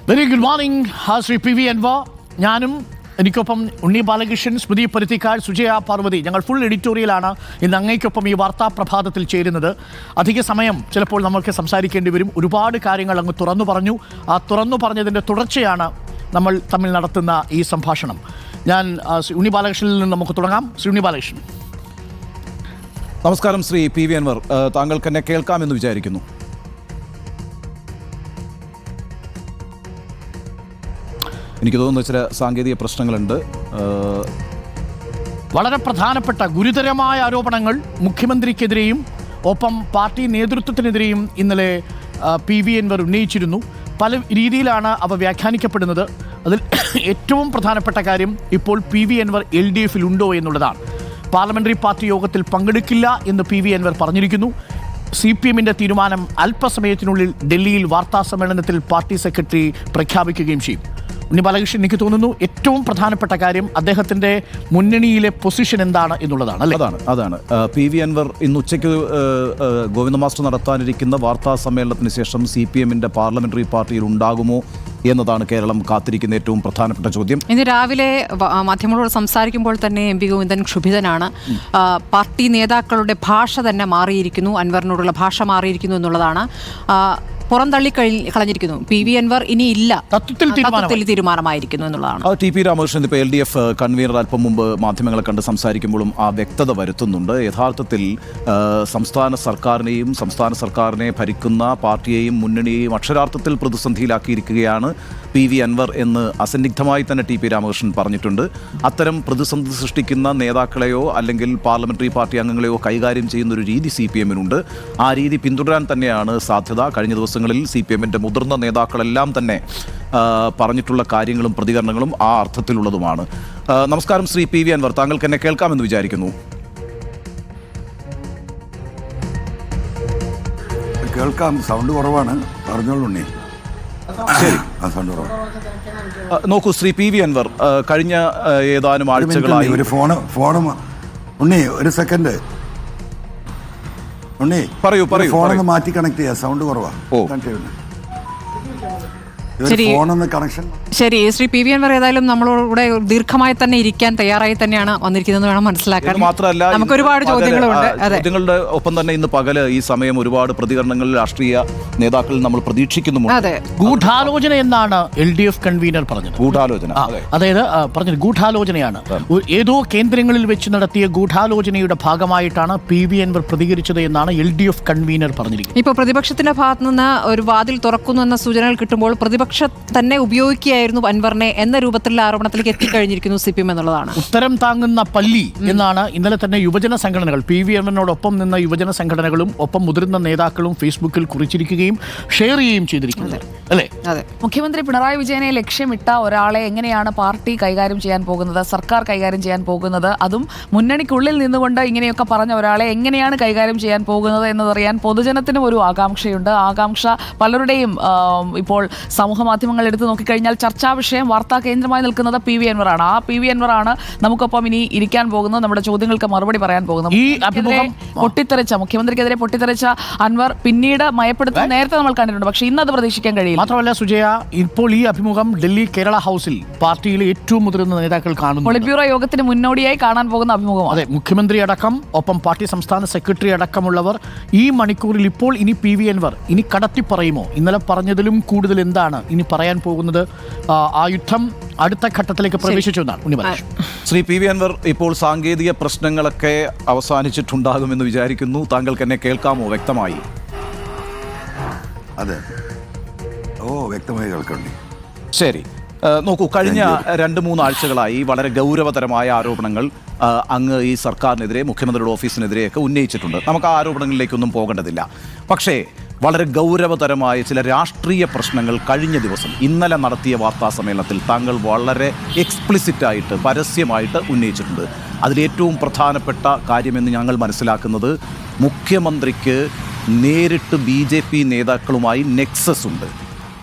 Very good morning Shri P V Anvar. ഞാനും എനിക്കൊപ്പം ഉണ്ണി ബാലകൃഷ്ണൻ, സ്മൃതി പരുത്തിക്കാട്, സുജയ പാർവതി, ഞങ്ങൾ ഫുൾ എഡിറ്റോറിയലാണ് ഇന്ന് അങ്ങേക്കൊപ്പം ഈ വാർത്താ പ്രഭാതത്തിൽ ചേരുന്നത്. അധിക സമയം ചിലപ്പോൾ നമുക്ക് സംസാരിക്കേണ്ടി വരും. ഒരുപാട് കാര്യങ്ങൾ അങ്ങ് തുറന്നു പറഞ്ഞു. ആ തുറന്നു പറഞ്ഞതിൻ്റെ തുടർച്ചയാണ് നമ്മൾ തമ്മിൽ നടത്തുന്ന ഈ സംഭാഷണം. ഞാൻ ഉണ്ണി ബാലകൃഷ്ണനിൽ നിന്ന് നമുക്ക് തുടങ്ങാം. ശ്രീ ഉണ്ണി ബാലകൃഷ്ണൻ. നമസ്കാരം ശ്രീ പി വി അൻവർ. താങ്കൾക്ക് എന്നെ കേൾക്കാമെന്ന് വിചാരിക്കുന്നു. എനിക്ക് തോന്നുന്നു ചില സാങ്കേതിക പ്രശ്നങ്ങളുണ്ട്. വളരെ പ്രധാനപ്പെട്ട ഗുരുതരമായ ആരോപണങ്ങൾ മുഖ്യമന്ത്രിക്കെതിരെയും ഒപ്പം പാർട്ടി നേതൃത്വത്തിനെതിരെയും ഇന്നലെ പി വി അൻവർ ഉന്നയിച്ചിരുന്നു. പല രീതിയിലാണ് അവ വ്യാഖ്യാനിക്കപ്പെടുന്നത്. അതിൽ ഏറ്റവും പ്രധാനപ്പെട്ട കാര്യം ഇപ്പോൾ പി വി അൻവർ LDF ഉണ്ടോ എന്നുള്ളതാണ്. പാർലമെന്ററി പാർട്ടി യോഗത്തിൽ പങ്കെടുക്കില്ല എന്ന് പി വി അൻവർ പറഞ്ഞിരിക്കുന്നു. CPM-ന്റെ തീരുമാനം അല്പസമയത്തിനുള്ളിൽ ഡൽഹിയിൽ വാർത്താ സമ്മേളനത്തിൽ പാർട്ടി സെക്രട്ടറി പ്രഖ്യാപിക്കുകയും ചെയ്യും. ഉണ്ണി ബാലകൃഷ്ണൻ, എനിക്ക് തോന്നുന്നു ഏറ്റവും പ്രധാനപ്പെട്ട കാര്യം അദ്ദേഹത്തിൻ്റെ മുന്നണിയിലെ പൊസിഷൻ എന്താണ് എന്നുള്ളതാണ് അല്ലേ? അതാണ് പി വി അൻവർ ഇന്ന് ഉച്ചയ്ക്ക് ഗോവിന്ദ മാസ്റ്റർ നടത്താനിരിക്കുന്ന വാർത്താ സമ്മേളനത്തിന് ശേഷം CPM-ന്റെ പാർലമെന്ററി പാർട്ടിയിൽ ഉണ്ടാകുമോ എന്നതാണ് കേരളം കാത്തിരിക്കുന്ന ഏറ്റവും പ്രധാനപ്പെട്ട ചോദ്യം. ഇന്ന് രാവിലെ മാധ്യമങ്ങളോട് സംസാരിക്കുമ്പോൾ തന്നെ MP ഗോവിന്ദൻ ക്ഷുഭിതനാണ്. പാർട്ടി നേതാക്കളുടെ ഭാഷ തന്നെ മാറിയിരിക്കുന്നു, അൻവറിനോടുള്ള ഭാഷ മാറിയിരിക്കുന്നു എന്നുള്ളതാണ്. പുറന്തള്ളി കളഞ്ഞിരിക്കുന്നു. പി വി അൻവർ ഇനി ഇല്ല, തത്വത്തിൽ തീരുമാനമായിരിക്കുന്നു എന്നുള്ളതാണ്. TP രാമകൃഷ്ണൻ ഇപ്പോൾ LDF കൺവീനർ അല്പം മുമ്പ് മാധ്യമങ്ങളെ കണ്ട് സംസാരിക്കുമ്പോഴും ആ വ്യക്തത വരുത്തുന്നുണ്ട്. യഥാർത്ഥത്തിൽ സംസ്ഥാന സർക്കാരിനെ ഭരിക്കുന്ന പാർട്ടിയെയും മുന്നണിയെയും അക്ഷരാർത്ഥത്തിൽ പ്രതിസന്ധിയിലാക്കിയിരിക്കുകയാണ് പി വി അൻവർ എന്ന് അസന്നിഗ്ധമായി തന്നെ TP രാമകൃഷ്ണൻ പറഞ്ഞിട്ടുണ്ട്. അത്തരം പ്രതിസന്ധി സൃഷ്ടിക്കുന്ന നേതാക്കളെയോ അല്ലെങ്കിൽ പാർലമെന്ററി പാർട്ടി അംഗങ്ങളെയോ കൈകാര്യം ചെയ്യുന്ന ഒരു രീതി CPM-നുണ്ട്. ആ രീതി പിന്തുടരാൻ തന്നെയാണ് സാധ്യത. കഴിഞ്ഞ ദിവസങ്ങളിൽ CPM-ന്റെ മുതിർന്ന നേതാക്കളെല്ലാം തന്നെ പറഞ്ഞിട്ടുള്ള കാര്യങ്ങളും പ്രതികരണങ്ങളും ആ അർത്ഥത്തിലുള്ളതുമാണ്. നമസ്കാരം ശ്രീ പി വി അൻവർ, താങ്കൾക്ക് എന്നെ കേൾക്കാമെന്ന് വിചാരിക്കുന്നു. കേൾക്കാം, സൗണ്ട് കുറവാണ്, പറഞ്ഞോളൂ. ശരി, നോക്കൂ ശ്രീ പി വി അൻവർ, കഴിഞ്ഞ ഏതാനും ആഴ്ചകളായി ഒരു ഫോണ് ഉണ്ണി, ഒരു സെക്കൻഡ് ഉണ്ണി, പറയൂ. ഫോണൊന്ന് മാറ്റി കണക്ട് ചെയ്യാം, സൗണ്ട് കുറവാ. ശരി, ശ്രീ പി വി അൻവർ ഏതായാലും നമ്മളോട് ദീർഘമായി തന്നെ ഇരിക്കാൻ തയ്യാറായി തന്നെയാണ് വന്നിരിക്കുന്നത് വേണം മനസ്സിലാക്കാൻ. മാത്രമല്ല, നമുക്ക് ഒരുപാട് ചോദ്യങ്ങളുണ്ട്. ചോദ്യങ്ങളുടെ ഒപ്പം തന്നെ ഇന്ന് പകല് ഈ സമയം ഒരുപാട് പ്രതികരണങ്ങൾ രാഷ്ട്രീയ നേതാക്കളിൽ നമ്മൾ പ്രതീക്ഷിക്കുന്നുമുണ്ട്. ഗൂഢാലോചന എന്നാണ് LDF കൺവീനർ പറഞ്ഞത്. അതായത് പറഞ്ഞത് ഗൂഢാലോചനയാണ്. ഏതോ കേന്ദ്രങ്ങളിൽ വെച്ച് നടത്തിയ ഗൂഢാലോചനയുടെ ഭാഗമായിട്ടാണ് പി വി അൻവർ പ്രതികരിച്ചത് എന്നാണ് LDF കൺവീനർ പറഞ്ഞിരിക്കുന്നത്. ഇപ്പോൾ പ്രതിപക്ഷത്തിന്റെ ഭാഗത്തു നിന്ന് ഒരു വാതിൽ തുറക്കുന്നു എന്ന സൂചനകൾ കിട്ടുമ്പോൾ പ്രതിപക്ഷം തന്നെ ഉപയോഗിക്കുകയായിരുന്നു അൻവറിനെ എന്ന രൂപത്തിലുള്ള ആരോപണത്തിലേക്ക് എത്തിക്കഴിഞ്ഞിരിക്കുന്നു CPM എന്നുള്ളതാണ്. ഉത്തരം താങ്ങുന്ന പല്ലി എന്നാണ് ഇന്നലെ തന്നെ യുവജന സംഘടനകൾ, പി വി അൻവറിനോടൊപ്പം നിന്ന യുവജന സംഘടനകളും ഒപ്പം മുതിർന്ന നേതാക്കളും ഫേസ്ബുക്കിൽ കുറിച്ചിരിക്കുകയും ഷെയർ ചെയ്യുകയും ചെയ്തിരിക്കുന്നത് അല്ലേ? അതെ. മുഖ്യമന്ത്രി പിണറായി വിജയനെ ലക്ഷ്യമിട്ട ഒരാളെ എങ്ങനെയാണ് പാർട്ടി കൈകാര്യം ചെയ്യാൻ പോകുന്നത്, സർക്കാർ കൈകാര്യം ചെയ്യാൻ പോകുന്നത്, അതും മുന്നണിക്കുള്ളിൽ നിന്നുകൊണ്ട് ഇങ്ങനെയൊക്കെ പറഞ്ഞ ഒരാളെ എങ്ങനെയാണ് കൈകാര്യം ചെയ്യാൻ പോകുന്നത് എന്നതറിയാൻ പൊതുജനത്തിനും ഒരു ആകാംക്ഷയുണ്ട്. ആകാംക്ഷ പലരുടെയും ഇപ്പോൾ സമൂഹ മാധ്യമങ്ങൾ എടുത്ത് നോക്കിക്കഴിഞ്ഞാൽ ചർച്ചാ വിഷയം, വാർത്താ കേന്ദ്രമായി നിൽക്കുന്നത് പി വി അൻവറാണ്. ആ പി വി അൻവറാണ് നമുക്കൊപ്പം ഇനി ഇരിക്കാൻ പോകുന്നത്, നമ്മുടെ ചോദ്യങ്ങൾക്ക് മറുപടി പറയാൻ പോകുന്നത്. മുഖ്യമന്ത്രിക്കെതിരെ പൊട്ടിത്തെറിച്ച അൻവർ പിന്നീട് മയപ്പെടുത്തുന്നത് നേരത്തെ നമ്മൾ കണ്ടിട്ടുണ്ട്, പക്ഷേ ഇന്നത് പ്രതീക്ഷിക്കാൻ കഴിയില്ല. മാത്രമല്ല സുജയ, ഇപ്പോൾ ഈ അഭിമുഖം ഡൽഹി കേരള ഹൗസിൽ പാർട്ടിയിലെ ഏറ്റവും മുതിർന്ന നേതാക്കൾ കാണുന്നു. പോളിറ്റ് ബ്യൂറോ യോഗത്തിന് മുന്നോടിയായി കാണാൻ പോകുന്ന അഭിമുഖം. അതെ, മുഖ്യമന്ത്രി അടക്കം ഒപ്പം പാർട്ടി സംസ്ഥാന സെക്രട്ടറി അടക്കമുള്ളവർ ഈ മണിക്കൂറിൽ ഇപ്പോൾ ഇനി പി വി അൻവർ ഇനി കടത്തി പറയുമോ, ഇന്നലെ പറഞ്ഞതിലും കൂടുതൽ എന്താണ് ഇനി പറയാൻ പോകുന്നത്, ആ യുദ്ധം അടുത്ത ഘട്ടത്തിലേക്ക് പ്രവേശിച്ചു എന്നാണ്. ശ്രീ പി വി അൻവർ, ഇപ്പോൾ സാങ്കേതിക പ്രശ്നങ്ങളൊക്കെ അവസാനിച്ചിട്ടുണ്ടാകുമെന്ന് വിചാരിക്കുന്നു. താങ്കൾക്ക് എന്നെ കേൾക്കാമോ വ്യക്തമായി? അതെ, വ്യക്തമായി കേൾക്കണ്ടേ? ശരി, നോക്കൂ, കഴിഞ്ഞ 2-3 ആഴ്ചകളായി വളരെ ഗൗരവതരമായ ആരോപണങ്ങൾ അങ്ങ് ഈ സർക്കാരിനെതിരെ, മുഖ്യമന്ത്രിയുടെ ഓഫീസിനെതിരെയൊക്കെ ഉന്നയിച്ചിട്ടുണ്ട്. നമുക്ക് ആ ആരോപണങ്ങളിലേക്കൊന്നും പോകേണ്ടതില്ല. പക്ഷേ വളരെ ഗൗരവതരമായ ചില രാഷ്ട്രീയ പ്രശ്നങ്ങൾ കഴിഞ്ഞ ദിവസം ഇന്നലെ നടത്തിയ വാർത്താ സമ്മേളനത്തിൽ താങ്കൾ വളരെ എക്സ്പ്ലിസിറ്റായിട്ട് പരസ്യമായിട്ട് ഉന്നയിച്ചിട്ടുണ്ട്. അതിലേറ്റവും പ്രധാനപ്പെട്ട കാര്യമെന്ന് ഞങ്ങൾ മനസ്സിലാക്കുന്നത്, മുഖ്യമന്ത്രിക്ക് നേരിട്ട് BJP നേതാക്കളുമായി നെക്സസ് ഉണ്ട്,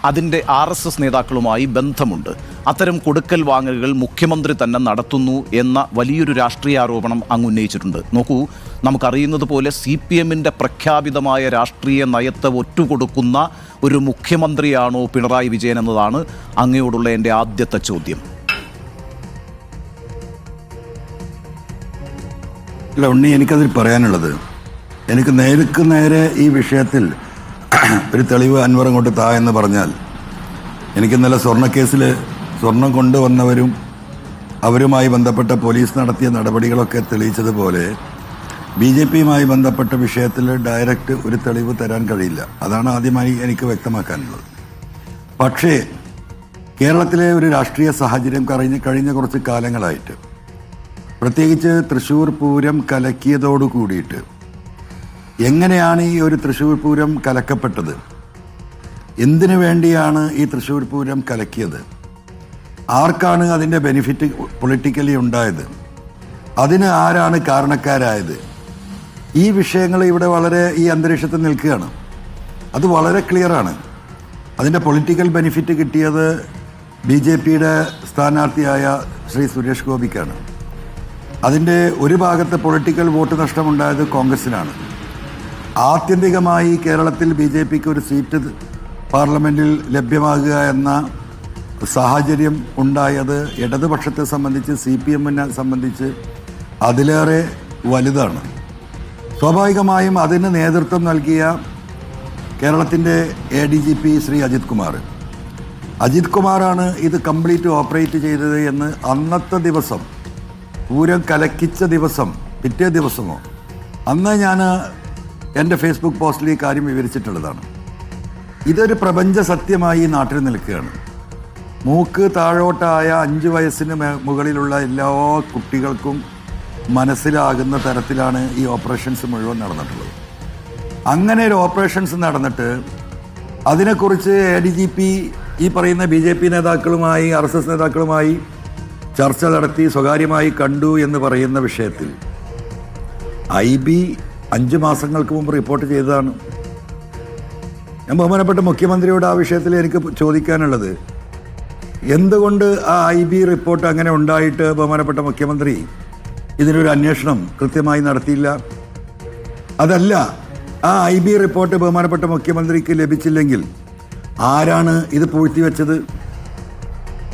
അതിൻ്റെ RSS നേതാക്കളുമായി ബന്ധമുണ്ട്. അത്തരം കൊടുക്കൽ വാങ്ങലുകൾ മുഖ്യമന്ത്രി തന്നെ നടത്തുന്നു എന്ന വലിയൊരു രാഷ്ട്രീയ ആരോപണം അങ്ങ് ഉന്നയിച്ചിട്ടുണ്ട്. നോക്കൂ, നമുക്കറിയുന്നത് പോലെ CPM-ന്റെ പ്രഖ്യാപിതമായ രാഷ്ട്രീയ നയത്തെ ഒറ്റുകൊടുക്കുന്ന ഒരു മുഖ്യമന്ത്രിയാണോ പിണറായി വിജയൻ എന്നതാണ് അങ്ങയോടുള്ള എൻ്റെ ആദ്യത്തെ ചോദ്യം. അല്ല ഉണ്ണി, എനിക്കതിൽ പറയാനുള്ളത്, എനിക്ക് നേരെ ഈ വിഷയത്തിൽ ഒരു തെളിവ് അൻവർ അങ്ങോട്ട് താ എന്ന് പറഞ്ഞാൽ, എനിക്ക് ഇന്നലെ സ്വർണ്ണക്കേസിൽ സ്വർണം കൊണ്ടുവന്നവരും അവരുമായി ബന്ധപ്പെട്ട പോലീസ് നടത്തിയ നടപടികളൊക്കെ തെളിയിച്ചതുപോലെ BJP-യുമായി ബന്ധപ്പെട്ട വിഷയത്തിൽ ഡയറക്റ്റ് ഒരു തെളിവ് തരാൻ കഴിയില്ല. അതാണ് ആദ്യമായി എനിക്ക് വ്യക്തമാക്കാനുള്ളത്. പക്ഷേ കേരളത്തിലെ ഒരു രാഷ്ട്രീയ സാഹചര്യം കഴിഞ്ഞ കുറച്ച് കാലങ്ങളായിട്ട്, പ്രത്യേകിച്ച് തൃശ്ശൂർ പൂരം കലക്കിയതോടു കൂടിയിട്ട്, എങ്ങനെയാണ് ഈ ഒരു തൃശ്ശൂർ പൂരം കലക്കപ്പെട്ടത്, എന്തിനു വേണ്ടിയാണ് ഈ തൃശ്ശൂർ പൂരം കലക്കിയത്, ആർക്കാണ് അതിൻ്റെ ബെനിഫിറ്റ് പൊളിറ്റിക്കലി ഉണ്ടായത്, അതിന് ആരാണ് കാരണക്കാരായത്, ഈ വിഷയങ്ങൾ ഇവിടെ വളരെ ഈ അന്തരീക്ഷത്തിൽ നിൽക്കുകയാണ്. അത് വളരെ ക്ലിയറാണ്. അതിൻ്റെ പൊളിറ്റിക്കൽ ബെനിഫിറ്റ് കിട്ടിയത് BJP-യുടെ സ്ഥാനാർത്ഥിയായ ശ്രീ സുരേഷ് ഗോപിക്കാണ്. അതിൻ്റെ ഒരു ഭാഗത്ത് പൊളിറ്റിക്കൽ വോട്ട് നഷ്ടമുണ്ടായത് കോൺഗ്രസിനാണ്. ആത്യന്തികമായി കേരളത്തിൽ BJP-ക്ക് ഒരു സീറ്റ് പാർലമെൻറ്റിൽ ലഭ്യമാകുക എന്ന സാഹചര്യം ഉണ്ടായത് ഇടതുപക്ഷത്തെ സംബന്ധിച്ച്, CPM-നെ സംബന്ധിച്ച് അതിലേറെ വലുതാണ്. സ്വാഭാവികമായും അതിന് നേതൃത്വം നൽകിയ കേരളത്തിൻ്റെ ADGP ശ്രീ അജിത് കുമാറാണ് ഇത് കംപ്ലീറ്റ് ഓപ്പറേറ്റ് ചെയ്തത് എന്ന് അന്നത്തെ ദിവസം, പൂരം കലക്കിച്ച ദിവസം, പിറ്റേ ദിവസമോ, അന്ന് ഞാൻ എൻ്റെ ഫേസ്ബുക്ക് പോസ്റ്റിൽ ഈ കാര്യം വിവരിച്ചിട്ടുള്ളതാണ്. ഇതൊരു പ്രപഞ്ച സത്യമായി ഈ നാട്ടിൽ നിൽക്കുകയാണ്. മൂക്ക് താഴോട്ടായ 5 വയസ്സിന് മുകളിലുള്ള എല്ലാ കുട്ടികൾക്കും മനസ്സിലാകുന്ന തരത്തിലാണ് ഈ ഓപ്പറേഷൻസ് മുഴുവൻ നടന്നിട്ടുള്ളത്. അങ്ങനെ ഒരു ഓപ്പറേഷൻസ് നടന്നിട്ട് അതിനെക്കുറിച്ച് ADGP ഈ പറയുന്ന BJP നേതാക്കളുമായി, RSS നേതാക്കളുമായി ചർച്ച നടത്തി സ്വകാര്യമായി കണ്ടു എന്ന് പറയുന്ന വിഷയത്തിൽ IB 5 മാസങ്ങൾക്ക് മുമ്പ് റിപ്പോർട്ട് ചെയ്തതാണ്. ഞാൻ ബഹുമാനപ്പെട്ട മുഖ്യമന്ത്രിയോട് ആ വിഷയത്തിൽ എനിക്ക് ചോദിക്കാനുള്ളത്, എന്തുകൊണ്ട് ആ IB റിപ്പോർട്ട് അങ്ങനെ ഉണ്ടായിട്ട് ബഹുമാനപ്പെട്ട മുഖ്യമന്ത്രി ഇതിനൊരു അന്വേഷണം കൃത്യമായി നടത്തിയില്ല? അതല്ല, ആ IB റിപ്പോർട്ട് ബഹുമാനപ്പെട്ട മുഖ്യമന്ത്രിക്ക് ലഭിച്ചില്ലെങ്കിൽ ആരാണ് ഇത് പൂഴ്ത്തിവെച്ചത്?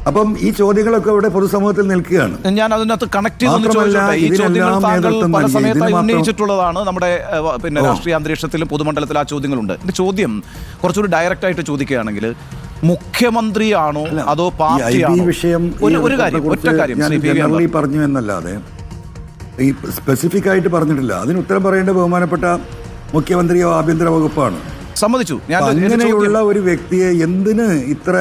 അപ്പം ഈ ചോദ്യങ്ങളൊക്കെ ഇവിടെ പൊതുസമൂഹത്തിൽ നിൽക്കുകയാണ്. ഞാൻ അതിനകത്ത് കണക്ട് ചെയ്ത് ഈ ചോദ്യങ്ങൾ താങ്കൾ പല സമയത്തായി ഉന്നയിച്ചിട്ടുള്ളതാണ്. നമ്മുടെ പിന്നെ രാഷ്ട്രീയ അന്തരീക്ഷത്തിലും പൊതുമണ്ഡലത്തിൽ ആ ചോദ്യങ്ങളുണ്ട്. എന്റെ ചോദ്യം കുറച്ചുകൂടി ഡയറക്റ്റ് ആയിട്ട് ചോദിക്കുകയാണെങ്കിൽ, മുഖ്യമന്ത്രിയാണോ അതോ പാർട്ടിയാണോ? വിഷയം പറഞ്ഞു എന്നല്ലാതെ ഈ സ്പെസിഫിക് ആയിട്ട് പറഞ്ഞിട്ടില്ല. അതിന് ഉത്തരം പറയേണ്ട ബഹുമാനപ്പെട്ട മുഖ്യമന്ത്രിയോ ആഭ്യന്തര വകുപ്പാണ്. സമ്മതിച്ചു. അങ്ങനെയുള്ള ഒരു വ്യക്തിയെ എന്തിന് ഇത്ര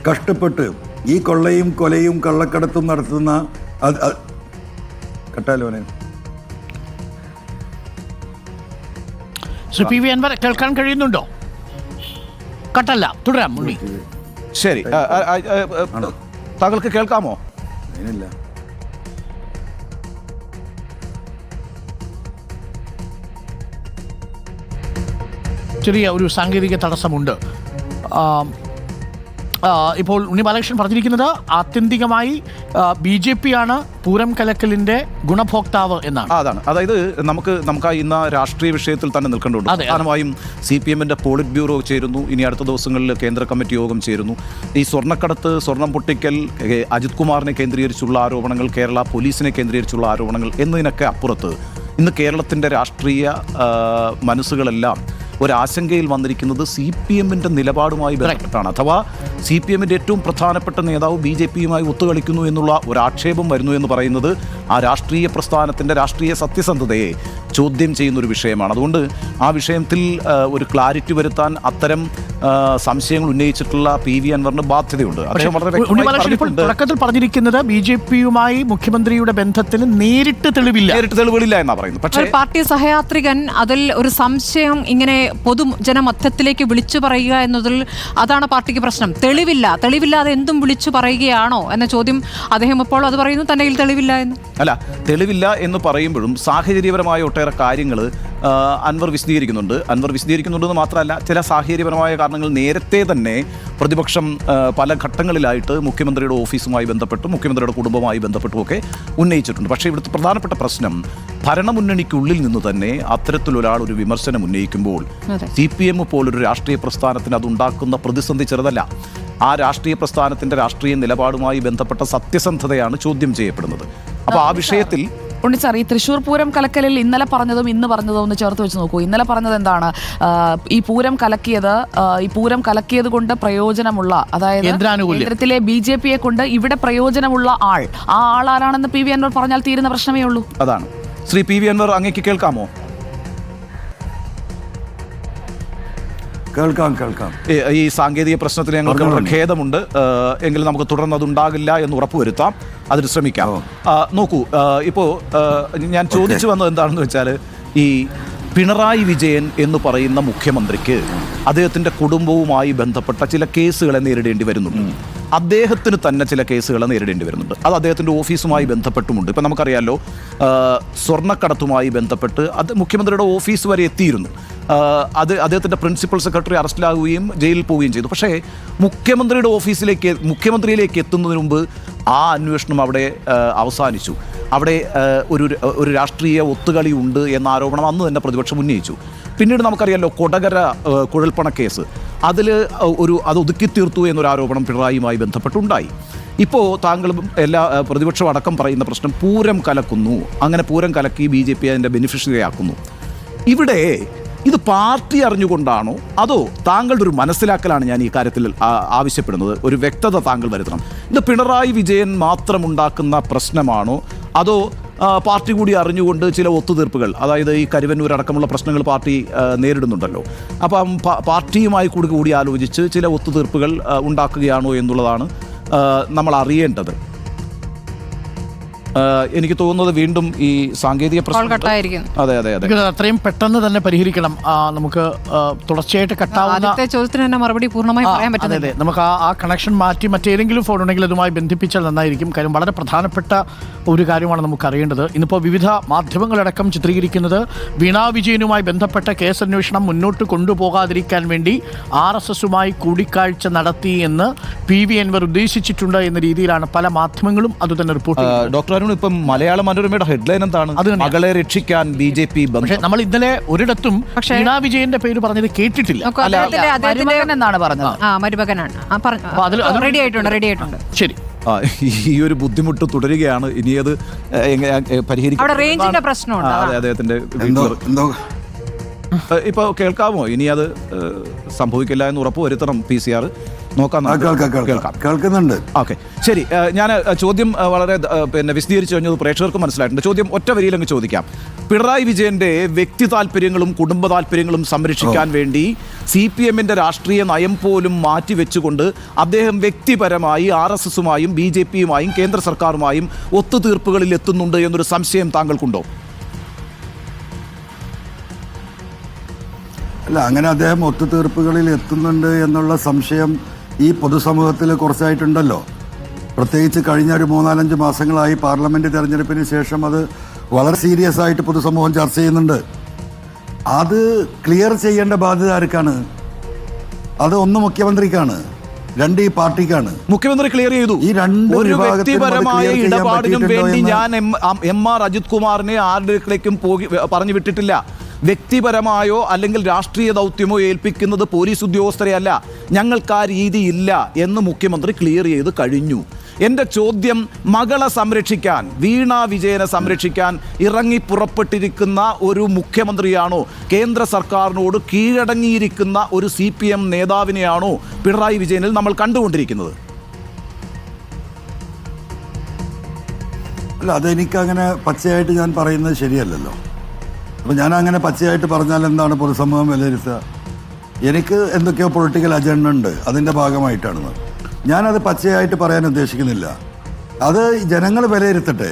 കഷ്ടപ്പെട്ട് ഈ കൊള്ളയും കൊലയും കള്ളക്കടത്തും നടത്തുന്ന കട്ടാലോനെ ശ്രീ PV അൻവർ കേൾക്കാൻ കഴിയുന്നുണ്ടോ? കട്ടല്ല, തുടരാം. ശരി, താങ്കൾക്ക് കേൾക്കാമോ? അതിനില്ല. ചെറിയ ഒരു സാങ്കേതിക തടസ്സമുണ്ട്. ഇപ്പോൾ ഉണ്ണി ബാലകൃഷ്ണൻ പറഞ്ഞിരിക്കുന്നത് ആത്യന്തികമായി BJP-യാണ് പൂരം കലക്കലിന്റെ ഗുണഭോക്താവ് എന്നാണ്. അതാണ്. അതായത് നമുക്ക് ഇന്ന് രാഷ്ട്രീയ വിഷയത്തിൽ തന്നെ നിൽക്കേണ്ടതുണ്ട്. പ്രധാനമായും CPM-ന്റെ പോളിറ്റ് ബ്യൂറോ ചേരുന്നു. ഇനി അടുത്ത ദിവസങ്ങളിൽ കേന്ദ്ര കമ്മിറ്റി യോഗം ചേരുന്നു. ഈ സ്വർണ്ണക്കടത്ത്, സ്വർണം പൊട്ടിക്കൽ, അജിത് കുമാറിനെ കേന്ദ്രീകരിച്ചുള്ള ആരോപണങ്ങൾ, കേരള പോലീസിനെ കേന്ദ്രീകരിച്ചുള്ള ആരോപണങ്ങൾ എന്നതിനൊക്കെ അപ്പുറത്ത് ഇന്ന് കേരളത്തിൻ്റെ രാഷ്ട്രീയ മനസ്സുകളെല്ലാം ഒരാശങ്കയിൽ വന്നിരിക്കുന്നത് CPM-ന്റെ നിലപാടുമായി ബന്ധപ്പെട്ടാണ്. അഥവാ CPM-ന്റെ ഏറ്റവും പ്രധാനപ്പെട്ട നേതാവ് BJP-യുമായി ഒത്തുകളിക്കുന്നു എന്നുള്ള ഒരാക്ഷേപം വരുന്നു എന്ന് പറയുന്നത് ആ രാഷ്ട്രീയ പ്രസ്ഥാനത്തിൻ്റെ രാഷ്ട്രീയ സത്യസന്ധതയെ ചോദ്യം ചെയ്യുന്നൊരു വിഷയമാണ്. അതുകൊണ്ട് ആ വിഷയത്തിൽ ഒരു ക്ലാരിറ്റി വരുത്താൻ അത്തരം സംശയങ്ങൾ ഉന്നയിച്ചിട്ടുള്ള PV അൻവറിന് ബാധ്യതയുണ്ട്. പക്ഷേ തുടക്കത്തിൽ പറഞ്ഞിരിക്കുന്നത് BJP-യുമായി മുഖ്യമന്ത്രിയുടെ ബന്ധത്തിന് നേരിട്ട് തെളിവുകളില്ല എന്നാണ് പറയുന്നത്. പക്ഷേ പാർട്ടി സഹയാത്രികൻ അതിൽ ഒരു സംശയം ഇങ്ങനെ പൊതുജനമധ്യത്തിലേക്ക് വിളിച്ചു പറയുക എന്നതിൽ അതാണ് പാർട്ടിക്ക് പ്രശ്നം. തെളിവില്ലാതെ എന്തും വിളിച്ചു പറയുകയാണോ എന്ന ചോദ്യം അദ്ദേഹം ഇപ്പോൾ അത് പറയുന്നു, തന്റെ കയ്യിൽ തെളിവില്ല എന്ന്. അല്ല, തെളിവില്ല എന്ന് പറയുമ്പോഴും സാഹചര്യപരമായ ഒട്ടേറെ കാര്യങ്ങൾ അൻവർ വിശദീകരിക്കുന്നുണ്ടെന്ന് മാത്രമല്ല, ചില സാഹചര്യപരമായ കാരണങ്ങൾ നേരത്തെ തന്നെ പ്രതിപക്ഷം പല ഘട്ടങ്ങളിലായിട്ട് മുഖ്യമന്ത്രിയുടെ ഓഫീസുമായി ബന്ധപ്പെട്ടും മുഖ്യമന്ത്രിയുടെ കുടുംബവുമായി ബന്ധപ്പെട്ടുമൊക്കെ ഉന്നയിച്ചിട്ടുണ്ട്. പക്ഷേ ഇവിടുത്തെ പ്രധാനപ്പെട്ട പ്രശ്നം, ഭരണമുന്നണിക്കുള്ളിൽ നിന്ന് തന്നെ അത്തരത്തിലൊരാൾ ഒരു വിമർശനം ഉന്നയിക്കുമ്പോൾ CPM പോലൊരു രാഷ്ട്രീയ പ്രസ്ഥാനത്തിന് അതുണ്ടാക്കുന്ന പ്രതിസന്ധി ചെറുതല്ല. ആ രാഷ്ട്രീയ പ്രസ്ഥാനത്തിൻ്റെ രാഷ്ട്രീയ നിലപാടുമായി ബന്ധപ്പെട്ട സത്യസന്ധതയാണ് ചോദ്യം ചെയ്യപ്പെടുന്നത്. അപ്പോൾ ആ വിഷയത്തിൽ ഉണ്ണിച്ചാർ, ഈ തൃശ്ശൂർ പൂരം കലക്കലിൽ ഇന്നലെ പറഞ്ഞതും ഇന്ന് പറഞ്ഞതും ഒന്ന് ചേർത്ത് വെച്ച് നോക്കൂ. ഇന്നലെ പറഞ്ഞത് എന്താണ്? ഈ പൂരം കലക്കിയത് കൊണ്ട് പ്രയോജനമുള്ള, അതായത് കേന്ദ്രത്തിലെ BJP-യെ കൊണ്ട് ഇവിടെ പ്രയോജനമുള്ള ആ ആളാരാണെന്ന് PV അൻവർ പറഞ്ഞാൽ തീരുന്ന പ്രശ്നമേ ഉള്ളൂ. അതാണ്. ശ്രീ PV അൻവർ, അങ്ങേക്ക് കേൾക്കാമോ? കേൾക്കാം. ഈ സാങ്കേതിക പ്രശ്നത്തിൽ ഞങ്ങൾക്ക് വളരെ ഖേദമുണ്ട്. എങ്കിലും നമുക്ക് തുടർന്ന് അതുണ്ടാകില്ല എന്ന് ഉറപ്പുവരുത്താം. അതിന് ശ്രമിക്കാം. നോക്കൂ, ഇപ്പോൾ ഞാൻ ചോദിച്ചു വന്നത് എന്താണെന്ന് വെച്ചാൽ, ഈ പിണറായി വിജയൻ എന്ന് പറയുന്ന മുഖ്യമന്ത്രിക്ക് അദ്ദേഹത്തിൻ്റെ കുടുംബവുമായി ബന്ധപ്പെട്ട ചില കേസുകളെ നേരിടേണ്ടി വരുന്നുണ്ട്. അദ്ദേഹത്തിന് തന്നെ ചില കേസുകളെ നേരിടേണ്ടി വരുന്നുണ്ട്. അത് അദ്ദേഹത്തിൻ്റെ ഓഫീസുമായി ബന്ധപ്പെട്ടുമുണ്ട്. ഇപ്പം നമുക്കറിയാമല്ലോ, സ്വർണ്ണക്കടത്തുമായി ബന്ധപ്പെട്ട് അത് മുഖ്യമന്ത്രിയുടെ ഓഫീസ് വരെ എത്തിയിരുന്നു. അത് അദ്ദേഹത്തിൻ്റെ പ്രിൻസിപ്പൽ സെക്രട്ടറി അറസ്റ്റിലാവുകയും ജയിലിൽ പോവുകയും ചെയ്തു. പക്ഷേ മുഖ്യമന്ത്രിയിലേക്ക് എത്തുന്നതിന് മുമ്പ് ആ അന്വേഷണം അവിടെ അവസാനിച്ചു. അവിടെ ഒരു രാഷ്ട്രീയ ഒത്തുകളി ഉണ്ട് എന്ന ആരോപണം അന്ന് തന്നെ പ്രതിപക്ഷം ഉന്നയിച്ചു. പിന്നീട് നമുക്കറിയാമല്ലോ, കൊടകര കുഴൽപ്പണ കേസ്, അത് ഒതുക്കി തീർത്തു എന്നൊരു ആരോപണം പിണറായിയുമായി ബന്ധപ്പെട്ടുണ്ടായി. ഇപ്പോൾ താങ്കളും എല്ലാ പ്രതിപക്ഷം അടക്കം പറയുന്ന പ്രശ്നം പൂരം കലക്കുന്നു. അങ്ങനെ പൂരം കലക്കി BJP അതിൻ്റെ ബെനിഫിഷ്യറി ആക്കുന്നു. ഇവിടെ ഇത് പാർട്ടി അറിഞ്ഞുകൊണ്ടാണോ അതോ താങ്കളുടെ ഒരു മനസ്സിലാക്കലാണ് ഞാൻ ഈ കാര്യത്തിൽ ആവശ്യപ്പെടുന്നത്? ഒരു വ്യക്തത താങ്കൾ വരുത്തണം. ഇത് പിണറായി വിജയൻ മാത്രം ഉണ്ടാക്കുന്ന പ്രശ്നമാണോ അതോ പാർട്ടി കൂടി അറിഞ്ഞുകൊണ്ട് ചില ഒത്തുതീർപ്പുകൾ, അതായത് ഈ കരുവന്നൂർ അടക്കമുള്ള പ്രശ്നങ്ങൾ പാർട്ടി നേരിടുന്നുണ്ടല്ലോ, അപ്പം പാർട്ടിയുമായി കൂടി ആലോചിച്ച് ചില ഒത്തുതീർപ്പുകൾ ഉണ്ടാക്കുകയാണോ എന്നുള്ളതാണ് നമ്മൾ അറിയേണ്ടത്. എനിക്ക് തോന്നുന്നത് വീണ്ടും ഈ സാങ്കേതിക പ്രശ്നം അതെ അത്രയും പെട്ടെന്ന് തന്നെ പരിഹരിക്കണം. നമുക്ക് തുടർച്ചയായിട്ട് കട്ടാവുന്ന ചോദ്യത്തിന് തന്നെ മറുപടി പൂർണ്ണമായി പറയാൻ പറ്റുന്നില്ല. നമുക്ക് ആ കണക്ഷൻ മാറ്റി മറ്റേതെങ്കിലും ഫോൺ ഉണ്ടെങ്കിൽ അതുമായി ബന്ധിപ്പിച്ചാൽ നന്നായിരിക്കും. കാര്യം വളരെ പ്രധാനപ്പെട്ട ഒരു കാര്യമാണ് നമുക്ക് അറിയേണ്ടത്. ഇന്നിപ്പോൾ വിവിധ മാധ്യമങ്ങളടക്കം ചിത്രീകരിക്കുന്നത് വീണാ വിജയനുമായി ബന്ധപ്പെട്ട കേസന്വേഷണം മുന്നോട്ട് കൊണ്ടുപോകാതിരിക്കാൻ വേണ്ടി RSSുമായി കൂടിക്കാഴ്ച നടത്തി എന്ന് PV അൻവർ ഉദ്ദേശിച്ചിട്ടുണ്ട് എന്ന രീതിയിലാണ് പല മാധ്യമങ്ങളും അതുതന്നെ റിപ്പോർട്ട് ചെയ്യുന്നത്. ഡോക്ടർ അരുൺ, ഇപ്പം മലയാള മനോരമയുടെ ഹെഡ്ലൈൻ എന്താണ്? മകളെ രക്ഷിക്കാൻ BJP. പക്ഷേ നമ്മൾ ഇന്നലെ ഒരിടത്തും വീണാ വിജയന്റെ പേര് പറഞ്ഞത് കേട്ടിട്ടില്ല. എന്നാണ് പറഞ്ഞത്. റെഡി ആയിട്ടുണ്ട്. ശരി, ഈ ഒരു ബുദ്ധിമുട്ട് തുടരുകയാണ്. ഇനി അത് പരിഹരിക്കും. അദ്ദേഹത്തിന്റെ ഇപ്പൊ കേൾക്കാമോ? ഇനി അത് സംഭവിക്കില്ല എന്ന് ഉറപ്പ് വരുത്തണം PCR. കേൾക്കുന്നുണ്ട്. ഓക്കെ, ശരി. ഞാൻ ചോദ്യം വളരെ വിശദീകരിച്ചു കഴിഞ്ഞത് പ്രേക്ഷകർക്ക് മനസ്സിലായിട്ടുണ്ട്. ചോദ്യം ഒറ്റ വരിയിലങ്ങ് ചോദിക്കാം. പിണറായി വിജയന്റെ വ്യക്തി താല്പര്യങ്ങളും കുടുംബ താല്പര്യങ്ങളും സംരക്ഷിക്കാൻ വേണ്ടി CPM-ന്റെ രാഷ്ട്രീയ നയം പോലും മാറ്റിവെച്ചുകൊണ്ട് അദ്ദേഹം വ്യക്തിപരമായി RSSുമായും BJP-യുമായും കേന്ദ്ര സർക്കാരുമായും ഒത്തുതീർപ്പുകളിൽ എത്തുന്നുണ്ട് എന്നൊരു സംശയം താങ്കൾക്കുണ്ടോ? അല്ല, അങ്ങനെ അദ്ദേഹം ഒത്തുതീർപ്പുകളിൽ എത്തുന്നുണ്ട് എന്നുള്ള സംശയം ഈ പൊതുസമൂഹത്തിൽ കുറച്ചായിട്ടുണ്ടല്ലോ. പ്രത്യേകിച്ച് കഴിഞ്ഞ ഒരു 3-4 മാസങ്ങളായി പാർലമെന്റ് തെരഞ്ഞെടുപ്പിന് ശേഷം അത് വളരെ സീരിയസ് ആയിട്ട് പൊതുസമൂഹം ചർച്ച ചെയ്യുന്നുണ്ട്. അത് ക്ലിയർ ചെയ്യേണ്ട ബാധ്യത ആർക്കാണ്? അത് ഒന്ന് മുഖ്യമന്ത്രിക്കാണ്, രണ്ട് ഈ പാർട്ടിക്കാണ്. മുഖ്യമന്ത്രി ക്ലിയർ ചെയ്തു. ഈ രണ്ട് വ്യക്തിപരമായ ഇടപാടിനും വേണ്ടി ഞാൻ MR അജിത് കുമാറിനെ ആരുടെയും പറഞ്ഞു വിട്ടിട്ടില്ല. വ്യക്തിപരമായോ അല്ലെങ്കിൽ രാഷ്ട്രീയ ദൗത്യമോ ഏൽപ്പിക്കുന്നത് പോലീസ് ഉദ്യോഗസ്ഥരെയല്ല. ഞങ്ങൾക്ക് ആ രീതിയില്ല എന്ന് മുഖ്യമന്ത്രി ക്ലിയർ ചെയ്ത് കഴിഞ്ഞു. എൻ്റെ ചോദ്യം, മകളെ സംരക്ഷിക്കാൻ, വീണാ വിജയനെ സംരക്ഷിക്കാൻ ഇറങ്ങി പുറപ്പെട്ടിരിക്കുന്ന ഒരു മുഖ്യമന്ത്രിയാണോ, കേന്ദ്ര സർക്കാരിനോട് കീഴടങ്ങിയിരിക്കുന്ന ഒരു CPM നേതാവിനെയാണോ പിണറായി വിജയനിൽ നമ്മൾ കണ്ടുകൊണ്ടിരിക്കുന്നത്? അല്ല, അതെനിക്കങ്ങനെ പച്ചയായിട്ട് ഞാൻ പറയുന്നത് ശരിയല്ലല്ലോ. അപ്പോൾ ഞാൻ അങ്ങനെ പച്ചയായിട്ട് പറഞ്ഞാൽ എന്താണ് പൊതുസമൂഹം വിലയിരുത്തുക? എനിക്ക് എന്തൊക്കെയോ പൊളിറ്റിക്കൽ അജണ്ട ഉണ്ട്, അതിൻ്റെ ഭാഗമായിട്ടാണ്. ഞാനത് പച്ചയായിട്ട് പറയാൻ ഉദ്ദേശിക്കുന്നില്ല. അത് ജനങ്ങൾ വിലയിരുത്തട്ടെ.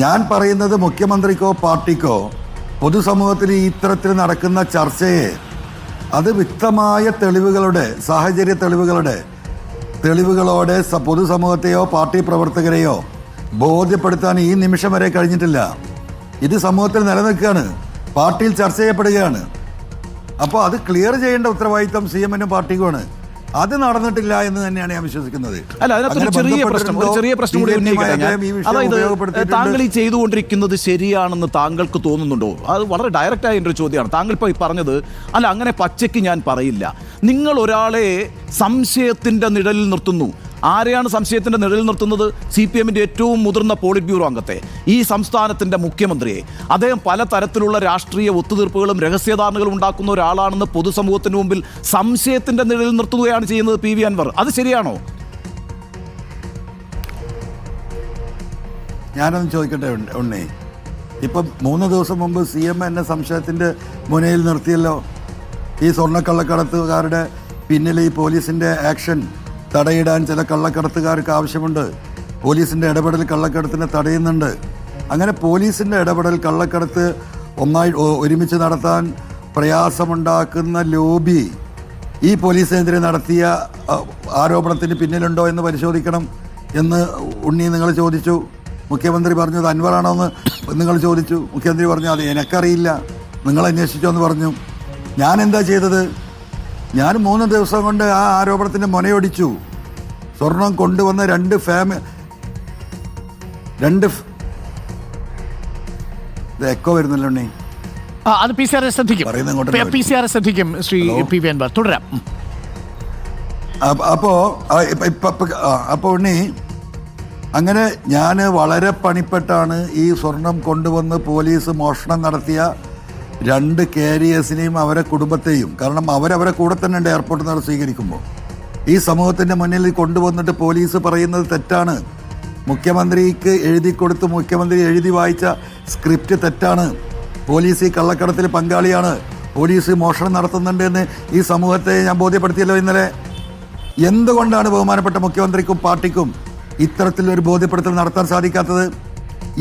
ഞാൻ പറയുന്നത് മുഖ്യമന്ത്രിക്കോ പാർട്ടിക്കോ പൊതുസമൂഹത്തിൽ ഇത്തരത്തിൽ നടക്കുന്ന ചർച്ചയെ അത് വ്യക്തമായ തെളിവുകളുടെ, സാഹചര്യ തെളിവുകളോടെ പൊതുസമൂഹത്തെയോ പാർട്ടി പ്രവർത്തകരെയോ ബോധ്യപ്പെടുത്താൻ ഈ നിമിഷം വരെ കഴിഞ്ഞിട്ടില്ല. ഇത് സമൂഹത്തിൽ നിലനിൽക്കുകയാണ്. പാർട്ടിയിൽ ചർച്ച ചെയ്യപ്പെടുകയാണ്. അപ്പോൾ അത് ക്ലിയർ ചെയ്യേണ്ട ഉത്തരവാദിത്തം CM-നും പാർട്ടിക്കുമാണ്. അത് നടന്നിട്ടില്ല എന്ന് തന്നെയാണ് ഞാൻ വിശ്വസിക്കുന്നത്. അല്ല, അതിനകത്തൊരു ചെറിയ പ്രശ്നം കൂടി ഉന്നയിക്കട്ടെ ഞാൻ. അതായത് താങ്കൾ ഈ ചെയ്തുകൊണ്ടിരിക്കുന്നത് ശരിയാണെന്ന് താങ്കൾക്ക് തോന്നുന്നുണ്ടോ? അത് വളരെ ഡയറക്റ്റായ എൻ്റെ ഒരു ചോദ്യമാണ്. താങ്കൾ ഇപ്പോൾ ഈ പറഞ്ഞത് അല്ല, അങ്ങനെ പച്ചയ്ക്ക് ഞാൻ പറയില്ല. നിങ്ങൾ ഒരാളെ സംശയത്തിൻ്റെ നിഴലിൽ നിർത്തുന്നു. ആരെയാണ് സംശയത്തിൻ്റെ നിഴലിൽ നിർത്തുന്നത്? CPM-ൻ്റെ ഏറ്റവും മുതിർന്ന പോളിറ്റ് ബ്യൂറോ അംഗത്തെ, ഈ സംസ്ഥാനത്തിൻ്റെ മുഖ്യമന്ത്രിയെ. അദ്ദേഹം പലതരത്തിലുള്ള രാഷ്ട്രീയ ഒത്തുതീർപ്പുകളും രഹസ്യധാരണകളും ഉണ്ടാക്കുന്ന ഒരാളാണെന്ന് പൊതുസമൂഹത്തിന് മുമ്പിൽ സംശയത്തിൻ്റെ നിഴലിൽ നിർത്തുകയാണ് ചെയ്യുന്നത് PV അൻവർ. അത് ശരിയാണോ? ഞാനൊന്ന് ചോദിക്കട്ടെ ഉണ്ണി, ഇപ്പം 3 ദിവസം മുമ്പ് CM എന്നെ സംശയത്തിൻ്റെ മുനയിൽ നിർത്തിയല്ലോ. ഈ സ്വർണ്ണക്കള്ളക്കടത്തുകാരുടെ പിന്നിൽ ഈ പോലീസിൻ്റെ ആക്ഷൻ തടയിടാൻ ചില കള്ളക്കടത്തുകാർക്ക് ആവശ്യമുണ്ട്. പോലീസിൻ്റെ ഇടപെടൽ കള്ളക്കടത്തിനെ തടയുന്നുണ്ട്. അങ്ങനെ പോലീസിൻ്റെ ഇടപെടൽ കള്ളക്കടത്ത് ഒരുമിച്ച് നടത്താൻ പ്രയാസമുണ്ടാക്കുന്ന ലോബി ഈ പോലീസിനെതിരെ നടത്തിയ ആരോപണത്തിന് പിന്നിലുണ്ടോ എന്ന് പരിശോധിക്കണം എന്ന് ഉണ്ണി നിങ്ങൾ ചോദിച്ചു. മുഖ്യമന്ത്രി പറഞ്ഞത് അൻവറാണോ എന്ന് നിങ്ങൾ ചോദിച്ചു. മുഖ്യമന്ത്രി പറഞ്ഞു അത് എനിക്കറിയില്ല, നിങ്ങൾ അന്വേഷിച്ചോ എന്ന് പറഞ്ഞു. ഞാൻ എന്താ ചെയ്തത്? ഞാൻ 3 ദിവസം കൊണ്ട് ആ ആരോപണത്തിൻ്റെ മുനയൊടിച്ചു. സ്വർണം കൊണ്ടുവന്ന രണ്ട് എക്കോ വരുന്നല്ലോ ഉണ്ണി. അത് PCR ശ്രദ്ധിക്കും ശ്രീ PV അൻവർ. തുടരാം. അപ്പോൾ ഉണ്ണി, അങ്ങനെ ഞാൻ വളരെ പണിപ്പെട്ടാണ് ഈ സ്വർണം കൊണ്ടുവന്ന് പോലീസ് മോഷണം നടത്തിയ 2 കാരിയേഴ്സിനെയും അവരെ കുടുംബത്തെയും, കാരണം അവരവരെ കൂടെ തന്നെ ഉണ്ട് എയർപോർട്ടിൽ നിന്ന് സ്വീകരിക്കുമ്പോൾ, ഈ സമൂഹത്തിൻ്റെ മുന്നിൽ കൊണ്ടുവന്നിട്ട് പോലീസ് പറയുന്നത് തെറ്റാണ്. മുഖ്യമന്ത്രിക്ക് എഴുതി കൊടുത്ത് മുഖ്യമന്ത്രി എഴുതി വായിച്ച സ്ക്രിപ്റ്റ് തെറ്റാണ്. പോലീസ് ഈ കള്ളക്കടത്തിൽ പങ്കാളിയാണ്, പോലീസ് മോഷണം നടത്തുന്നുണ്ട് എന്ന് ഈ സമൂഹത്തെ ഞാൻ ബോധ്യപ്പെടുത്തിയല്ലോ ഇന്നലെ. എന്തുകൊണ്ടാണ് ബഹുമാനപ്പെട്ട മുഖ്യമന്ത്രിക്കും പാർട്ടിക്കും ഇത്തരത്തിലൊരു ബോധ്യപ്പെടുത്തൽ നടത്താൻ സാധിക്കാത്തത്?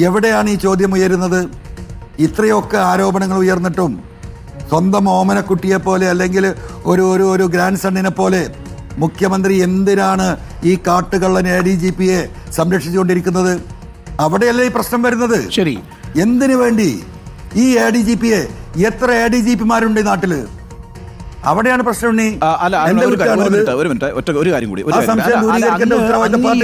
എവിടെയാണ് ഈ ചോദ്യം ഉയരുന്നത്? ഇത്രയൊക്കെ ആരോപണങ്ങൾ ഉയർന്നിട്ടും സ്വന്തം ഓമനക്കുട്ടിയെ പോലെ അല്ലെങ്കിൽ ഒരു ഗ്രാൻഡ് സണ്ണിനെ പോലെ മുഖ്യമന്ത്രി എന്തിനാണ് ഈ കാട്ടുകള്ളൻ ADGP-യെ സംരക്ഷിച്ചുകൊണ്ടിരിക്കുന്നത്? അവിടെയല്ലേ ഈ പ്രശ്നം വരുന്നത്? ശരി, എന്തിനു വേണ്ടി ഈ ADGP-യെ? എത്ര ADGP-മാരുണ്ട് ഈ നാട്ടില്? അവിടെയാണ് പ്രശ്നം. ഒരു കാര്യം കൂടി,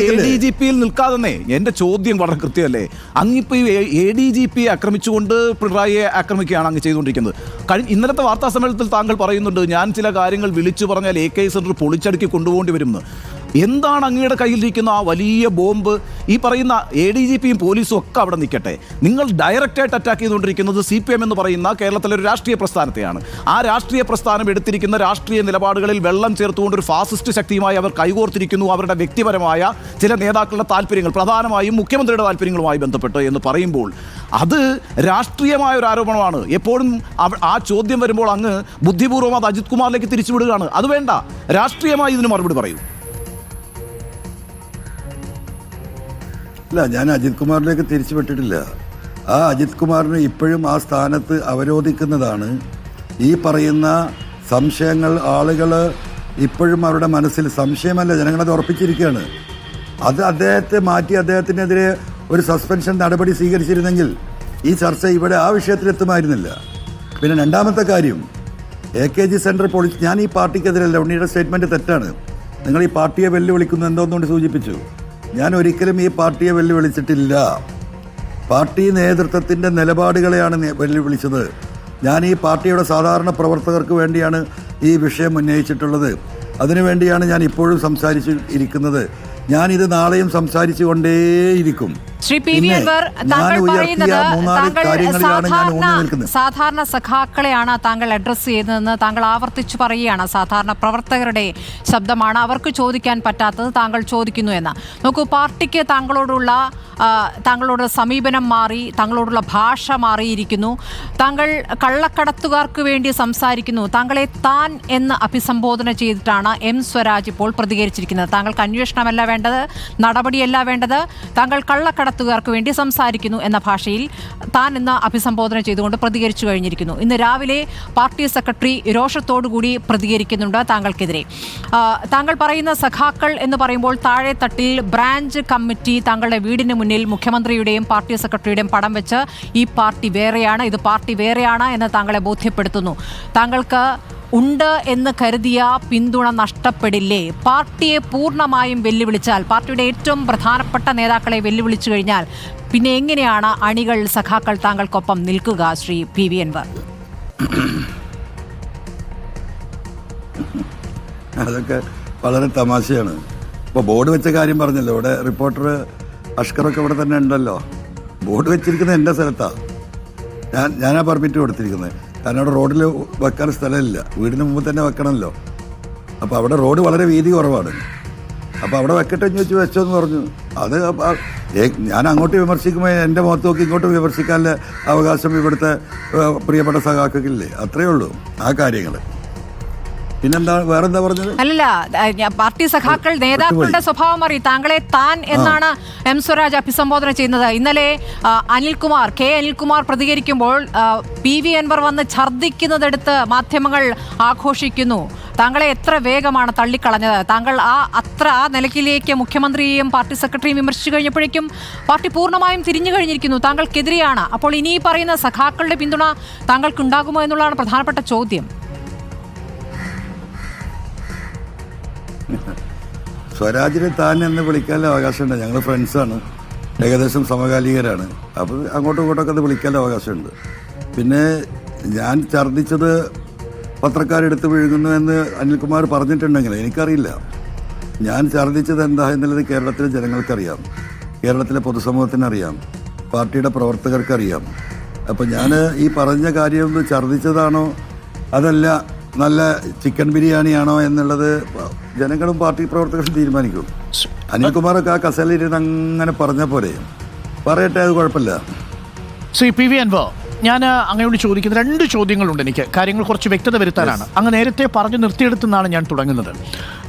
ADGP-യിൽ നിൽക്കാതെ എന്റെ ചോദ്യം വളരെ കൃത്യമല്ലേ? അങ്ങിപ്പോ ഈ ADGP-യെ ആക്രമിച്ചുകൊണ്ട് പിണറായിയെ ആക്രമിക്കുകയാണ് അങ്ങ് ചെയ്തുകൊണ്ടിരിക്കുന്നത്. ഇന്നലത്തെ വാർത്താ സമ്മേളനത്തിൽ താങ്കൾ പറയുന്നുണ്ട് ഞാൻ ചില കാര്യങ്ങൾ വിളിച്ചു പറഞ്ഞാൽ AK സെന്റർ പൊളിച്ചടുക്കി കൊണ്ടുപോകേണ്ടി വരുമെന്ന്. എന്താണ് അങ്ങയുടെ കയ്യിലിരിക്കുന്ന ആ വലിയ ബോംബ്? ഈ പറയുന്ന ADGP-യും പോലീസും ഒക്കെ അവിടെ നിൽക്കട്ടെ, നിങ്ങൾ ഡയറക്റ്റായിട്ട് അറ്റാക്ക് ചെയ്തുകൊണ്ടിരിക്കുന്നത് CPM എന്ന് പറയുന്ന കേരളത്തിലെ ഒരു രാഷ്ട്രീയ പ്രസ്ഥാനത്തെയാണ്. ആ രാഷ്ട്രീയ പ്രസ്ഥാനം എടുത്തിരിക്കുന്ന രാഷ്ട്രീയ നിലപാടുകളിൽ വെള്ളം ചേർത്തുകൊണ്ട് ഒരു ഫാസിസ്റ്റ് ശക്തിയുമായി അവർ കൈകോർത്തിരിക്കുന്നു. അവരുടെ വ്യക്തിപരമായ ചില നേതാക്കളുടെ താല്പര്യങ്ങൾ, പ്രധാനമായും മുഖ്യമന്ത്രിയുടെ താല്പര്യങ്ങളുമായി ബന്ധപ്പെട്ട് എന്ന് പറയുമ്പോൾ അത് രാഷ്ട്രീയമായ ഒരു ആരോപണമാണ്. എപ്പോഴും ആ ചോദ്യം വരുമ്പോൾ അങ്ങ് ബുദ്ധിപൂർവ്വം അത് അജിത് കുമാറിലേക്ക് തിരിച്ചുവിടുകയാണ്. അത് വേണ്ട, രാഷ്ട്രീയമായി ഇതിന് മറുപടി പറയൂ. ഇല്ല, ഞാൻ അജിത് കുമാറിലേക്ക് തിരിച്ചു വിട്ടിട്ടില്ല. ആ അജിത് കുമാറിനെ ഇപ്പോഴും ആ സ്ഥാനത്ത് അവരോധിക്കുന്നതാണ് ഈ പറയുന്ന സംശയങ്ങൾ. ആളുകൾ ഇപ്പോഴും അവരുടെ മനസ്സിൽ സംശയമല്ല, ജനങ്ങളത് ഉറപ്പിച്ചിരിക്കുകയാണ്. അത് അദ്ദേഹത്തെ മാറ്റി അദ്ദേഹത്തിനെതിരെ ഒരു സസ്പെൻഷൻ നടപടി സ്വീകരിച്ചിരുന്നെങ്കിൽ ഈ ചർച്ച ഇവിടെ ആ വിഷയത്തിലെത്തുമായിരുന്നില്ല. പിന്നെ രണ്ടാമത്തെ കാര്യം, AKG സെൻറ്റർ ഞാൻ ഈ പാർട്ടിക്കെതിരല്ല. ഉണ്ണിയുടെ സ്റ്റേറ്റ്മെൻറ്റ് തെറ്റാണ്. നിങ്ങൾ ഈ പാർട്ടിയെ വെല്ലുവിളിക്കുന്നു എന്തോന്നുകൊണ്ട് സൂചിപ്പിച്ചു. ഞാൻ ഒരിക്കലും ഈ പാർട്ടിയെ വെല്ലുവിളിച്ചിട്ടില്ല. പാർട്ടി നേതൃത്വത്തിൻ്റെ നിലപാടുകളെയാണ് വെല്ലുവിളിച്ചത്. ഞാൻ ഈ പാർട്ടിയുടെ സാധാരണ പ്രവർത്തകർക്ക് വേണ്ടിയാണ് ഈ വിഷയം ഉന്നയിച്ചിട്ടുള്ളത്. അതിനുവേണ്ടിയാണ് ഞാൻ ഇപ്പോഴും സംസാരിച്ചിരിക്കുന്നത്. ഞാനിത് നാളെയും സംസാരിച്ചു കൊണ്ടേയിരിക്കും. ശ്രീ PV അൻവർ, താങ്കൾ പറയുന്നത് സാധാരണ സഖാക്കളെയാണ് താങ്കൾ അഡ്രസ്സ് ചെയ്തതെന്ന് താങ്കൾ ആവർത്തിച്ചു പറയുകയാണ്. സാധാരണ പ്രവർത്തകരുടെ ശബ്ദമാണ്, അവർക്ക് ചോദിക്കാൻ പറ്റാത്തത് താങ്കൾ ചോദിക്കുന്നു എന്ന്. നോക്കൂ, പാർട്ടിക്ക് താങ്കളോട് സമീപനം മാറി, താങ്കളോടുള്ള ഭാഷ മാറിയിരിക്കുന്നു. താങ്കൾ കള്ളക്കടത്തുകാർക്ക് വേണ്ടി സംസാരിക്കുന്നു. താങ്കളെ താൻ എന്ന് അഭിസംബോധന ചെയ്തിട്ടാണ് സ്വരാജ് ഇപ്പോൾ പ്രതികരിച്ചിരിക്കുന്നത്. താങ്കൾക്ക് അന്വേഷണമല്ല വേണ്ടത്, നടപടിയല്ല വേണ്ടത്. താങ്കൾ കള്ളക്കടത്ത് കള്ളക്കടത്തുകാർക്ക് വേണ്ടി സംസാരിക്കുന്നു എന്ന ഭാഷയിൽ താൻ ഇന്ന് അഭിസംബോധന ചെയ്തുകൊണ്ട് പ്രതികരിച്ചു കഴിഞ്ഞിരിക്കുന്നു. ഇന്ന് രാവിലെ പാർട്ടി സെക്രട്ടറി രോഷത്തോടുകൂടി പ്രതികരിക്കുന്നുണ്ട് താങ്കൾക്കെതിരെ. താങ്കൾ പറയുന്ന സഖാക്കൾ എന്ന് പറയുമ്പോൾ താഴെ തട്ടിൽ ബ്രാഞ്ച് കമ്മിറ്റി താങ്കളുടെ വീടിന് മുന്നിൽ മുഖ്യമന്ത്രിയുടെയും പാർട്ടി സെക്രട്ടറിയുടെയും പടം വെച്ച് ഈ പാർട്ടി വേറെയാണ്, ഇത് പാർട്ടി വേറെയാണ് എന്ന് താങ്കളെ ബോധ്യപ്പെടുത്തുന്നു. താങ്കൾക്ക് ഉണ്ട് എന്ന് കരുതിയ പിന്തുണ നഷ്ടപ്പെടില്ലേ? പാർട്ടിയെ പൂർണ്ണമായും വെല്ലുവിളിച്ചാൽ, പാർട്ടിയുടെ ഏറ്റവും പ്രധാനപ്പെട്ട നേതാക്കളെ വെല്ലുവിളിച്ചു കഴിഞ്ഞാൽ പിന്നെ എങ്ങനെയാണ് അണികൾ, സഖാക്കൾ താങ്കൾക്കൊപ്പം നിൽക്കുക? ശ്രീ PV അൻവർ. അതൊക്കെ വളരെ തമാശയാണ്. ഇപ്പോൾ ബോർഡ് വെച്ച കാര്യം പറഞ്ഞല്ലോ, ഇവിടെ റിപ്പോർട്ടർ അഷ്കറൊക്കെ ഇവിടെ തന്നെ ഉണ്ടല്ലോ. ബോർഡ് വെച്ചിരിക്കുന്നത് എൻ്റെ സ്ഥലത്താണ്. ഞാനാ പെർമിറ്റ് കൊടുത്തിരിക്കുന്നത്. കാരണം അവിടെ റോഡിൽ വെക്കാൻ സ്ഥലമില്ല, വീടിന് മുമ്പ് തന്നെ വെക്കണമല്ലോ. അപ്പോൾ അവിടെ റോഡ് വളരെ വീതി കുറവാണ്. അപ്പോൾ അവിടെ വെക്കട്ടെ എന്ന് ചോദിച്ചു, വെച്ചോ എന്ന് പറഞ്ഞു. അത് ഞാൻ അങ്ങോട്ട് വിമർശിക്കുമ്പോൾ എൻ്റെ മുഖത്ത് നോക്കി ഇങ്ങോട്ട് വിമർശിക്കാനുള്ള അവകാശം ഇവിടുത്തെ പ്രിയപ്പെട്ട സഖാക്കൾക്കില്ലേ? അത്രയേ ഉള്ളൂ ആ കാര്യങ്ങൾ. പിന്നെന്താ, വേറെന്താ പറഞ്ഞത്? അല്ലല്ല, പാർട്ടി സഖാക്കൾ നേതാക്കളുടെ സ്വഭാവം അറിയും. താങ്കളെ താൻ എന്നാണ് എം സ്വരാജ് അഭിസംബോധന ചെയ്യുന്നത്. ഇന്നലെ കെ അനിൽകുമാർ പ്രതികരിക്കുമ്പോൾ PV അൻവർ വന്ന് ഛർദ്ദിക്കുന്നതെടുത്ത് മാധ്യമങ്ങൾ ആഘോഷിക്കുന്നു. താങ്കളെ എത്ര വേഗമാണ് തള്ളിക്കളഞ്ഞത്? താങ്കൾ ആ നിലയ്ക്കിലേക്ക് മുഖ്യമന്ത്രിയെയും പാർട്ടി സെക്രട്ടറിയും വിമർശിച്ചു കഴിഞ്ഞപ്പോഴേക്കും പാർട്ടി പൂർണ്ണമായും തിരിഞ്ഞു കഴിഞ്ഞിരിക്കുന്നു, താങ്കൾക്കെതിരെയാണ്. അപ്പോൾ ഇനി പറയുന്ന സഖാക്കളുടെ പിന്തുണ താങ്കൾക്കുണ്ടാകുമോ എന്നുള്ളതാണ് പ്രധാനപ്പെട്ട ചോദ്യം. സ്വരാജിനെ താൻ എന്ന് വിളിക്കാനുള്ള അവകാശമുണ്ട്. ഞങ്ങൾ ഫ്രണ്ട്സാണ്, ഏകദേശം സമകാലികരാണ്. അപ്പോൾ അങ്ങോട്ടും ഇങ്ങോട്ടൊക്കെ അത് വിളിക്കാനുള്ള അവകാശമുണ്ട്. പിന്നെ ഞാൻ ഛർദ്ദിച്ചത് പത്രക്കാരെടുത്ത് വിഴുങ്ങുന്നു എന്ന് അനിൽകുമാർ പറഞ്ഞിട്ടുണ്ടെങ്കിൽ എനിക്കറിയില്ല. ഞാൻ ഛർദ്ദിച്ചത് എന്താ എന്നുള്ളത് കേരളത്തിലെ ജനങ്ങൾക്കറിയാം, കേരളത്തിലെ പൊതുസമൂഹത്തിനറിയാം, പാർട്ടിയുടെ പ്രവർത്തകർക്കറിയാം. അപ്പോൾ ഞാൻ ഈ പറഞ്ഞ കാര്യം ഛർദ്ദിച്ചതാണോ അതല്ല നല്ല ചിക്കൻ ബിരിയാണിയാണോ എന്നുള്ളത് ജനങ്ങളും പാർട്ടി പ്രവർത്തകരും തീരുമാനിക്കും. അനിൽകുമാറൊക്കെ ആ കസേരയിൽ അങ്ങനെ പറഞ്ഞ പോലെ പറയട്ടെ, അത് കുഴപ്പമില്ല. ശ്രീ PV അൻവർ, ഞാൻ അങ്ങയോട് ചോദിക്കുന്ന 2 ചോദ്യങ്ങളുണ്ട് എനിക്ക്. കാര്യങ്ങൾ കുറച്ച് വ്യക്തത വരുത്താനാണ്. അങ്ങ് നേരത്തെ പറഞ്ഞു നിർത്തിയെടുത്തെന്നാണ് ഞാൻ തുടങ്ങുന്നത്.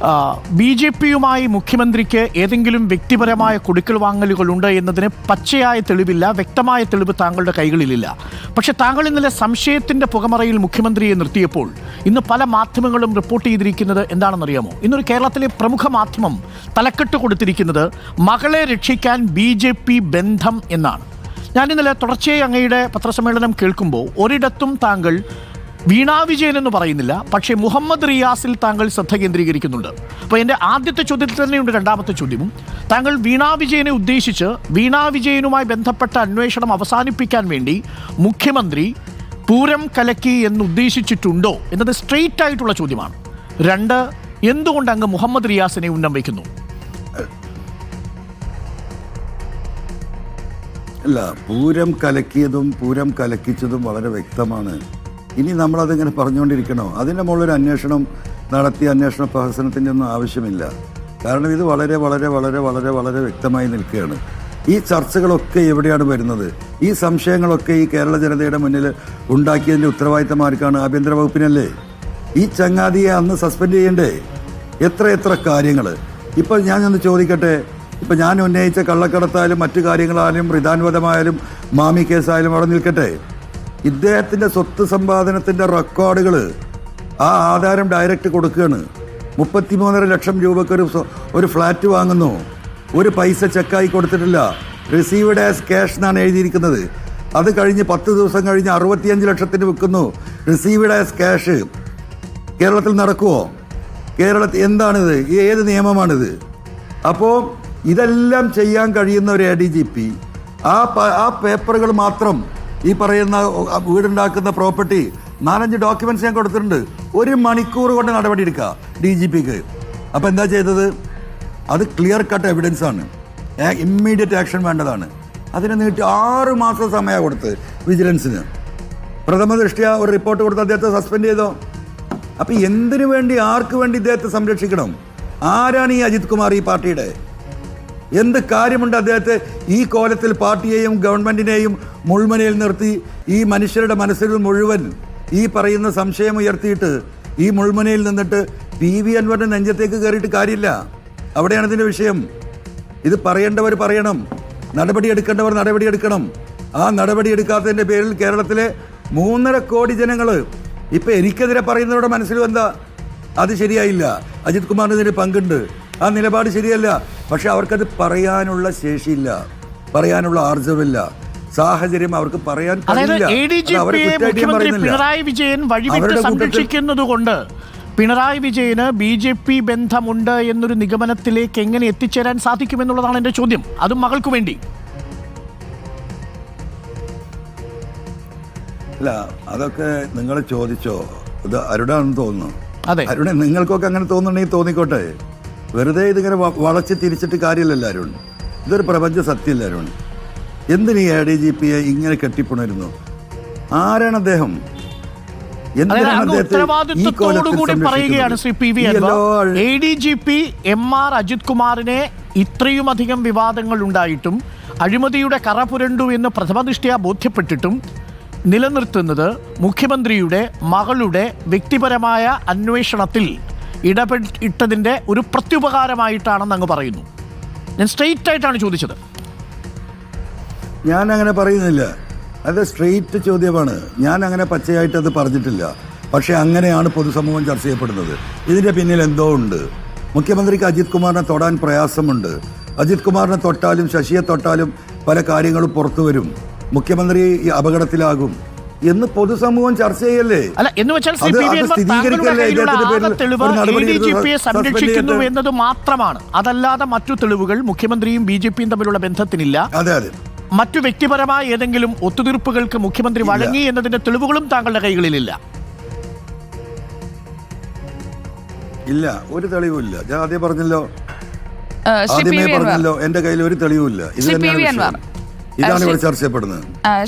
BJPയുമായി മുഖ്യമന്ത്രിക്ക് ഏതെങ്കിലും വ്യക്തിപരമായ കൊടുക്കൽ വാങ്ങലുകളുണ്ട് എന്നതിന് പച്ചയായ തെളിവില്ല, വ്യക്തമായ തെളിവ് താങ്കളുടെ കൈകളിലില്ല. പക്ഷേ താങ്കൾ ഇന്നലെ സംശയത്തിൻ്റെ പുകമറയിൽ മുഖ്യമന്ത്രിയെ നിർത്തിയപ്പോൾ ഇന്ന് പല മാധ്യമങ്ങളും റിപ്പോർട്ട് ചെയ്തിരിക്കുന്നത് എന്താണെന്നറിയാമോ? ഇന്നൊരു കേരളത്തിലെ പ്രമുഖ മാധ്യമം തലക്കെട്ട് കൊടുത്തിരിക്കുന്നത് മകളെ രക്ഷിക്കാൻ BJP ബന്ധം എന്നാണ്. ഞാനിന്നലെ തുടർച്ചയായി അങ്ങയുടെ പത്രസമ്മേളനം കേൾക്കുമ്പോൾ ഒരിടത്തും താങ്കൾ വീണാ വിജയൻ എന്ന് പറയുന്നില്ല, പക്ഷേ മുഹമ്മദ് റിയാസിൽ താങ്കൾ ശ്രദ്ധ കേന്ദ്രീകരിക്കുന്നുണ്ട്. അപ്പോൾ എൻ്റെ ആദ്യത്തെ ചോദ്യത്തിൽ തന്നെയുണ്ട് രണ്ടാമത്തെ ചോദ്യവും. താങ്കൾ വീണാ വിജയനെ ഉദ്ദേശിച്ച് വീണാ വിജയനുമായി ബന്ധപ്പെട്ട അന്വേഷണം അവസാനിപ്പിക്കാൻ വേണ്ടി മുഖ്യമന്ത്രി പൂരം കലക്കി എന്ന് ഉദ്ദേശിച്ചിട്ടുണ്ടോ എന്നത് സ്ട്രെയിറ്റ് ആയിട്ടുള്ള ചോദ്യമാണ്. 2, എന്തുകൊണ്ട് അങ്ങ് മുഹമ്മദ് റിയാസിനെ ഉന്നം വയ്ക്കുന്നു? അല്ല, പൂരം കലക്കിയതും പൂരം കലക്കിച്ചതും വളരെ വ്യക്തമാണ്. ഇനി നമ്മളതിങ്ങനെ പറഞ്ഞുകൊണ്ടിരിക്കണോ? അതിൻ്റെ മുകളിലൊരു അന്വേഷണം നടത്തി അന്വേഷണ പ്രഹസനത്തിൻ്റെ ഒന്നും ആവശ്യമില്ല. കാരണം ഇത് വളരെ വളരെ വളരെ വളരെ വളരെ വ്യക്തമായി നിൽക്കുകയാണ്. ഈ ചർച്ചകളൊക്കെ എവിടെയാണ് വരുന്നത്? ഈ സംശയങ്ങളൊക്കെ ഈ കേരള ജനതയുടെ മുന്നിൽ ഉണ്ടാക്കിയതിൻ്റെ ഉത്തരവാദിത്തം ആർക്കാണ്? ആഭ്യന്തര വകുപ്പിനല്ലേ? ഈ ചങ്ങാതിയെ അന്ന് സസ്പെൻഡ് ചെയ്യണ്ടേ? എത്ര കാര്യങ്ങൾ. ഇപ്പോൾ ഞാനൊന്ന് ചോദിക്കട്ടെ, ഇപ്പം ഞാൻ ഉന്നയിച്ച കള്ളക്കടത്തായാലും മറ്റു കാര്യങ്ങളായാലും റിദാൻവധമായാലും മാമി കേസായാലും അവിടെ നിൽക്കട്ടെ. ഇദ്ദേഹത്തിൻ്റെ സ്വത്ത് സമ്പാദനത്തിൻ്റെ റെക്കോർഡുകൾ ആ ആധാരം ഡയറക്റ്റ് കൊടുക്കുകയാണ്. 33.5 ലക്ഷം രൂപയ്ക്ക് ഒരു ഫ്ലാറ്റ് വാങ്ങുന്നു. ഒരു പൈസ ചെക്കായി കൊടുത്തിട്ടില്ല. റിസീവ്ഡ് ആസ് ക്യാഷ് എന്നാണ് എഴുതിയിരിക്കുന്നത്. അത് കഴിഞ്ഞ് 10 ദിവസം കഴിഞ്ഞ് 65 ലക്ഷത്തിന് വിൽക്കുന്നു. Received as cash. കേരളത്തിൽ നടക്കുമോ? കേരളത്തിൽ എന്താണിത്? ഏത് നിയമമാണിത്? അപ്പോൾ ഇതെല്ലാം ചെയ്യാൻ കഴിയുന്ന ഒരു ADGP ആ പേപ്പറുകൾ മാത്രം, ഈ പറയുന്ന വീടുണ്ടാക്കുന്ന പ്രോപ്പർട്ടി 4-5 ഡോക്യുമെന്റ്സ് ഞാൻ കൊടുത്തിട്ടുണ്ട്. 1 മണിക്കൂർ കൊണ്ട് നടപടി എടുക്കുക DGPക്ക്. അപ്പോൾ എന്താ ചെയ്തത്? അത് ക്ലിയർ കട്ട് എവിഡൻസ് ആണ്, ഇമ്മീഡിയറ്റ് ആക്ഷൻ വേണ്ടതാണ്. അതിനെ നീട്ടി 6 മാസം സമയം കൊടുത്ത് വിജിലൻസിന്. പ്രഥമ ദൃഷ്ട്യാ ഒരു റിപ്പോർട്ട് കൊടുത്ത് അദ്ദേഹത്തെ സസ്പെൻഡ് ചെയ്തോ? അപ്പം എന്തിനു വേണ്ടി, ആർക്ക് വേണ്ടി ഇദ്ദേഹത്തെ സംരക്ഷിക്കണം? ആരാണ് ഈ അജിത് കുമാർ? ഈ പാർട്ടിയുടെ എന്ത് കാര്യമുണ്ട് അദ്ദേഹത്തെ ഈ കോലത്തിൽ പാർട്ടിയെയും ഗവൺമെൻറ്റിനെയും മുൾമുനയിൽ നിർത്തി ഈ മനുഷ്യരുടെ മനസ്സിൽ മുഴുവൻ ഈ പറയുന്ന സംശയം ഉയർത്തിയിട്ട് ഈ മുൾമുനയിൽ നിന്നിട്ട് PV അൻവറിൻ്റെ നെഞ്ചത്തേക്ക് കയറിയിട്ട് കാര്യമില്ല. അവിടെയാണ് ഇതിൻ്റെ വിഷയം. ഇത് പറയേണ്ടവർ പറയണം. നടപടിയെടുക്കേണ്ടവർ നടപടിയെടുക്കണം. ആ നടപടിയെടുക്കാത്തതിൻ്റെ പേരിൽ കേരളത്തിലെ 3.5 കോടി ജനങ്ങൾ ഇപ്പം എനിക്കെതിരെ പറയുന്നവരുടെ മനസ്സിലും എന്താ, അത് ശരിയായില്ല, അജിത് കുമാറിനെതിരെ പങ്കുണ്ട്, ആ നിലപാട് ശരിയല്ല. പക്ഷെ അവർക്കത് പറയാനുള്ള ശേഷിയില്ല, പറയാനുള്ള ആർജവമില്ല, സാഹചര്യം അവർക്ക് പറയാൻ അതായത് കഴിയില്ല. ADGPയെ മുഖ്യമന്ത്രി പിണറായി വിജയൻ വഴിവിട്ട് സംരക്ഷിക്കുന്നത് കൊണ്ട് പിണറായി വിജയന് BJP ബന്ധമുണ്ട് എന്നൊരു നിഗമനത്തിലേക്ക് എങ്ങനെ എത്തിച്ചേരാൻ സാധിക്കുമെന്നുള്ളതാണ് എൻ്റെ ചോദ്യം, അതും മകൾക്ക് വേണ്ടി. അല്ല, അതൊക്കെ നിങ്ങൾ ചോദിച്ചോ, ഇത് അരുണാണെന്ന് തോന്നുന്നു. അതെ, അരുണ, നിങ്ങൾക്കൊക്കെ അങ്ങനെ തോന്നുന്നുണ്ടെങ്കിൽ തോന്നിക്കോട്ടെ, വെറുതെ ഇതിങ്ങനെ വളച്ച് തിരിച്ചിട്ട് കാര്യമില്ലല്ലോ അരുൺ. ഇതൊരു പ്രപഞ്ച സത്യമല്ല അരുൺ. എന്തിന് ഈ ADGPയെ ഇങ്ങനെ കെട്ടിപ്പുണരുന്നു? ആരാണ് അദ്ദേഹം? ഉത്തരവാദിത്വത്തോടുകൂടി പറയുകയാണ് Shri PV Anwar, ADGP MR Ajith കുമാറിനെ ഇത്രയുമധികം വിവാദങ്ങൾ ഉണ്ടായിട്ടും അഴിമതിയുടെ കറ പുരണ്ടു എന്ന് പ്രഥമദൃഷ്ട്യാ ബോധ്യപ്പെട്ടിട്ടും നിലനിർത്തുന്നത് മുഖ്യമന്ത്രിയുടെ മകളുടെ വ്യക്തിപരമായ അന്വേഷണത്തിൽ ഇടപെട്ടതിൻ്റെ ഒരു പ്രത്യുപകാരമായിട്ടാണെന്ന് അങ്ങ് പറയുന്നു. ഞാൻ സ്ട്രെയിറ്റ് ആയിട്ടാണ് ചോദിച്ചത്. ഞാൻ അങ്ങനെ പറയുന്നില്ല, അത് സ്ട്രെയിറ്റ് ചോദ്യമാണ്. ഞാൻ അങ്ങനെ പച്ചയായിട്ട് അത് പറഞ്ഞിട്ടില്ല. പക്ഷേ അങ്ങനെയാണ് പൊതുസമൂഹം ചർച്ച ചെയ്യപ്പെടുന്നത്. ഇതിൻ്റെ പിന്നിൽ എന്തോ ഉണ്ട്. മുഖ്യമന്ത്രിക്ക് അജിത് കുമാറിനെ തൊടാൻ പ്രയാസമുണ്ട്. അജിത് കുമാറിനെ തൊട്ടാലും ശശിയെ തൊട്ടാലും പല കാര്യങ്ങളും പുറത്തു വരും, മുഖ്യമന്ത്രി അപകടത്തിലാകും എന്ന് പൊതുസമൂഹം ചർച്ച ചെയ്യല്ലേ? അല്ല, എന്ന് വെച്ചാൽ ADGPയെ സംരക്ഷിക്കുന്നു എന്നത് മാത്രമാണ്, അതല്ലാതെ മറ്റു തെളിവുകൾ മുഖ്യമന്ത്രിയും BJPയും തമ്മിലുള്ള ബന്ധത്തിനില്ല. അതെ അതെ, മറ്റു വ്യക്തിപരമായ ഏതെങ്കിലും ഒത്തുതീർപ്പുകൾക്ക് മുഖ്യമന്ത്രി വഴങ്ങി എന്നതിന്റെ തെളിവുകളും താങ്കളുടെ കൈകളിലില്ല. ഇല്ല, ഒരു തെളിവുമില്ല. ഞാൻ ആദ്യം പറഞ്ഞല്ലോ, ആദ്യമേ പറഞ്ഞല്ലോ, എന്റെ കയ്യിൽ ഒരു തെളിവുമില്ല. ഇത് തന്നെയാണ്, ഇതാണ് ഇവിടെ ചർച്ച ചെയ്യപ്പെടുന്നത്.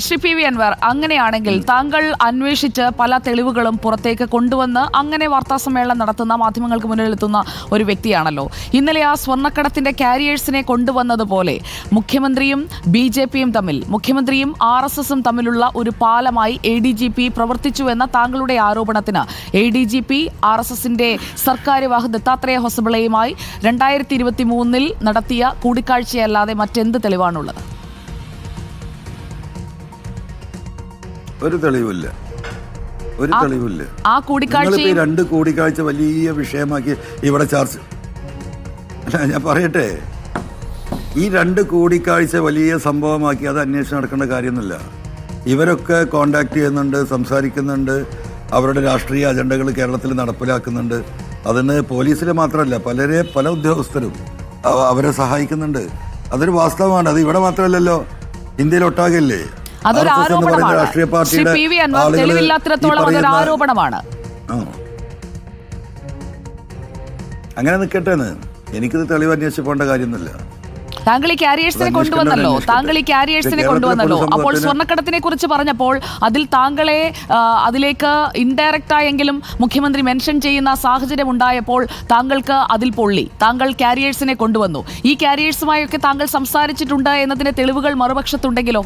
ശ്രീ PV അൻവർ, അങ്ങനെയാണെങ്കിൽ താങ്കൾ അന്വേഷിച്ച് പല തെളിവുകളും പുറത്തേക്ക് കൊണ്ടുവന്ന് അങ്ങനെ വാർത്താസമ്മേളനം നടത്തുന്ന, മാധ്യമങ്ങൾക്ക് മുന്നിലെത്തുന്ന ഒരു വ്യക്തിയാണല്ലോ. ഇന്നലെ ആ സ്വർണ്ണക്കടത്തിന്റെ കാരിയേഴ്സിനെ കൊണ്ടുവന്നതുപോലെ മുഖ്യമന്ത്രിയും BJPയും തമ്മിൽ, മുഖ്യമന്ത്രിയും RSSും തമ്മിലുള്ള ഒരു പാലമായി ADGP പ്രവർത്തിച്ചു എന്ന താങ്കളുടെ ആരോപണത്തിന് ADGP RSSന്റെ സർക്കാര്യവാഹ ദത്താത്രേയ ഹൊസബളയുമായി 2023 നടത്തിയ കൂടിക്കാഴ്ചയല്ലാതെ മറ്റെന്ത് തെളിവാണുള്ളത്? ഒരു തെളിവില്ല, ഒരു തെളിവില്ല. ആ കൂടിക്കാഴ്ച, 2 കൂടിക്കാഴ്ച വലിയ വിഷയമാക്കി ഇവിടെ ചർച്ച. ഞാൻ പറയട്ടെ, ഈ 2 കൂടിക്കാഴ്ച വലിയ സംഭവമാക്കി അത് അന്വേഷണം നടക്കേണ്ട കാര്യമൊന്നുമില്ല. ഇവരൊക്കെ കോണ്ടാക്ട് ചെയ്യുന്നുണ്ട്, സംസാരിക്കുന്നുണ്ട്, അവരുടെ രാഷ്ട്രീയ അജണ്ടകൾ കേരളത്തിൽ നടപ്പിലാക്കുന്നുണ്ട്. അതിന് പോലീസിൽ മാത്രമല്ല, പല ഉദ്യോഗസ്ഥരും അവരെ സഹായിക്കുന്നുണ്ട്. അതൊരു വാസ്തവമാണ്. അത് ഇവിടെ മാത്രമല്ലല്ലോ, ഇന്ത്യയിലൊട്ടാകല്ലേ. അതൊരു ആരോപണമാണ്. ശ്രീ PV അൻവർ, തെളിവില്ലാത്തിടത്തോളം അതൊരു ആരോപണമാണ്. അങ്ങനെ നിൽക്കട്ടെന്ന്, എനിക്കിത് തെളിവ് അന്വേഷിച്ച് പോകേണ്ട കാര്യമൊന്നുമില്ല. താങ്കൾ ഈ കാരിയേഴ്സിനെ കൊണ്ടുവന്നല്ലോ, അപ്പോൾ സ്വർണ്ണക്കടത്തിനെ കുറിച്ച് പറഞ്ഞപ്പോൾ അതിൽ താങ്കളെ അതിലേക്ക് ഇൻഡയറക്റ്റ് ആയെങ്കിലും മുഖ്യമന്ത്രി മെൻഷൻ ചെയ്യുന്ന സാഹചര്യം ഉണ്ടായപ്പോൾ താങ്കൾക്ക് അതിൽ പൊള്ളി. താങ്കൾ കാരിയേഴ്സിനെ കൊണ്ടുവന്നു. ഈ കാരിയേഴ്സുമായൊക്കെ താങ്കൾ സംസാരിച്ചിട്ടുണ്ട് എന്നതിന്റെ തെളിവുകൾ മറുപക്ഷത്തുണ്ടെങ്കിലോ?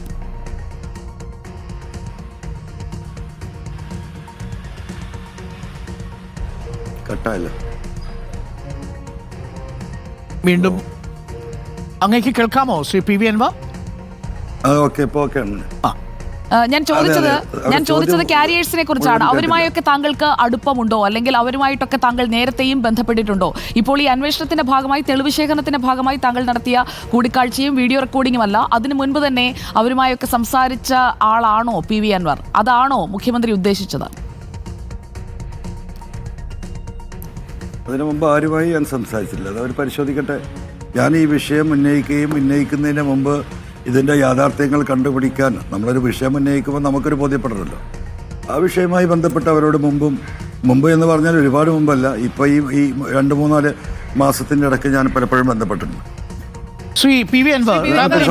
വീണ്ടും അങ്ങേക്ക് കേൾക്കാമോ ശ്രീ PV അൻവർ? ഞാൻ ചോദിച്ചത് കാരിയേഴ്സിനെ കുറിച്ചാണ്. അവരുമായൊക്കെ താങ്കൾക്ക് അടുപ്പമുണ്ടോ, അല്ലെങ്കിൽ അവരുമായിട്ടൊക്കെ താങ്കൾ നേരത്തെയും ബന്ധപ്പെട്ടിട്ടുണ്ടോ? ഇപ്പോൾ ഈ അന്വേഷണത്തിന്റെ ഭാഗമായി, തെളിവ് ശേഖരണത്തിന്റെ ഭാഗമായി താങ്കൾ നടത്തിയ കൂടിക്കാഴ്ചയും വീഡിയോ റെക്കോർഡിംഗും അല്ല, അതിനു മുൻപ് തന്നെ അവരുമായൊക്കെ സംസാരിച്ച ആളാണോ PV അൻവർ? അതാണോ മുഖ്യമന്ത്രി ഉദ്ദേശിച്ചത്? അതിനു മുമ്പ് ആരുമായി ഞാൻ സംസാരിച്ചില്ല. അത് അവർ പരിശോധിക്കട്ടെ. ഞാൻ ഈ വിഷയം ഉന്നയിക്കുന്നതിന് മുമ്പ് ഇതിൻ്റെ യാഥാർത്ഥ്യങ്ങൾ കണ്ടുപിടിക്കാൻ നമ്മളൊരു വിഷയം ഉന്നയിക്കുമ്പോൾ നമുക്കൊരു ബോധ്യപ്പെടണമല്ലോ. ആ വിഷയവുമായി ബന്ധപ്പെട്ട് അവരോട് മുമ്പ് എന്ന് പറഞ്ഞാൽ ഒരുപാട് മുമ്പല്ല, ഇപ്പോൾ ഈ 2-3-4 മാസത്തിൻ്റെ ഇടയ്ക്ക് ഞാൻ പലപ്പോഴും ബന്ധപ്പെട്ടിട്ടുണ്ട്. ശ്രീ PV അൻവർ,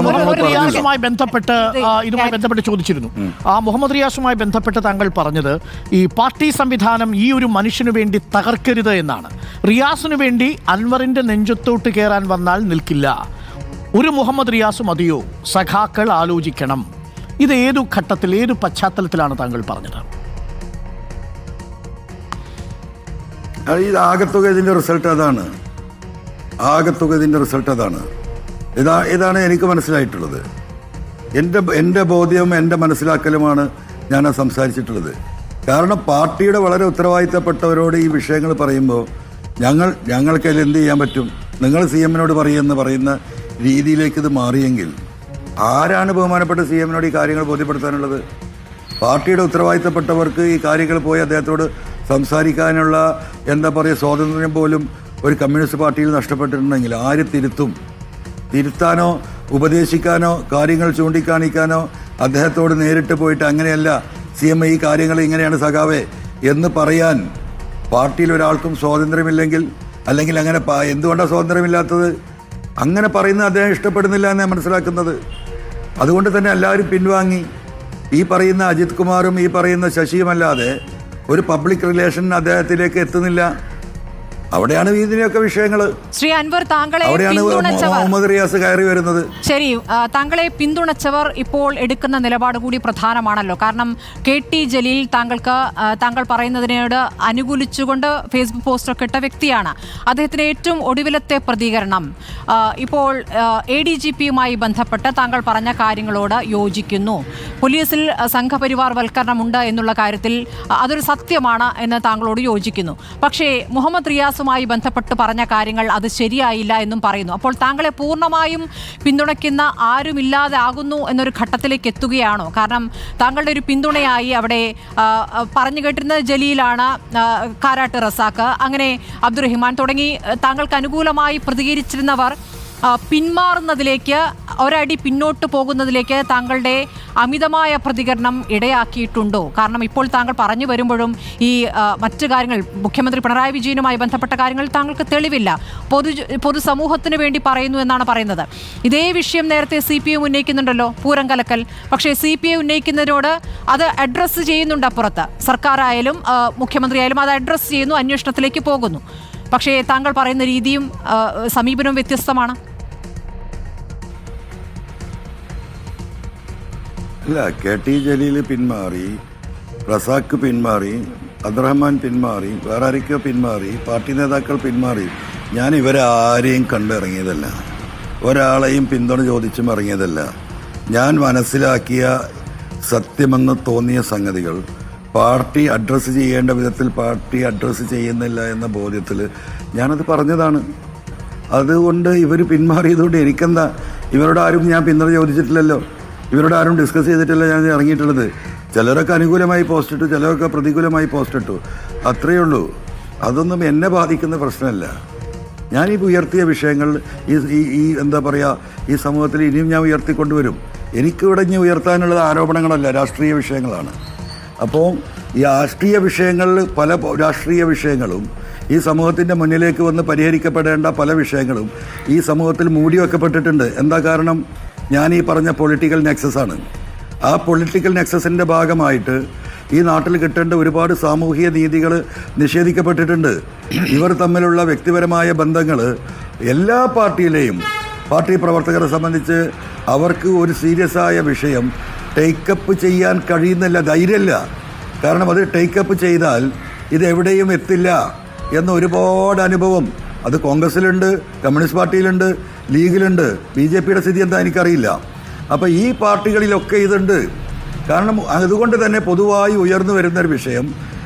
മുഹമ്മദ് റിയാസുമായി ബന്ധപ്പെട്ട് ചോദിച്ചിരുന്നു. ആ മുഹമ്മദ് റിയാസുമായി ബന്ധപ്പെട്ട് താങ്കൾ പറഞ്ഞത് ഈ പാർട്ടി സംവിധാനം ഈ ഒരു മനുഷ്യനു വേണ്ടി തകർക്കരുത് എന്നാണ്. റിയാസിനു വേണ്ടി അൻവറിന്റെ നെഞ്ചത്തോട്ട് കയറാൻ വന്നാൽ നിൽക്കില്ല. ഒരു മുഹമ്മദ് റിയാസ് മതിയോ? സഖാക്കൾ ആലോചിക്കണം. ഇത് ഏതു ഘട്ടത്തിൽ, ഏതു പശ്ചാത്തലത്തിലാണ് താങ്കൾ പറഞ്ഞത്? ഇത് ആകത്തുക ഇതിൻ്റെ റിസൾട്ട് അതാണ്. ഇതാണ് എനിക്ക് മനസ്സിലായിട്ടുള്ളത്. എൻ്റെ ബോധ്യവും എൻ്റെ മനസ്സിലാക്കലുമാണ് ഞാൻ സംസാരിച്ചിട്ടുള്ളത്. കാരണം പാർട്ടിയുടെ വളരെ ഉത്തരവാദിത്തപ്പെട്ടവരോട് ഈ വിഷയങ്ങൾ പറയുമ്പോൾ ഞങ്ങൾക്കതിൽ എന്ത് ചെയ്യാൻ പറ്റും, നിങ്ങൾ CM-നോട് പറയുന്ന രീതിയിലേക്ക് ഇത് മാറിയെങ്കിൽ ആരാണ് ബഹുമാനപ്പെട്ട CM-നോട് ഈ കാര്യങ്ങൾ ബോധ്യപ്പെടുത്താനുള്ളത്? പാർട്ടിയുടെ ഉത്തരവാദിത്തപ്പെട്ടവർക്ക് ഈ കാര്യങ്ങൾ പോയി അദ്ദേഹത്തോട് സംസാരിക്കാനുള്ള സ്വാതന്ത്ര്യം പോലും ഒരു കമ്മ്യൂണിസ്റ്റ് പാർട്ടിയിൽ നഷ്ടപ്പെട്ടിട്ടുണ്ടെങ്കിൽ ആര് തിരുത്താനോ ഉപദേശിക്കാനോ കാര്യങ്ങൾ ചൂണ്ടിക്കാണിക്കാനോ അദ്ദേഹത്തോട് നേരിട്ട് പോയിട്ട് അങ്ങനെയല്ല CM ഈ കാര്യങ്ങൾ ഇങ്ങനെയാണ് സഖാവേ എന്ന് പറയാൻ പാർട്ടിയിൽ ഒരാൾക്കും സ്വാതന്ത്ര്യമില്ലെങ്കിൽ, അല്ലെങ്കിൽ അങ്ങനെ എന്തുകൊണ്ടാണ് സ്വാതന്ത്ര്യമില്ലാത്തത്? അങ്ങനെ പറയുന്നത് അദ്ദേഹം ഇഷ്ടപ്പെടുന്നില്ല എന്നാണ് മനസ്സിലാക്കുന്നത്. അതുകൊണ്ട് തന്നെ എല്ലാവരും പിൻവാങ്ങി. ഈ പറയുന്ന അജിത് കുമാറും ഈ പറയുന്ന ശശിയുമല്ലാതെ ഒരു പബ്ലിക് റിലേഷൻ അദ്ദേഹത്തിലേക്ക് എത്തുന്നില്ല. അവിടെയാണ് ഇതിനെയൊക്കെ വിഷയങ്ങൾ. ശ്രീ അൻവർ, താങ്കളെ അവിടെയാണ് മുഹമ്മദ് റിയാസ് കയറി വരുന്നത്. ശരി, താങ്കളെ പിന്തുണച്ചവർ ഇപ്പോൾ എടുക്കുന്ന നിലപാട് കൂടി പ്രധാനമാണല്ലോ. കാരണം KT ജലീൽ താങ്കൾ പറയുന്നതിനോട് അനുകൂലിച്ചുകൊണ്ട് ഫേസ്ബുക്ക് പോസ്റ്റൊക്കെ ഇട്ട വ്യക്തിയാണ്. അദ്ദേഹത്തിന് ഏറ്റവും ഒടുവിലത്തെ പ്രതികരണം ഇപ്പോൾ ADGP-യുമായി ബന്ധപ്പെട്ട് താങ്കൾ പറഞ്ഞ കാര്യങ്ങളോട് യോജിക്കുന്നു, പോലീസിൽ സംഘപരിവാർ വൽക്കരണമുണ്ട് എന്നുള്ള കാര്യത്തിൽ അതൊരു സത്യമാണ് എന്ന് താങ്കളോട് യോജിക്കുന്നു. പക്ഷേ മുഹമ്മദ് റിയാസുമായി ബന്ധപ്പെട്ട് പറഞ്ഞ കാര്യങ്ങൾ അത് ശരിയായില്ല എന്നും പറയുന്നു. അപ്പോൾ താങ്കളെ പൂർണ്ണമായും പിന്തുണയ്ക്കുന്ന ആരുമില്ലാതെ ആകുന്നു എന്നൊരു ഘട്ടത്തിലേക്ക് എത്തുകയാണോ? കാരണം താങ്കളുടെ ഒരു പിന്തുണയായി അവിടെ പറഞ്ഞു കേട്ടിരുന്നത് ജലീലാണ്, കാരാട്ട് റസാഖ്, അങ്ങനെ അബ്ദുറഹിമാൻ തുടങ്ങി താങ്കൾക്ക് അനുകൂലമായി പ്രതികരിച്ചിരുന്നവർ പിന്മാറുന്നതിലേക്ക്, ഒരടി പിന്നോട്ട് പോകുന്നതിലേക്ക് താങ്കളുടെ അമിതമായ പ്രതികരണം ഇടയാക്കിയിട്ടുണ്ടോ? കാരണം ഇപ്പോൾ താങ്കൾ പറഞ്ഞു വരുമ്പോഴും ഈ മറ്റു കാര്യങ്ങൾ, മുഖ്യമന്ത്രി പിണറായി വിജയനുമായി ബന്ധപ്പെട്ട കാര്യങ്ങളിൽ താങ്കൾക്ക് തെളിവില്ല, പൊതുസമൂഹത്തിന് വേണ്ടി പറയുന്നു എന്നാണ് പറയുന്നത്. ഇതേ വിഷയം നേരത്തെ CPI ഉന്നയിക്കുന്നുണ്ടല്ലോ, പൂരം കലക്കൽ. പക്ഷേ CPI ഉന്നയിക്കുന്നതിനോട് അത് അഡ്രസ്സ് ചെയ്യുന്നുണ്ട് അപ്പുറത്ത്. സർക്കാരായാലും മുഖ്യമന്ത്രിയായാലും അത് അഡ്രസ്സ് ചെയ്യുന്നു, അന്വേഷണത്തിലേക്ക് പോകുന്നു. പക്ഷേ താങ്കൾ പറയുന്ന രീതിയും സമീപനവും വ്യത്യസ്തമാണ്. ഇല്ല, KT ജലീൽ പിന്മാറി, റസാഖ് പിന്മാറി, അബ്ദുറഹ്മാൻ പിന്മാറി, വേറെ ആരൊക്കെയോ പിന്മാറി, പാർട്ടി നേതാക്കൾ പിന്മാറി. ഞാൻ ഇവരെ ആരെയും കണ്ടിറങ്ങിയതല്ല, ഒരാളെയും പിന്തുണ ചോദിച്ചും ഇറങ്ങിയതല്ല. ഞാൻ മനസ്സിലാക്കിയ സത്യമെന്ന് തോന്നിയ സംഗതികൾ പാർട്ടി അഡ്രസ്സ് ചെയ്യേണ്ട വിധത്തിൽ പാർട്ടി അഡ്രസ്സ് ചെയ്യുന്നില്ല എന്ന ബോധ്യത്തിൽ ഞാനത് പറഞ്ഞതാണ്. അതുകൊണ്ട് ഇവർ പിന്മാറിയതുകൊണ്ട് എനിക്കെന്താ? ഇവരോട് ആരും ഞാൻ പിന്തുണ ചോദിച്ചിട്ടില്ലല്ലോ, ഇവരോട് ആരും ഡിസ്കസ് ചെയ്തിട്ടില്ല ഞാൻ ഇറങ്ങിയിട്ടുള്ളത്. ചിലരൊക്കെ അനുകൂലമായി പോസ്റ്റ് ഇട്ടു, ചിലരൊക്കെ പ്രതികൂലമായി പോസ്റ്റ് ഇട്ടു, അത്രയേ ഉള്ളൂ. അതൊന്നും എന്നെ ബാധിക്കുന്ന പ്രശ്നമല്ല. ഞാനീ ഉയർത്തിയ വിഷയങ്ങൾ ഈ ഈ സമൂഹത്തിൽ ഇനിയും ഞാൻ ഉയർത്തിക്കൊണ്ടുവരും. എനിക്കിവിടെ ഇനി ഉയർത്താനുള്ളത് ആരോപണങ്ങളല്ല, രാഷ്ട്രീയ വിഷയങ്ങളാണ്. അപ്പോൾ ഈ രാഷ്ട്രീയ വിഷയങ്ങൾ, പല രാഷ്ട്രീയ വിഷയങ്ങളും ഈ സമൂഹത്തിൻ്റെ മുന്നിലേക്ക് വന്ന് പരിഹരിക്കപ്പെടേണ്ട പല വിഷയങ്ങളും ഈ സമൂഹത്തിൽ മൂടി വെക്കപ്പെട്ടിട്ടുണ്ട്. എന്താ കാരണം? ഞാൻ ഈ പറഞ്ഞ പൊളിറ്റിക്കൽ നെക്സസ് ആണ്. ആ പൊളിറ്റിക്കൽ നെക്സസിൻ്റെ ഭാഗമായിട്ട് ഈ നാട്ടിൽ കിട്ടേണ്ട ഒരുപാട് സാമൂഹിക നീതികൾ നിഷേധിക്കപ്പെട്ടിട്ടുണ്ട്. ഇവർ തമ്മിലുള്ള വ്യക്തിപരമായ ബന്ധങ്ങൾ എല്ലാ പാർട്ടി പ്രവർത്തകരെ സംബന്ധിച്ച് അവർക്ക് ഒരു സീരിയസ് ആയ വിഷയം ടേക്കപ്പ് ചെയ്യാൻ കഴിയുന്നില്ല, ധൈര്യമില്ല. കാരണം അത് ടേക്കപ്പ് ചെയ്താൽ ഇതെവിടെയും എത്തില്ല എന്ന ഒരുപാട് അനുഭവം അത് കോൺഗ്രസിലുണ്ട്, കമ്മ്യൂണിസ്റ്റ് പാർട്ടിയിലുണ്ട്, ലീഗിലുണ്ട്. BJP-യുടെ സ്ഥിതി എന്താ എനിക്കറിയില്ല. അപ്പോൾ ഈ പാർട്ടികളിലൊക്കെ ഇതുണ്ട്. കാരണം അതുകൊണ്ട് തന്നെ പൊതുവായി ഉയർന്നു വരുന്നൊരു വിഷയം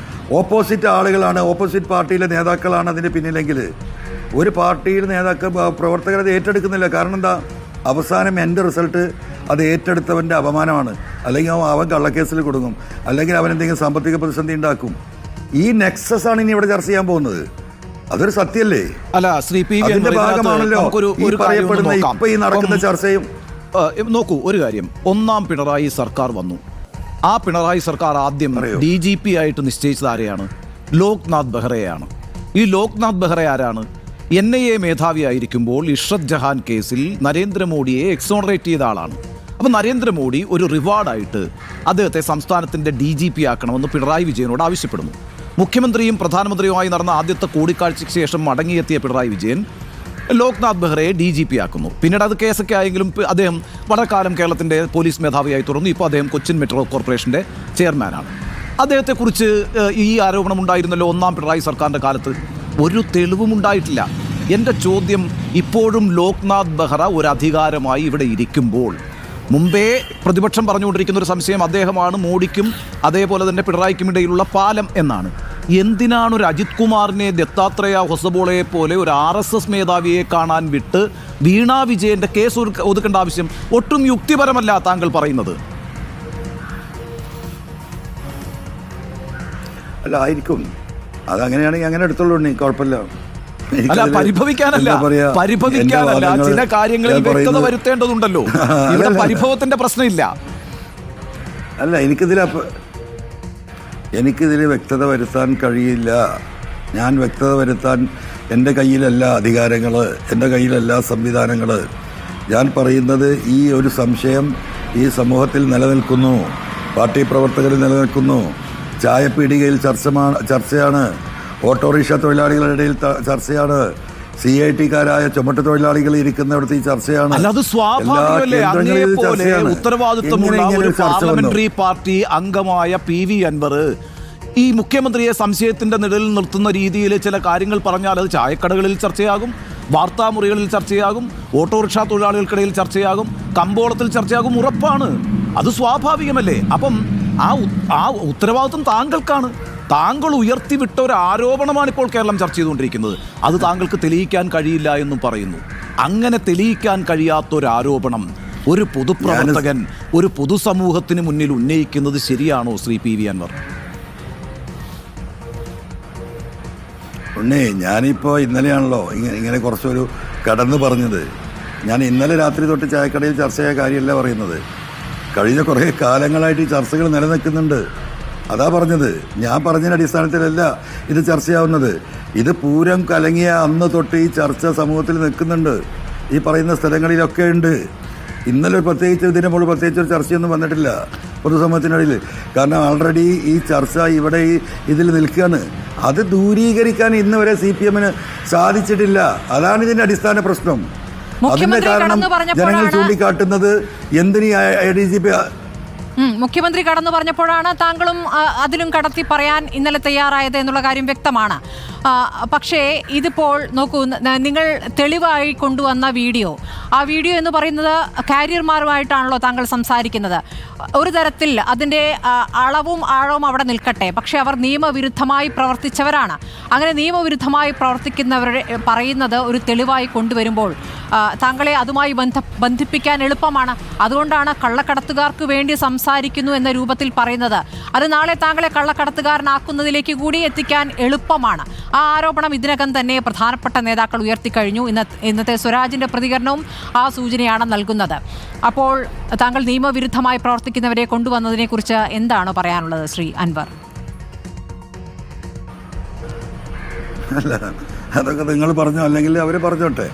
ഓപ്പോസിറ്റ് ആളുകളാണ്, ഓപ്പോസിറ്റ് പാർട്ടിയിലെ നേതാക്കളാണ് അതിന് പിന്നിലെങ്കിൽ ഒരു പാർട്ടിയുടെ പ്രവർത്തകർ അത് ഏറ്റെടുക്കുന്നില്ല. കാരണം എന്താ? അവസാനം എൻ്റെ റിസൾട്ട് അത് ഏറ്റെടുത്തവൻ്റെ അപമാനമാണ്. അല്ലെങ്കിൽ അവൻ കള്ളക്കേസിൽ കൊടുക്കും, അല്ലെങ്കിൽ അവൻ എന്തെങ്കിലും സാമ്പത്തിക പ്രതിസന്ധി ഉണ്ടാക്കും. ഈ നെക്സസ് ആണ് ഇനി ഇവിടെ ചർച്ച ചെയ്യാൻ പോകുന്നത്. അതൊരു സത്യമല്ലേ? അല്ല, ശ്രീ PV അതിന്റെ ഭാഗമാണല്ലോ ഈ പറയപ്പെടുന്ന ഇപ്പൊ ഈ നടക്കുന്ന ചർച്ചയും. നോക്കൂ, ഒരു കാര്യം, ഒന്നാം പിണറായി സർക്കാർ വന്നു. ആ പിണറായി സർക്കാർ ആദ്യം DGP ആയിട്ട് നിശ്ചയിച്ചത് ആരെയാണ്? ലോക്നാഥ് ബെഹ്റയാണ്. ഈ ലോക്നാഥ് ബെഹ്റ ആരാണ്? NIA മേധാവിയായിരിക്കുമ്പോൾ ഇഷ്റത് ജഹാൻ കേസിൽ നരേന്ദ്രമോദിയെ എക്സോണറേറ്റ് ചെയ്ത ആളാണ്. അപ്പോൾ നരേന്ദ്രമോദി ഒരു റിവാർഡായിട്ട് അദ്ദേഹത്തെ സംസ്ഥാനത്തിൻ്റെ DGP ആക്കണമെന്ന് പിണറായി വിജയനോട് ആവശ്യപ്പെടുന്നു. മുഖ്യമന്ത്രിയും പ്രധാനമന്ത്രിയുമായി നടന്ന ആദ്യത്തെ കൂടിക്കാഴ്ചയ്ക്ക് ശേഷം മടങ്ങിയെത്തിയ പിണറായി വിജയൻ ലോക്നാഥ് ബെഹ്റയെ DGP ആക്കുന്നു. പിന്നീട് അത് കേസൊക്കെ ആയെങ്കിലും അദ്ദേഹം വളരെക്കാലം കേരളത്തിൻ്റെ പോലീസ് മേധാവിയായി തുടർന്നു. ഇപ്പോൾ അദ്ദേഹം കൊച്ചിൻ മെട്രോ കോർപ്പറേഷൻ്റെ ചെയർമാനാണ്. അദ്ദേഹത്തെക്കുറിച്ച് ഈ ആരോപണം ഉണ്ടായിരുന്നല്ലോ ഒന്നാം പിണറായി സർക്കാരിൻ്റെ കാലത്ത്. ഒരു തെളിവും ഉണ്ടായിട്ടില്ല. എൻ്റെ ചോദ്യം, ഇപ്പോഴും ലോക്നാഥ് ബെഹ്റ ഒരു അധികാരമായി ഇവിടെ ഇരിക്കുമ്പോൾ മുമ്പേ പ്രതിപക്ഷം പറഞ്ഞുകൊണ്ടിരിക്കുന്ന ഒരു സംശയം അദ്ദേഹമാണ് മോഡിക്കും അതേപോലെ തന്നെ പിണറായിക്കും ഇടയിലുള്ള പാലം എന്നാണ്. എന്തിനാണ് ഒരു അജിത് കുമാറിനെ, ദത്താത്രേയ ഹൊസബോളയെ പോലെ ഒരു RSS മേധാവിയെ കാണാൻ വിട്ട് വീണാ വിജയന്റെ കേസ് ഒതുക്കേണ്ട ആവശ്യം? ഒട്ടും യുക്തിപരമല്ല താങ്കൾ പറയുന്നത്. അല്ല, ആയിരിക്കും. അതങ്ങനെയാണെങ്കിൽ അങ്ങനെ എടുത്തോളൂ, കുഴപ്പമില്ല. അല്ല, പരിഭവിക്കാനല്ല, ചില കാര്യങ്ങളിൽ വ്യക്തത വരുത്തേണ്ടതുണ്ടല്ലോ. ഇവിടെ പരിഭവത്തിന്റെ പ്രശ്നമില്ല. അല്ല, എനിക്കിതിൽ വ്യക്തത വരുത്താൻ കഴിയില്ല. ഞാൻ വ്യക്തത വരുത്താൻ എൻ്റെ കയ്യിലല്ല അധികാരങ്ങൾ, എൻ്റെ കയ്യിലല്ല സംവിധാനങ്ങൾ. ഞാൻ പറയുന്നത് ഈ ഒരു സംശയം ഈ സമൂഹത്തിൽ നിലനിൽക്കുന്നു, പാർട്ടി പ്രവർത്തകരിൽ നിലനിൽക്കുന്നു, ചായപ്പീടികയിൽ ചർച്ചയാണ്, ഓട്ടോറിക്ഷ തൊഴിലാളികളുടെ ഇടയിൽ ചർച്ചയാണ്, CIT-കാരായ ചുമട്ട് തൊഴിലാളികൾ ഇരിക്കുന്നിടത്ത് ഈ ചർച്ചയാണ്. അല്ലാതെ സ്വാഭാവികമല്ലേ, അങ്ങനെപ്പോലെ ഉത്തരവാദിത്വമുള്ള ഒരു പാർലമെന്ററി പാർട്ടി അംഗമായ PV അൻവർ ഈ മുഖ്യമന്ത്രിയെ സംശയത്തിന്റെ നിഴലിൽ നിർത്തുന്ന രീതിയിൽ ചില കാര്യങ്ങൾ പറഞ്ഞാൽ അത് ചായക്കടകളിൽ ചർച്ചയാകും, വാർത്താമുറികളിൽ ചർച്ചയാകും, ഓട്ടോറിക്ഷ തൊഴിലാളികൾക്കിടയിൽ ചർച്ചയാകും, കമ്പോളത്തിൽ ചർച്ചയാകും, ഉറപ്പാണ്. അത് സ്വാഭാവികമല്ലേ. അപ്പം ആ ഉത്തരവാദിത്വം താങ്കൾക്കാണ്. താങ്കൾ ഉയർത്തിവിട്ട ഒരു ആരോപണമാണ് ഇപ്പോൾ കേരളം ചർച്ച ചെയ്തുകൊണ്ടിരിക്കുന്നത്. അത് താങ്കൾക്ക് തെളിയിക്കാൻ കഴിയില്ല എന്നും പറയുന്നു. അങ്ങനെ തെളിയിക്കാൻ കഴിയാത്തൊരു ആരോപണം ഒരു പൊതുപ്രവർത്തകൻ ഒരു പൊതുസമൂഹത്തിന് മുന്നിൽ ഉന്നയിക്കുന്നത് ശരിയാണോ ശ്രീ PV അൻവർ? ഞാനിപ്പോൾ ഇന്നലെയാണല്ലോ ഇങ്ങനെ കുറച്ചൊരു കടന്ന് പറഞ്ഞത്. ഞാൻ ഇന്നലെ രാത്രി തൊട്ട് ചായക്കടയിൽ ചർച്ചയായ കാര്യമല്ല പറയുന്നത്. കഴിഞ്ഞ കുറേ കാലങ്ങളായിട്ട് ഈ ചർച്ചകൾ നിലനിൽക്കുന്നുണ്ട്. അതാ പറഞ്ഞത്. ഞാൻ പറഞ്ഞതിൻ്റെ അടിസ്ഥാനത്തിലല്ല ഇത് ചർച്ചയാവുന്നത്. ഇത് പൂരം കലങ്ങിയ അന്ന് തൊട്ട് ഈ ചർച്ച സമൂഹത്തിൽ നിൽക്കുന്നുണ്ട്. ഈ പറയുന്ന സ്ഥലങ്ങളിലൊക്കെ ഉണ്ട്. ഇന്നലെ പ്രത്യേകിച്ച് ഇതിന് മുകളിൽ പ്രത്യേകിച്ച് ഒരു ചർച്ചയൊന്നും വന്നിട്ടില്ല പൊതുസമൂഹത്തിനിടയിൽ. കാരണം ആൾറെഡി ഈ ചർച്ച ഇവിടെ ഇതിൽ നിൽക്കുകയാണ്. അത് ദൂരീകരിക്കാൻ ഇന്ന് വരെ CPM-ന് സാധിച്ചിട്ടില്ല. അതാണ് ഇതിൻ്റെ അടിസ്ഥാന പ്രശ്നം. അതിൻ്റെ കാരണം ജനങ്ങൾ ചൂണ്ടിക്കാട്ടുന്നത് എന്തിനീ ADGP മുഖ്യമന്ത്രി കടന്നു പറഞ്ഞപ്പോഴാണ് താങ്കളും അതിലും കടത്തി പറയാൻ ഇന്നലെ തയ്യാറായത് എന്നുള്ള കാര്യം വ്യക്തമാണ്. പക്ഷേ ഇതിപ്പോൾ നോക്കൂ, നിങ്ങൾ തെളിവായി കൊണ്ടുവന്ന ആ വീഡിയോ എന്ന് പറയുന്നത് കാരിയർമാരുമായിട്ടാണല്ലോ താങ്കൾ സംസാരിക്കുന്നത്. ഒരു തരത്തിൽ അതിൻ്റെ അളവും ആഴവും അവിടെ നിൽക്കട്ടെ, പക്ഷേ അവർ നിയമവിരുദ്ധമായി പ്രവർത്തിച്ചവരാണ്. അങ്ങനെ നിയമവിരുദ്ധമായി പ്രവർത്തിക്കുന്നവരെ പറയുന്നത് ഒരു തെളിവായി കൊണ്ടുവരുമ്പോൾ താങ്കളെ അതുമായി ബന്ധിപ്പിക്കാൻ എളുപ്പമാണ്. അതുകൊണ്ടാണ് കള്ളക്കടത്തുകാർക്ക് വേണ്ടി സംസാരിക്കുന്നു എന്ന രൂപത്തിൽ പറയുന്നത്. അത് നാളെ താങ്കളെ കള്ളക്കടത്തുകാരനാക്കുന്നതിലേക്ക് കൂടി എത്തിക്കാൻ എളുപ്പമാണ്. ആ ആരോപണം ഇതിനകം തന്നെ പ്രധാനപ്പെട്ട നേതാക്കൾ ഉയർത്തിക്കഴിഞ്ഞു. ഇന്നത്തെ സ്വരാജിന്റെ പ്രതികരണവും ആ സൂചനയാണ് നൽകുന്നത്. അപ്പോൾ താങ്കൾ നിയമവിരുദ്ധമായി പ്രവർത്തിക്കുന്നവരെ കൊണ്ടുവന്നതിനെ കുറിച്ച് എന്താണ് പറയാനുള്ളത് ശ്രീ അൻവർ? അല്ല, അതൊക്കെ നിങ്ങൾ പറഞ്ഞോ, അല്ലെങ്കിൽ അവർ പറഞ്ഞോട്ടെ,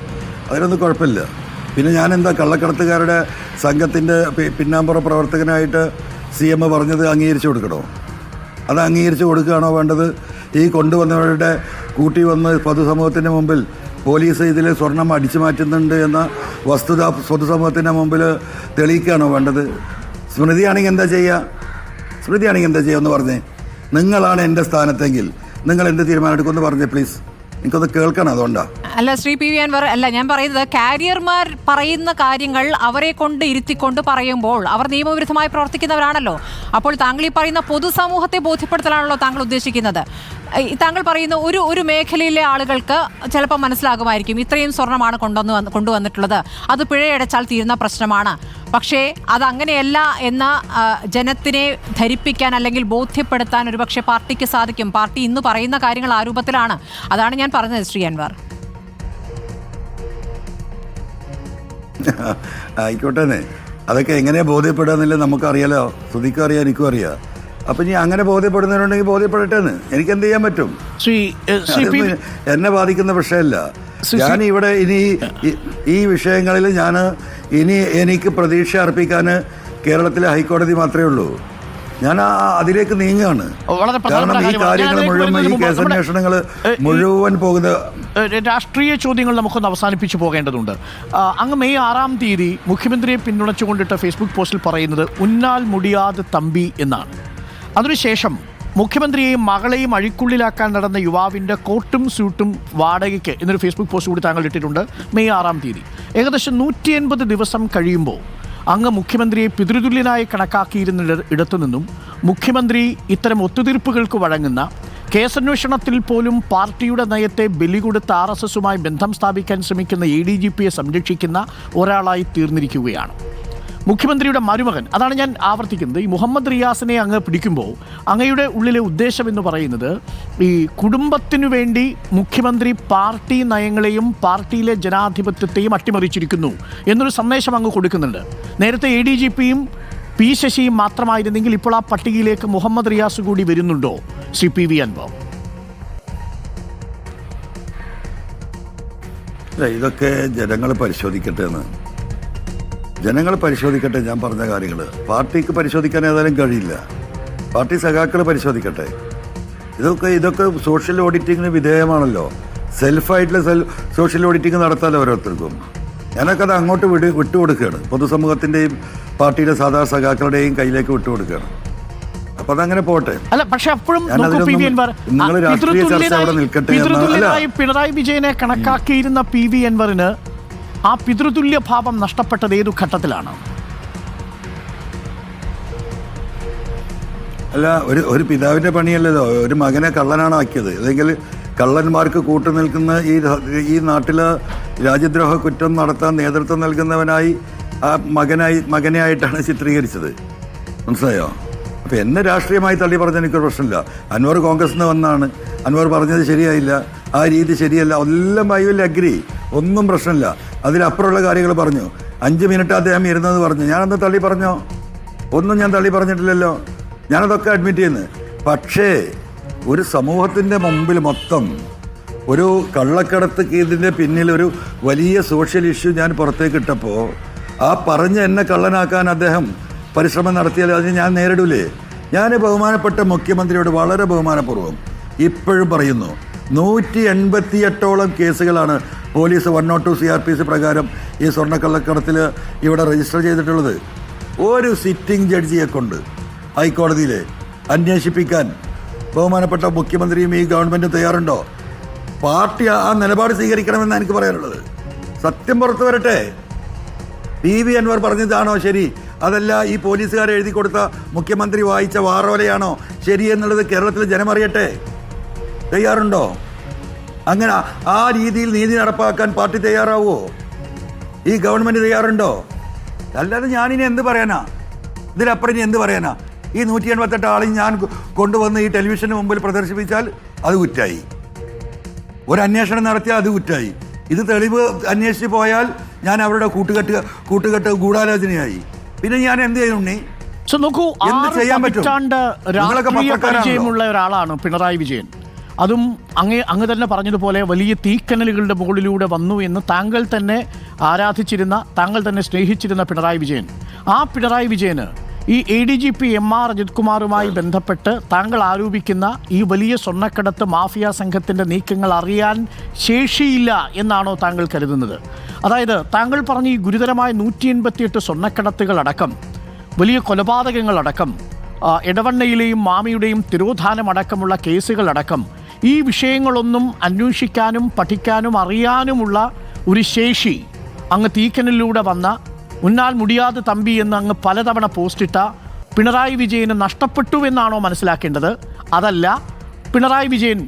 അതിനൊന്നും കുഴപ്പമില്ല. പിന്നെ ഞാനെന്താ കള്ളക്കടത്തുകാരുടെ സംഘത്തിൻ്റെ പിന്നാമ്പുറ പ്രവർത്തകനായിട്ട് CM പറഞ്ഞത് അംഗീകരിച്ചു കൊടുക്കണോ? അത് അംഗീകരിച്ച് കൊടുക്കുകയാണോ വേണ്ടത്? ഈ കൊണ്ടുവന്നവരുടെ കൂട്ടി വന്ന് പൊതുസമൂഹത്തിൻ്റെ മുമ്പിൽ പോലീസ് ഇതിൽ സ്വർണം അടിച്ചു മാറ്റുന്നുണ്ട് എന്ന വസ്തുത പൊതുസമൂഹത്തിൻ്റെ മുമ്പിൽ തെളിയിക്കുകയാണോ വേണ്ടത്? സ്മൃതിയാണെങ്കിൽ എന്താ ചെയ്യുക എന്ന് പറഞ്ഞേ. നിങ്ങളാണ് എൻ്റെ സ്ഥാനത്തെങ്കിൽ നിങ്ങൾ എന്ത് തീരുമാനം എടുക്കുമെന്ന് പറഞ്ഞേ പ്ലീസ്. എനിക്കൊന്ന് കേൾക്കണം. അതുകൊണ്ടാണ്. അല്ല ശ്രീ PV അൻവർ, അല്ല ഞാൻ പറയുന്നത്, കാരിയർമാർ പറയുന്ന കാര്യങ്ങൾ അവരെ കൊണ്ട് ഇരുത്തിക്കൊണ്ട് പറയുമ്പോൾ അവർ നിയമവിരുദ്ധമായി പ്രവർത്തിക്കുന്നവരാണല്ലോ. അപ്പോൾ താങ്കൾ ഈ പറയുന്ന പൊതുസമൂഹത്തെ ബോധ്യപ്പെടുത്തലാണല്ലോ താങ്കൾ ഉദ്ദേശിക്കുന്നത്. താങ്കൾ പറയുന്ന ഒരു മേഖലയിലെ ആളുകൾക്ക് ചിലപ്പോൾ മനസ്സിലാകുമായിരിക്കും ഇത്രയും സ്വർണ്ണമാണ് കൊണ്ടുവന്നിട്ടുള്ളത്, അത് പിഴയടച്ചാൽ തീരുന്ന പ്രശ്നമാണ്. പക്ഷേ അതങ്ങനെയല്ല എന്ന ജനത്തിനെ ധരിപ്പിക്കാൻ അല്ലെങ്കിൽ ബോധ്യപ്പെടുത്താൻ ഒരുപക്ഷെ പാർട്ടിക്ക് സാധിക്കും. പാർട്ടി ഇന്ന് പറയുന്ന കാര്യങ്ങൾ ആ രൂപത്തിലാണ്. അതാണ് ഞാൻ പറഞ്ഞത് ശ്രീ അൻവർ. ആയിക്കോട്ടെ, അതൊക്കെ എങ്ങനെയാ ബോധ്യപ്പെടുക നമുക്കറിയാലോ. ശ്രുതിക്കും അറിയാം, എനിക്കും അറിയാം. അപ്പം ഇനി അങ്ങനെ ബോധ്യപ്പെടുന്നവരുണ്ടെങ്കിൽ ബോധ്യപ്പെടട്ടെന്ന് എനിക്ക് എന്ത് ചെയ്യാൻ പറ്റും? എന്നെ ബാധിക്കുന്ന വിഷയമല്ല. ഞാൻ ഇവിടെ ഇനി ഈ വിഷയങ്ങളിൽ എനിക്ക് പ്രതീക്ഷ അർപ്പിക്കാൻ കേരളത്തിലെ ഹൈക്കോടതി മാത്രമേ ഉള്ളൂ. ഞാൻ അതിലേക്ക് നീങ്ങുകയാണ്. കാരണം ഈ കാര്യങ്ങൾ മുഴുവൻ, ഈ കേസന്വേഷണങ്ങൾ മുഴുവൻ പോകുന്ന രാഷ്ട്രീയ ചോദ്യങ്ങൾ നമുക്കൊന്ന് അവസാനിപ്പിച്ചു പോകേണ്ടതുണ്ട്. അങ്ങ് മെയ് 6-ാം തീയതി മുഖ്യമന്ത്രിയെ പിന്തുണച്ചുകൊണ്ടിട്ട ഫേസ്ബുക്ക് പോസ്റ്റിൽ പറയുന്നത് ഉന്നാൽ മുടിയാതെ തമ്പി എന്നാണ്. അതിനുശേഷം മുഖ്യമന്ത്രിയെയും മകളെയും അഴിക്കുള്ളിലാക്കാൻ നടന്ന യുവാവിൻ്റെ കോട്ടും സ്യൂട്ടും വാടകയ്ക്ക് എന്നൊരു ഫേസ്ബുക്ക് പോസ്റ്റ് കൂടി താങ്കൾ ഇട്ടിട്ടുണ്ട്. മെയ് 6-ാം തീയതി ഏകദേശം 180 ദിവസം കഴിയുമ്പോൾ അങ്ങ് മുഖ്യമന്ത്രിയെ പിതൃതുല്യനായി കണക്കാക്കിയിരുന്ന ഇടത്തു നിന്നും മുഖ്യമന്ത്രി ഇത്തരം ഒത്തുതീർപ്പുകൾക്ക് വഴങ്ങുന്ന, കേസന്വേഷണത്തിൽ പോലും പാർട്ടിയുടെ നയത്തെ ബലി കൊടുത്ത് RSSുമായി ബന്ധം സ്ഥാപിക്കാൻ ശ്രമിക്കുന്ന ADGPയെ സംരക്ഷിക്കുന്ന ഒരാളായി തീർന്നിരിക്കുകയാണ് മുഖ്യമന്ത്രിയുടെ മരുമകൻ. അതാണ് ഞാൻ ആവർത്തിക്കുന്നത്. ഈ മുഹമ്മദ് റിയാസിനെ അങ്ങ് പിടിക്കുമ്പോൾ അങ്ങയുടെ ഉള്ളിലെ ഉദ്ദേശം എന്ന് പറയുന്നത് ഈ കുടുംബത്തിനു വേണ്ടി മുഖ്യമന്ത്രി പാർട്ടി നയങ്ങളെയും പാർട്ടിയിലെ ജനാധിപത്യത്തെയും അട്ടിമറിച്ചിരിക്കുന്നു എന്നൊരു സന്ദേശം അങ്ങ് കൊടുക്കുന്നുണ്ട്. നേരത്തെ ADGPയും P. ശശിയും മാത്രമായിരുന്നെങ്കിൽ ഇപ്പോൾ ആ പട്ടികയിലേക്ക് മുഹമ്മദ് റിയാസ് കൂടി വരുന്നുണ്ടോ ശ്രീ PV അൻവർ? ഇതൊക്കെ ജനങ്ങൾ പരിശോധിക്കട്ടെ എന്ന്. ജനങ്ങൾ പരിശോധിക്കട്ടെ ഞാൻ പറഞ്ഞ കാര്യങ്ങൾ. പാർട്ടിക്ക് പരിശോധിക്കാൻ ഏതായാലും കഴിയില്ല. പാർട്ടി സഖാക്കൾ പരിശോധിക്കട്ടെ. ഇതൊക്കെ സോഷ്യൽ ഓഡിറ്റിങ്ങിന് വിധേയമാണല്ലോ. സെൽഫായിട്ടുള്ള സോഷ്യൽ ഓഡിറ്റിങ് നടത്താമല്ലോ ഓരോരുത്തർക്കും. ഞാനൊക്കെ അത് അങ്ങോട്ട് വിട്ടുകൊടുക്കുകയാണ്. പൊതുസമൂഹത്തിൻ്റെയും പാർട്ടിയിലെ സാധാരണ സഖാക്കളുടെയും കയ്യിലേക്ക് വിട്ടുകൊടുക്കുകയാണ്. അപ്പം അതങ്ങനെ പോട്ടെ. അല്ല, പക്ഷെ അപ്പോഴും നിങ്ങൾ രാഷ്ട്രീയ ചർച്ച അവിടെ നിൽക്കട്ടെ. പിണറായി വിജയനെ കണക്കാക്കിയിരുന്ന PV അൻവറിന് ആ പിതൃതുല്യ ഭാവം നഷ്ടപ്പെട്ടത് ഏതു ഘട്ടത്തിലാണ്? അല്ല, ഒരു പിതാവിൻ്റെ പണിയല്ലല്ലോ ഒരു മകനെ കള്ളനാണ് ആക്കിയത്. അല്ലെങ്കിൽ കള്ളന്മാർക്ക് കൂട്ടുനിൽക്കുന്ന ഈ നാട്ടിൽ രാജ്യദ്രോഹ കുറ്റം നടത്താൻ നേതൃത്വം നൽകുന്നവനായി ആ മകനെ ആയിട്ടാണ് ചിത്രീകരിച്ചത്. മനസ്സിലായോ? അപ്പോൾ എന്നെ രാഷ്ട്രീയമായി തള്ളി പറഞ്ഞാൽ എനിക്കൊരു പ്രശ്നമില്ല. അൻവർ കോൺഗ്രസിൽ നിന്ന് വന്നാണ്. അൻവർ പറഞ്ഞത് ശരിയായില്ല, ആ രീതി ശരിയല്ല, എല്ലാം ഐ വിൽ അഗ്രി, ഒന്നും പ്രശ്നമില്ല. അതിലപ്പുറമുള്ള കാര്യങ്ങൾ പറഞ്ഞു. 5 മിനിറ്റ് അദ്ദേഹം ഇരുന്നെന്ന് പറഞ്ഞു. ഞാനന്ന് തള്ളി പറഞ്ഞോ? ഒന്നും ഞാൻ തള്ളി പറഞ്ഞിട്ടില്ലല്ലോ. ഞാനതൊക്കെ അഡ്മിറ്റ് ചെയ്യുന്നു. പക്ഷേ ഒരു സമൂഹത്തിൻ്റെ മുമ്പിൽ മൊത്തം ഒരു കള്ളക്കടത്ത് ഇതിൻ്റെ പിന്നിൽ ഒരു വലിയ സോഷ്യൽ ഇഷ്യൂ ഞാൻ പുറത്തേക്ക് ഇട്ടപ്പോൾ ആ പറഞ്ഞ് എന്നെ കള്ളനാക്കാൻ അദ്ദേഹം പരിശ്രമം നടത്തിയാൽ അതിന് ഞാൻ നേരിടൂലേ? ഞാൻ ബഹുമാനപ്പെട്ട മുഖ്യമന്ത്രിയോട് വളരെ ബഹുമാനപൂർവ്വം ഇപ്പോഴും പറയുന്നു, 188ഓളം കേസുകളാണ് പോലീസ് 102 CRPC പ്രകാരം ഈ സ്വർണ്ണക്കള്ളക്കടത്തിൽ ഇവിടെ രജിസ്റ്റർ ചെയ്തിട്ടുള്ളത്. ഒരു സിറ്റിംഗ് ജഡ്ജിയെ കൊണ്ട് ഹൈക്കോടതിയിലെ അന്വേഷിപ്പിക്കാൻ ബഹുമാനപ്പെട്ട മുഖ്യമന്ത്രിയും ഈ ഗവൺമെൻറ്റും തയ്യാറുണ്ടോ? പാർട്ടി ആ നിലപാട് സ്വീകരിക്കണമെന്നാണ് എനിക്ക് പറയാനുള്ളത്. സത്യം പുറത്തു വരട്ടെ. PV അൻവർ പറഞ്ഞതാണോ ശരി, അതല്ല ഈ പോലീസുകാർ എഴുതി കൊടുത്ത മുഖ്യമന്ത്രി വായിച്ച വാറോലയാണോ ശരി എന്നുള്ളത് കേരളത്തിലെ ജനമറിയട്ടെ. തയ്യാറുണ്ടോ? അങ്ങനെ ആ രീതിയിൽ നീതി നടപ്പാക്കാൻ പാർട്ടി തയ്യാറാവുമോ? ഈ ഗവൺമെൻറ് തയ്യാറുണ്ടോ? അല്ലാതെ ഞാനിനി എന്ത് പറയാനാ? ഇതിലപ്പുറം ഇനി എന്ത് പറയാനാ? ഈ 188 ആളെയും ഞാൻ കൊണ്ടുവന്ന് ഈ ടെലിവിഷന് മുമ്പിൽ പ്രദർശിപ്പിച്ചാൽ അത് കുറ്റായി. ഒരു അന്വേഷണം നടത്തിയാൽ അത് കുറ്റായി. ഇത് തെളിവ് അന്വേഷിച്ച് പോയാൽ ഞാൻ അവരുടെ കൂട്ടുകെട്ട് ഗൂഢാലോചനയായി. പിന്നെ ഞാൻ എന്ത് ചെയ്യും? നോക്കൂ, രാഷ്ട്രീയ പരിചയമുള്ള ഒരാളാണ് പിണറായി വിജയൻ. അതും അങ്ങ് തന്നെ പറഞ്ഞതുപോലെ വലിയ തീക്കനലുകളുടെ മുകളിലൂടെ വന്നു എന്ന് താങ്കൾ തന്നെ ആരാധിച്ചിരുന്ന, താങ്കൾ തന്നെ സ്നേഹിച്ചിരുന്ന പിണറായി വിജയൻ. ആ പിണറായി വിജയന് ഈ ADGP MR അജിത് കുമാറുമായി ബന്ധപ്പെട്ട് താങ്കൾ ആരോപിക്കുന്ന ഈ വലിയ സ്വർണ്ണക്കടത്ത് മാഫിയ സംഘത്തിൻ്റെ നീക്കങ്ങൾ അറിയാൻ ശേഷിയില്ല എന്നാണോ താങ്കൾ കരുതുന്നത്? അതായത് താങ്കൾ പറഞ്ഞ ഈ ഗുരുതരമായ 188 സ്വർണ്ണക്കടത്തുകളടക്കം, വലിയ കൊലപാതകങ്ങളടക്കം, ഇടവണ്ണയിലെയും മാമിയുടെയും തിരോധാനമടക്കമുള്ള കേസുകളടക്കം, ഈ വിഷയങ്ങളൊന്നും അന്വേഷിക്കാനും പഠിക്കാനും അറിയാനുമുള്ള ഒരു ശേഷി അങ്ങ് തീക്കനലിലൂടെ വന്ന ഉന്നാൽ മുടിയാതെ തമ്പി എന്ന് അങ്ങ് പലതവണ പോസ്റ്റിട്ട പിണറായി വിജയന് നഷ്ടപ്പെട്ടു എന്നാണോ മനസ്സിലാക്കേണ്ടത്? അതല്ല, പിണറായി വിജയൻ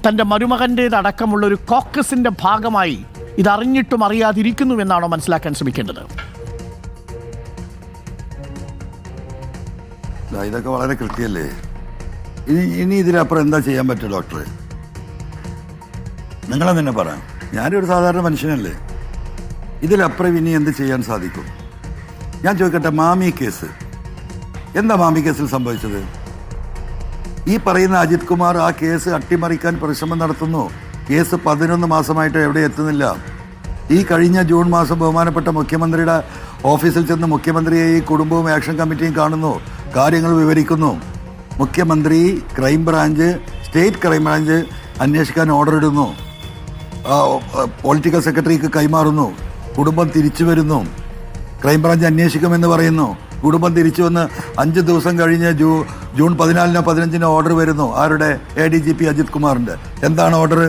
തൻ്റെ മരുമകൻ്റേതടക്കമുള്ള ഒരു കോക്കസിൻ്റെ ഭാഗമായി ഇതറിഞ്ഞിട്ടും അറിയാതിരിക്കുന്നു എന്നാണോ മനസ്സിലാക്കാൻ ശ്രമിക്കേണ്ടത്? ഇതൊക്കെ വളരെ കൃത്യമല്ലേ. ഇനി ഇതിലപ്പുറം എന്താ ചെയ്യാൻ പറ്റും ഡോക്ടറെ? നിങ്ങളെ തന്നെ പറയാം. ഞാനൊരു സാധാരണ മനുഷ്യനല്ലേ. ഇതിലപ്പുറം ഇനി എന്ത് ചെയ്യാൻ സാധിക്കും? ഞാൻ ചോദിക്കട്ടെ, മാമി കേസ് എന്താ? മാമി കേസിൽ സംഭവിച്ചത്? ഈ പറയുന്ന അജിത് കുമാർ ആ കേസ് അട്ടിമറിക്കാൻ പരിശ്രമം നടത്തുന്നു. കേസ് 11 മാസമായിട്ട് എവിടെ എത്തുന്നില്ല. ഈ കഴിഞ്ഞ ജൂൺ മാസം ബഹുമാനപ്പെട്ട മുഖ്യമന്ത്രിയുടെ ഓഫീസിൽ ചെന്ന് മുഖ്യമന്ത്രിയെ ഈ കുടുംബവും ആക്ഷൻ കമ്മിറ്റിയും കാണുന്നു, കാര്യങ്ങൾ വിവരിക്കുന്നു. മുഖ്യമന്ത്രി സ്റ്റേറ്റ് ക്രൈംബ്രാഞ്ച് അന്വേഷിക്കാൻ ഓർഡർ ഇടുന്നു. പൊളിറ്റിക്കൽ സെക്രട്ടറിക്ക് കൈമാറുന്നു. കുടുംബം തിരിച്ചു വരുന്നു. ക്രൈംബ്രാഞ്ച് അന്വേഷിക്കുമെന്ന് പറയുന്നു. കുടുംബം തിരിച്ചു വന്ന് 5 ദിവസം കഴിഞ്ഞ് ജൂൺ 14-നോ 15-നോ ഓർഡർ വരുന്നു. ആരുടെ? ADGP അജിത് കുമാറിൻ്റെ. എന്താണ് ഓർഡർ?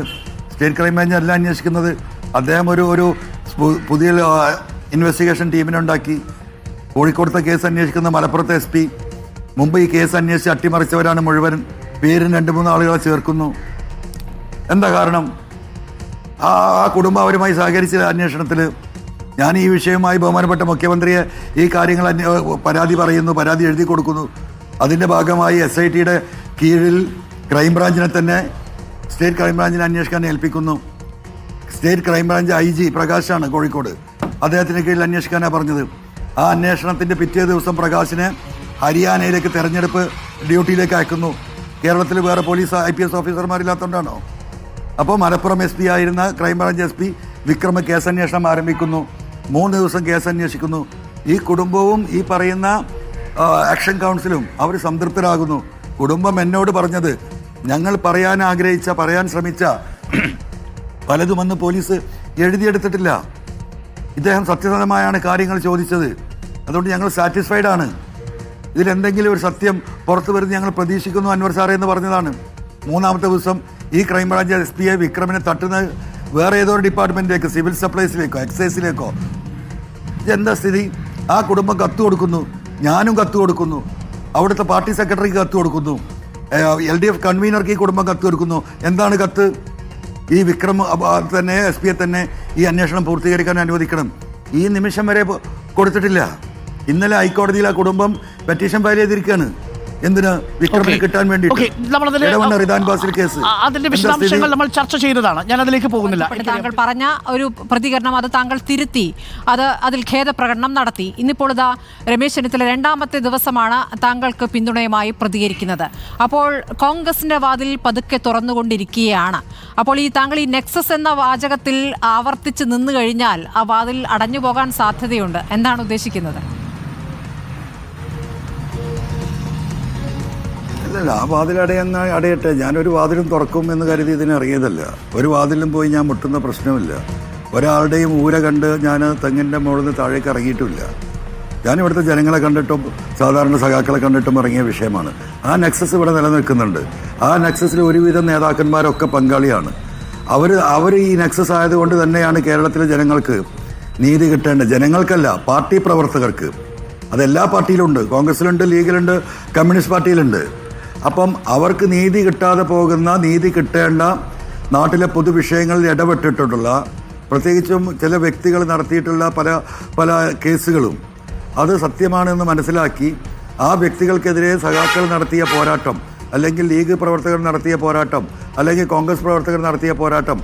സ്റ്റേറ്റ് ക്രൈംബ്രാഞ്ച് അല്ല അന്വേഷിക്കുന്നത്. അദ്ദേഹം ഒരു പുതിയ ഇൻവെസ്റ്റിഗേഷൻ ടീമിനുണ്ടാക്കി. കോഴിക്കോടത്തെ കേസ് അന്വേഷിക്കുന്ന മലപ്പുറത്തെ SP മുമ്പ് ഈ കേസ് അന്വേഷിച്ച് അട്ടിമറിച്ചവരാണ് മുഴുവൻ. പേരും 2-3 ആളുകളെ ചേർക്കുന്നു. എന്താ കാരണം? ആ കുടുംബം അവരുമായി സഹകരിച്ച അന്വേഷണത്തിൽ. ഞാൻ ഈ വിഷയവുമായി ബഹുമാനപ്പെട്ട മുഖ്യമന്ത്രിയെ ഈ കാര്യങ്ങൾ പരാതി പറയുന്നു, പരാതി എഴുതി കൊടുക്കുന്നു. അതിൻ്റെ ഭാഗമായി SITയുടെ കീഴിൽ ക്രൈംബ്രാഞ്ചിനെ തന്നെ സ്റ്റേറ്റ് ക്രൈംബ്രാഞ്ചിനെ അന്വേഷിക്കാൻ ഏൽപ്പിക്കുന്നു. സ്റ്റേറ്റ് ക്രൈംബ്രാഞ്ച് IG പ്രകാശാണ് കോഴിക്കോട്, അദ്ദേഹത്തിന് കീഴിൽ അന്വേഷിക്കാനാണ് പറഞ്ഞത്. ആ അന്വേഷണത്തിൻ്റെ പിറ്റേ ദിവസം പ്രകാശിനെ ഹരിയാനയിലേക്ക് തെരഞ്ഞെടുപ്പ് ഡ്യൂട്ടിയിലേക്ക് അയക്കുന്നു. കേരളത്തിൽ വേറെ പോലീസ് IPS ഓഫീസർമാരില്ലാത്തതുകൊണ്ടാണോ? അപ്പോൾ മലപ്പുറം SP ആയിരുന്ന ക്രൈംബ്രാഞ്ച് SP വിക്രമ കേസന്വേഷണം ആരംഭിക്കുന്നു. 3 ദിവസം കേസ് അന്വേഷിക്കുന്നു. ഈ കുടുംബവും ഈ പറയുന്ന ആക്ഷൻ കൗൺസിലും അവർ സംതൃപ്തരാകുന്നു. കുടുംബം എന്നോട് പറഞ്ഞത്, ഞങ്ങൾ പറയാൻ ശ്രമിച്ച പലതുമെന്ന് പോലീസ് എഴുതിയെടുത്തിട്ടില്ല. ഇദ്ദേഹം സത്യസന്ധമായാണ് കാര്യങ്ങൾ ചോദിച്ചത്. അതുകൊണ്ട് ഞങ്ങൾ സാറ്റിസ്ഫൈഡ് ആണ്. ഇതിലെന്തെങ്കിലും ഒരു സത്യം പുറത്തു വരുന്ന ഞങ്ങൾ പ്രതീക്ഷിക്കുന്നു അൻവർ സാറേ എന്ന് പറഞ്ഞതാണ്. 3-ാമത്തെ ദിവസം ഈ ക്രൈംബ്രാഞ്ച് SP വിക്രമിനെ തട്ടുന്നത് വേറെ ഏതോ ഡിപ്പാർട്ട്മെൻറ്റിലേക്ക്, സിവിൽ സപ്ലൈസിലേക്കോ എക്സൈസിലേക്കോ. ഇതെന്താ സ്ഥിതി? ആ കുടുംബം കത്ത് കൊടുക്കുന്നു, ഞാനും കത്ത് കൊടുക്കുന്നു, അവിടുത്തെ പാർട്ടി സെക്രട്ടറിക്ക് കത്ത് കൊടുക്കുന്നു, LDF കൺവീനർക്ക് ഈ കുടുംബം കത്ത് കൊടുക്കുന്നു. എന്താണ് കത്ത്? ഈ വിക്രം തന്നെ SP തന്നെ ഈ അന്വേഷണം പൂർത്തീകരിക്കാൻ അനുവദിക്കണം. ഈ നിമിഷം വരെ കൊടുത്തിട്ടില്ല. ഇന്നലെ ഹൈക്കോടതിയിൽ ആ കുടുംബം പെറ്റീഷൻ ഫയൽ ചെയ്തിരിക്കുകയാണ്. എന്തിന്? വിക്രമിനെ കിട്ടാൻ വേണ്ടി. അതിന്റെ വിശദാംശങ്ങൾ നമ്മൾ ചർച്ച ചെയ്തതാണ്, ഞാൻ അതിലേക്ക് പോകുന്നില്ല. താങ്കൾ പറഞ്ഞ ഒരു പ്രതികരണം അത് താങ്കൾ തിരുത്തി, അതിൽ ഖേദപ്രകടനം നടത്തി. ഇന്നിപ്പോൾ ഇതാ രമേശ് ചെന്നിത്തല 2-ാമത്തെ ദിവസമാണ് താങ്കൾക്ക് പിന്തുണയുമായി പ്രതികരിക്കുന്നത്. അപ്പോൾ കോൺഗ്രസിന്റെ വാതിൽ പതുക്കെ തുറന്നുകൊണ്ടിരിക്കുകയാണ്. അപ്പോൾ താങ്കൾ ഈ നെക്സസ് എന്ന വാചകത്തിൽ ആവർത്തിച്ച് നിന്നു കഴിഞ്ഞാൽ ആ വാതിൽ അടഞ്ഞു പോകാൻ സാധ്യതയുണ്ട്. എന്താണ് ഉദ്ദേശിക്കുന്നത്? അല്ലല്ല, ആ അടയട്ടെ. ഞാനൊരു വാതിലും തുറക്കും എന്ന് കരുതി ഇതിനെ അറിയതല്ല. ഒരു വാതിലും പോയി ഞാൻ മുട്ടുന്ന പ്രശ്നമില്ല. ഒരാളുടെയും ഊര കണ്ട് ഞാൻ തെങ്ങിൻ്റെ മുകളിൽ നിന്ന് താഴേക്ക് ഇറങ്ങിയിട്ടുമില്ല. ഞാനിവിടുത്തെ ജനങ്ങളെ കണ്ടിട്ടും സാധാരണ സഖാക്കളെ കണ്ടിട്ടും ഇറങ്ങിയ വിഷയമാണ്. ആ നെക്സസ് ഇവിടെ നിലനിൽക്കുന്നുണ്ട്. ആ നെക്സസിൽ ഒരുവിധം നേതാക്കന്മാരൊക്കെ പങ്കാളിയാണ്. അവർ ഈ നെക്സസ് ആയതുകൊണ്ട് തന്നെയാണ് കേരളത്തിലെ ജനങ്ങൾക്ക് നീതി കിട്ടേണ്ടത്. ജനങ്ങൾക്കല്ല, പാർട്ടി പ്രവർത്തകർക്ക്. അതെല്ലാ പാർട്ടിയിലുണ്ട്. കോൺഗ്രസിലുണ്ട്, ലീഗിലുണ്ട്, കമ്മ്യൂണിസ്റ്റ് പാർട്ടിയിലുണ്ട്. അപ്പം അവർക്ക് നീതി കിട്ടാതെ പോകുന്ന, നീതി കിട്ടേണ്ട നാട്ടിലെ പൊതുവിഷയങ്ങളിൽ ഇടപെട്ടിട്ടുള്ള, പ്രത്യേകിച്ചും ചില വ്യക്തികൾ നടത്തിയിട്ടുള്ള പല കേസുകളും അത് സത്യമാണെന്ന് മനസ്സിലാക്കി ആ വ്യക്തികൾക്കെതിരെ സഖാക്കൾ നടത്തിയ പോരാട്ടം, അല്ലെങ്കിൽ ലീഗ് പ്രവർത്തകർ നടത്തിയ പോരാട്ടം, അല്ലെങ്കിൽ കോൺഗ്രസ് പ്രവർത്തകർ നടത്തിയ പോരാട്ടം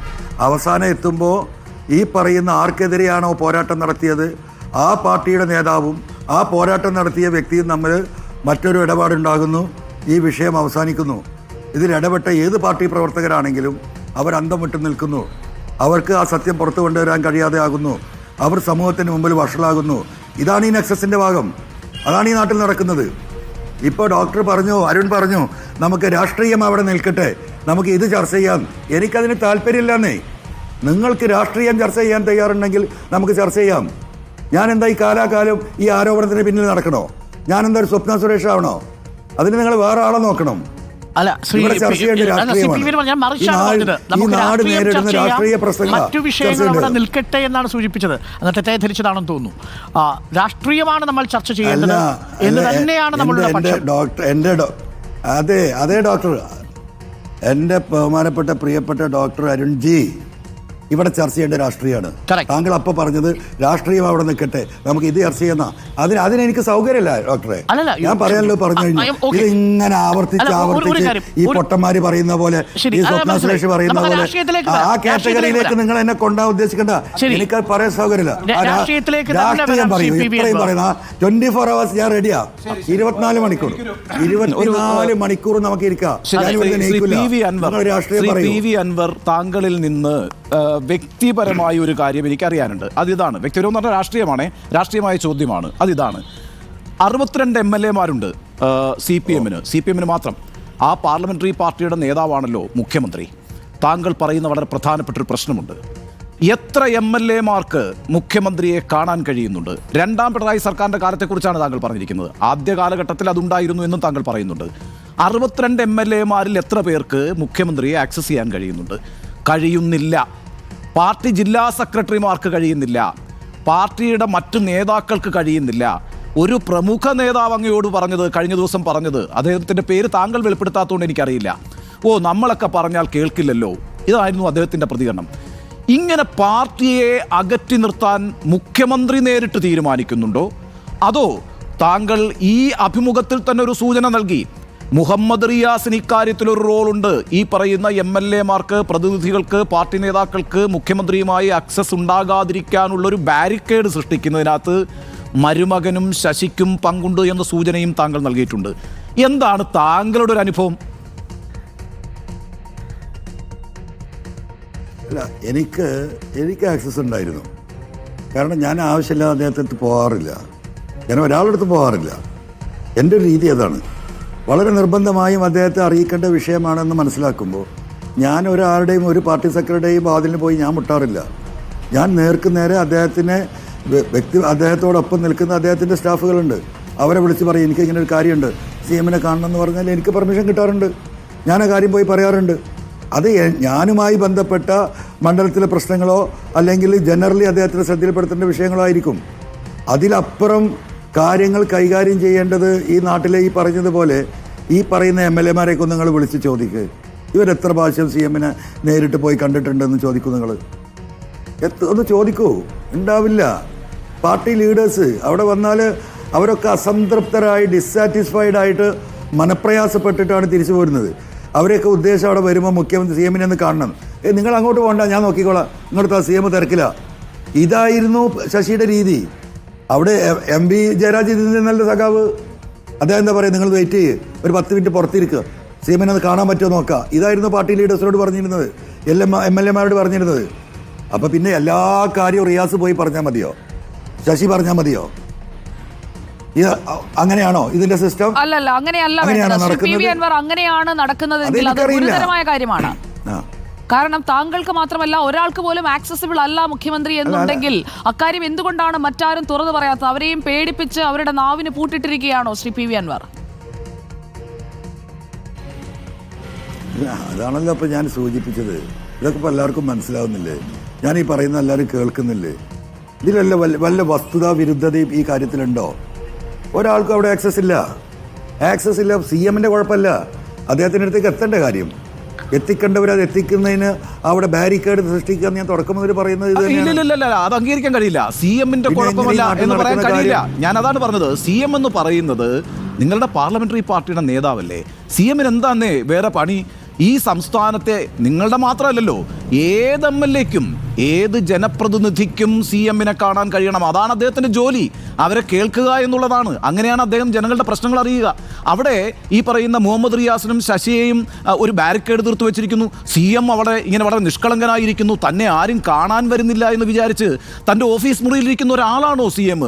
അവസാനം എത്തുമ്പോൾ ഈ പറയുന്ന ആർക്കെതിരെയാണോ പോരാട്ടം നടത്തിയത് ആ പാർട്ടിയുടെ നേതാവും ആ പോരാട്ടം നടത്തിയ വ്യക്തിയും തമ്മിൽ മറ്റൊരു ഇടപാടുണ്ടാകുന്നു. ഈ വിഷയം അവസാനിക്കുന്നു. ഇതിൽ ഇടപെട്ട ഏത് പാർട്ടി പ്രവർത്തകരാണെങ്കിലും അവർ അന്തം വിട്ടു നിൽക്കുന്നു. അവർക്ക് ആ സത്യം പുറത്തു കൊണ്ടുവരാൻ കഴിയാതെ ആകുന്നു. അവർ സമൂഹത്തിന് മുമ്പിൽ വഷളാകുന്നു. ഇതാണ് ഈ നെക്സസിൻ്റെ ഭാഗം. അതാണ് ഈ നാട്ടിൽ നടക്കുന്നത്. ഇപ്പോൾ ഡോക്ടർ പറഞ്ഞു, അരുൺ പറഞ്ഞു, നമുക്ക് രാഷ്ട്രീയം അവിടെ നിൽക്കട്ടെ, നമുക്ക് ഇത് ചർച്ച ചെയ്യാം. എനിക്കതിന് താല്പര്യമില്ലെന്നേ. നിങ്ങൾക്ക് രാഷ്ട്രീയം ചർച്ച ചെയ്യാൻ തയ്യാറുണ്ടെങ്കിൽ നമുക്ക് ചർച്ച ചെയ്യാം. ഞാനെന്താ ഈ കാലാകാലം ഈ ആരോപണത്തിന് പിന്നിൽ നടക്കണോ? ഞാനെന്താ ഒരു സ്വപ്ന സുരേഷ് ആവണോ? അതിന് നിങ്ങൾ വേറെ ആളെ നോക്കണം. അല്ല, മറ്റു വിഷയങ്ങൾ അവിടെ നിൽക്കട്ടെ എന്നാണ് സൂചിപ്പിച്ചത്. അത് തെറ്റായി ധരിച്ചതാണെന്ന് തോന്നുന്നു. രാഷ്ട്രീയമാണ് നമ്മൾ ചർച്ച ചെയ്യേണ്ടത് എന്ന് തന്നെയാണ് നമ്മളുടെ പക്ഷം. അതെ ഡോക്ടർ, എൻ്റെ ബഹുമാനപ്പെട്ട പ്രിയപ്പെട്ട ഡോക്ടർ അരുൺജി, ഇവിടെ ചർച്ച ചെയ്യേണ്ട രാഷ്ട്രീയമാണ്. താങ്കൾ അപ്പൊ പറഞ്ഞത് രാഷ്ട്രീയം അവിടെ നിൽക്കട്ടെ, നമുക്ക് ഇത് ചർച്ച ചെയ്യുന്ന അതിനെനിക്ക് സൗകര്യമില്ല ഡോക്ടറെ. ഞാൻ പറയാനല്ലോ പറഞ്ഞു കഴിഞ്ഞു. ഇത് ഇങ്ങനെ ആവർത്തിച്ച് ഈ പൊട്ടന്മാര് പറയുന്ന പോലെ, ഈ സ്വപ്ന സുരേഷ് പറയുന്ന പോലെ ആ കാറ്റഗറിയിലേക്ക് നിങ്ങൾ എന്നെ കൊണ്ടാ ഉദ്ദേശിക്കണ്ട. എനിക്ക് പറയാൻ സൗകര്യമില്ല. രാഷ്ട്രീയം പറയും, ഇത്രയും പറയുന്ന 24 hours ഞാൻ റെഡിയാ. 24 മണിക്കൂർ നമുക്ക് ഇരിക്കാം. രാഷ്ട്രീയം പറയും. താങ്കളിൽ നിന്ന് വ്യക്തിപരമായ ഒരു കാര്യം എനിക്കറിയാനുണ്ട്. അതിതാണ്, വ്യക്തിപരമെന്ന് പറഞ്ഞാൽ രാഷ്ട്രീയമായ ചോദ്യമാണ്. അതിതാണ്, 62 MLA-മാരുണ്ട് CPM-ന് മാത്രം. ആ പാർലമെന്ററി പാർട്ടിയുടെ നേതാവാണല്ലോ മുഖ്യമന്ത്രി. താങ്കൾ പറയുന്ന വളരെ പ്രധാനപ്പെട്ട ഒരു പ്രശ്നമുണ്ട്. എത്ര MLA-മാർക്ക് മുഖ്യമന്ത്രിയെ കാണാൻ കഴിയുന്നുണ്ട്? രണ്ടാം പിണറായി സർക്കാരിൻ്റെ കാലത്തെക്കുറിച്ചാണ് താങ്കൾ പറഞ്ഞിരിക്കുന്നത്. ആദ്യ കാലഘട്ടത്തിൽ അതുണ്ടായിരുന്നു എന്നും താങ്കൾ പറയുന്നുണ്ട്. 62 MLA-മാരിൽ എത്ര പേർക്ക് മുഖ്യമന്ത്രിയെ ആക്സസ് ചെയ്യാൻ കഴിയുന്നുണ്ട്? കഴിയുന്നില്ല. പാർട്ടി ജില്ലാ സെക്രട്ടറിമാർക്ക് കഴിയുന്നില്ല. പാർട്ടിയുടെ മറ്റു നേതാക്കൾക്ക് കഴിയുന്നില്ല. ഒരു പ്രമുഖ നേതാവ് അങ്ങയോട് പറഞ്ഞത്, കഴിഞ്ഞ ദിവസം പറഞ്ഞത്, അദ്ദേഹത്തിൻ്റെ പേര് താങ്കൾ വെളിപ്പെടുത്താത്തതുകൊണ്ട് എനിക്കറിയില്ല, നമ്മളൊക്കെ പറഞ്ഞാൽ കേൾക്കില്ലല്ലോ. ഇതായിരുന്നു അദ്ദേഹത്തിൻ്റെ പ്രതികരണം. ഇങ്ങനെ പാർട്ടിയെ അകറ്റി നിർത്താൻ മുഖ്യമന്ത്രി നേരിട്ട് തീരുമാനിക്കുന്നുണ്ടോ, അതോ താങ്കൾ ഈ അഭിമുഖത്തിൽ തന്നെ ഒരു സൂചന നൽകി മുഹമ്മദ് റിയാസിന് ഇക്കാര്യത്തിലൊരു റോളുണ്ട്, ഈ പറയുന്ന MLA-മാർക്ക്, പ്രതിനിധികൾക്ക്, പാർട്ടി നേതാക്കൾക്ക് മുഖ്യമന്ത്രിയുമായി ആക്സസ് ഉണ്ടാകാതിരിക്കാനുള്ളൊരു ബാരിക്കേഡ് സൃഷ്ടിക്കുന്നതിനകത്ത് മരുമകനും ശശിക്കും പങ്കുണ്ട് എന്ന സൂചനയും താങ്കൾ നൽകിയിട്ടുണ്ട്. എന്താണ് താങ്കളുടെ ഒരു അനുഭവം? അല്ല, എനിക്ക് ആക്സസ് ഉണ്ടായിരുന്നു. കാരണം ഞാൻ ആവശ്യമില്ലാതെ അദ്ദേഹത്തെ പോകാറില്ല, ഞാൻ ഒരാളുടെ അടുത്ത് പോകാറില്ല. എൻ്റെ ഒരു രീതി അതാണ്. വളരെ നിർബന്ധമായും അദ്ദേഹത്തെ അറിയിക്കേണ്ട വിഷയമാണെന്ന് മനസ്സിലാക്കുമ്പോൾ ഞാൻ ഒരാളുടെയും ഒരു പാർട്ടി സെക്രട്ടറിയുടെയും വാതിലിന് പോയി ഞാൻ മുട്ടാറില്ല. ഞാൻ നേരെ അദ്ദേഹത്തോടൊപ്പം നിൽക്കുന്ന അദ്ദേഹത്തിൻ്റെ സ്റ്റാഫുകളുണ്ട്, അവരെ വിളിച്ച് പറയും എനിക്ക് ഇങ്ങനെ ഒരു കാര്യമുണ്ട്, CM-നെ കാണണം എന്ന് പറഞ്ഞാൽ എനിക്ക് പെർമിഷൻ കിട്ടാറുണ്ട്. ഞാൻ ആ കാര്യം പോയി പറയാറുണ്ട്. അത് ഞാനുമായി ബന്ധപ്പെട്ട മണ്ഡലത്തിലെ പ്രശ്നങ്ങളോ അല്ലെങ്കിൽ ജനറലി അദ്ദേഹത്തിൻ്റെ ശ്രദ്ധയിൽപ്പെടുത്തേണ്ട വിഷയങ്ങളോ ആയിരിക്കും. അതിലപ്പുറം കാര്യങ്ങൾ കൈകാര്യം ചെയ്യേണ്ടത് ഈ നാട്ടിലെ ഈ പറഞ്ഞതുപോലെ ഈ പറയുന്ന MLA-മാരെയൊക്കെ നിങ്ങൾ വിളിച്ച് ചോദിക്കുക, ഇവരെത്ര പ്രാവശ്യം CM-നെ നേരിട്ട് പോയി കണ്ടിട്ടുണ്ടെന്ന് ചോദിക്കൂ. നിങ്ങൾ ഒന്ന് ചോദിക്കൂ, ഉണ്ടാവില്ല. പാർട്ടി ലീഡേഴ്സ് അവിടെ വന്നാൽ അവരൊക്കെ അസംതൃപ്തരായി, ഡിസ്സാറ്റിസ്ഫൈഡ് ആയിട്ട്, മനപ്രയാസപ്പെട്ടിട്ടാണ് തിരിച്ചു പോരുന്നത്. അവരെയൊക്കെ ഉദ്ദേശം അവിടെ വരുമ്പോൾ മുഖ്യമന്ത്രി CM-നെ ഒന്ന് കാണണം. നിങ്ങൾ അങ്ങോട്ട് പോകണ്ട, ഞാൻ നോക്കിക്കോളാം, ഇങ്ങോട്ട് CM തിരക്കില്ല. ഇതായിരുന്നു ശശിയുടെ രീതി. അവിടെ MP ജയരാജ് ഇതിൻ്റെ നല്ല സഖാവ്, അദ്ദേഹം എന്താ പറയുക, നിങ്ങൾ വെയിറ്റ് ചെയ്യ്, ഒരു 10 മിനിറ്റ് പുറത്തിരിക്കുക, CM-നെ ഒന്ന് കാണാൻ പറ്റുമോ നോക്കുക. ഇതായിരുന്നു പാർട്ടി ലീഡേഴ്സിനോട് പറഞ്ഞിരുന്നത്, MLA-മാരോട് പറഞ്ഞിരുന്നത്. അപ്പം പിന്നെ എല്ലാ കാര്യവും റിയാസ് പോയി പറഞ്ഞാൽ മതിയോ, ശശി പറഞ്ഞാൽ മതിയോ? ഇത് അങ്ങനെയാണോ ഇതിന്റെ സിസ്റ്റം? അല്ലല്ല, അങ്ങനെയല്ല. അങ്ങനെയാണ് നടക്കുന്നതെങ്കിൽ അത് ഗുരുതരമായ കാര്യമാണ്. കാരണം താങ്കൾക്ക് മാത്രമല്ല ഒരാൾക്ക് പോലും ആക്സസിബിൾ അല്ല മുഖ്യമന്ത്രി എന്നുണ്ടെങ്കിൽ അക്കാര്യം എന്തുകൊണ്ടാണ് മറ്റാരും തുറന്നു പറയാത്തത്? അവരെയും പേടിപ്പിച്ച് അവരുടെ നാവിന് പൂട്ടിട്ടിരിക്കുകയാണോ ശ്രീ PV അൻവർ? അതാണല്ലോ ഇപ്പൊ ഞാൻ സൂചിപ്പിച്ചത്. ഇതൊക്കെ ഇപ്പൊ എല്ലാവർക്കും മനസ്സിലാവുന്നില്ലേ? ഞാൻ ഈ പറയുന്ന എല്ലാവരും കേൾക്കുന്നില്ലേ? ഇതിലല്ല വല്ല വസ്തുതാ വിരുദ്ധതയും ഈ കാര്യത്തിലുണ്ടോ? ഒരാൾക്കും അവിടെ ആക്സസ് ഇല്ല. CM-ന്റെ കുഴപ്പമില്ല, അദ്ദേഹത്തിൻ്റെ അടുത്തേക്ക് എത്തേണ്ട കാര്യം എത്തിക്കേണ്ടവർ അത് എത്തിക്കുന്നതിന് അവിടെ ബാരിക്കേഡ് സൃഷ്ടിക്കുക. ഞാൻ തുടക്കം മുതൽ പറയുന്നത് ഇല്ല, അത് അംഗീകരിക്കാൻ കഴിയില്ല. CM-ന്റെ കുഴപ്പമല്ല എന്ന് പറയാൻ കഴിയില്ല. ഞാൻ അതാണ് പറഞ്ഞത്. CM എന്ന് പറയുന്നത് നിങ്ങളുടെ പാർലമെന്ററി പാർട്ടിയുടെ നേതാവല്ലേ? CM-ന് എന്താന്നേ വേറെ പണി? ഈ സംസ്ഥാനത്തെ നിങ്ങളുടെ മാത്രമല്ലല്ലോ, ഏത് MLA-ക്കും ഏത് ജനപ്രതിനിധിക്കും CM-നെ കാണാൻ കഴിയണം. അതാണ് അദ്ദേഹത്തിൻ്റെ ജോലി. അവരെ കേൾക്കുക എന്നുള്ളതാണ്. അങ്ങനെയാണ് അദ്ദേഹം ജനങ്ങളുടെ പ്രശ്നങ്ങൾ അറിയുക. അവിടെ ഈ പറയുന്ന മുഹമ്മദ് റിയാസിനും ശശിയെയും ഒരു ബാരിക്കേഡ് തീർത്തു വെച്ചിരിക്കുന്നു. CM അവിടെ ഇങ്ങനെ വളരെ നിഷ്കളങ്കനായിരിക്കുന്നു, തന്നെ ആരും കാണാൻ വരുന്നില്ല എന്ന് വിചാരിച്ച് തൻ്റെ ഓഫീസ് മുറിയിലിരിക്കുന്ന ഒരാളാണോ CM?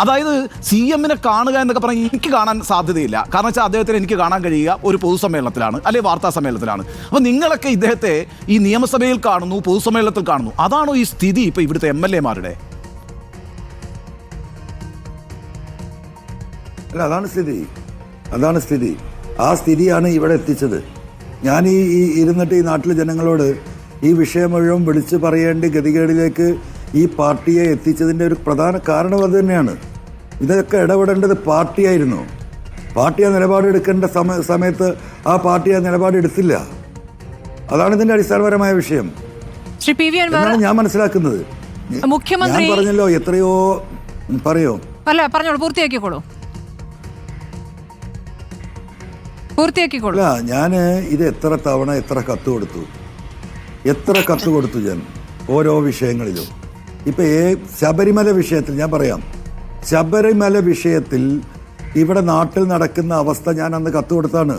അതായത് CM-നെ കാണുക എന്നൊക്കെ പറഞ്ഞാൽ എനിക്ക് കാണാൻ സാധ്യതയില്ല. കാരണം വെച്ചാൽ അദ്ദേഹത്തിന് എനിക്ക് കാണാൻ കഴിയുക ഒരു പൊതുസമ്മേളനത്തിലാണ്, അല്ലെങ്കിൽ വാർത്താ സമ്മേളനത്തിലാണ്. അപ്പോൾ നിങ്ങളൊക്കെ ഇദ്ദേഹത്തെ ഈ നിയമസഭയിൽ കാണുന്നു, പൊതുസമ്മേളനത്തിൽ കാണുന്നു. അതാണോ ഈ സ്ഥിതി ഇപ്പോൾ ഇവിടുത്തെ MLA-മാരുടെ? അല്ല, അതാണ് സ്ഥിതി. ആ സ്ഥിതിയാണ് ഇവിടെ എത്തിച്ചത്. ഞാൻ ഈ ഇരുന്നിട്ട് ഈ നാട്ടിലെ ജനങ്ങളോട് ഈ വിഷയം മുഴുവൻ വിളിച്ച് പറയേണ്ട ഗതികേടിലേക്ക് ഈ പാർട്ടിയെ എത്തിച്ചതിൻ്റെ ഒരു പ്രധാന കാരണം അത് തന്നെയാണ്. ഇതൊക്കെ ഇടപെടേണ്ടത് പാർട്ടിയായിരുന്നു. പാർട്ടി ആ നിലപാടെടുക്കേണ്ട സമയത്ത് ആ പാർട്ടി ആ നിലപാടെടുത്തില്ല. അതാണ് ഇതിൻ്റെ അടിസ്ഥാനപരമായ വിഷയം എന്നാണ് ഞാൻ മനസ്സിലാക്കുന്നത്. ഞാൻ പറഞ്ഞല്ലോ, എത്രയോ പറയോ? പറഞ്ഞോളൂ, പൂർത്തിയാക്കിക്കോളൂ. അല്ല, ഞാൻ ഇത് എത്ര തവണ എത്ര കത്ത് കൊടുത്തു ഞാൻ ഓരോ വിഷയങ്ങളിലും. ഇപ്പം ശബരിമല വിഷയത്തിൽ ഞാൻ പറയാം. ശബരിമല വിഷയത്തിൽ ഇവിടെ നാട്ടിൽ നടക്കുന്ന അവസ്ഥ ഞാൻ അന്ന് കത്ത് കൊടുത്താണ്.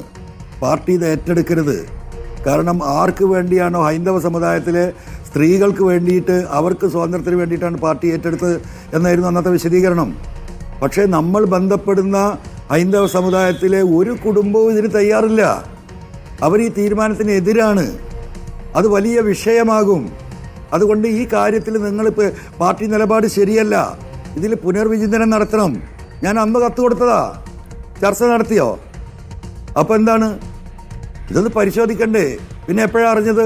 പാർട്ടി ഇത് ഏറ്റെടുക്കരുത്. കാരണം ആർക്ക് വേണ്ടിയാണോ, ഹൈന്ദവ സമുദായത്തിലെ സ്ത്രീകൾക്ക് വേണ്ടിയിട്ട്, അവർക്ക് സ്വാതന്ത്ര്യത്തിന് വേണ്ടിയിട്ടാണ് പാർട്ടി ഏറ്റെടുത്തത് എന്നായിരുന്നു അന്നത്തെ വിശദീകരണം. പക്ഷേ നമ്മൾ ബന്ധപ്പെടുന്ന ഹൈന്ദവ സമുദായത്തിലെ ഒരു കുടുംബവും ഇതിന് തയ്യാറില്ല. അവർ ഈ തീരുമാനത്തിന് എതിരാണ്. അത് വലിയ വിഷയമാകും. അതുകൊണ്ട് ഈ കാര്യത്തിൽ നിങ്ങളിപ്പോൾ പാർട്ടി നിലപാട് ശരിയല്ല, ഇതിൽ പുനർവിചിന്തനം നടത്തണം. ഞാൻ അന്ന് കത്ത് കൊടുത്തതാ, ചർച്ച നടത്തിയോ? അപ്പോൾ എന്താണ് ഇതൊന്ന് പരിശോധിക്കണ്ടേ? പിന്നെ എപ്പോഴാണ് അറിഞ്ഞത്?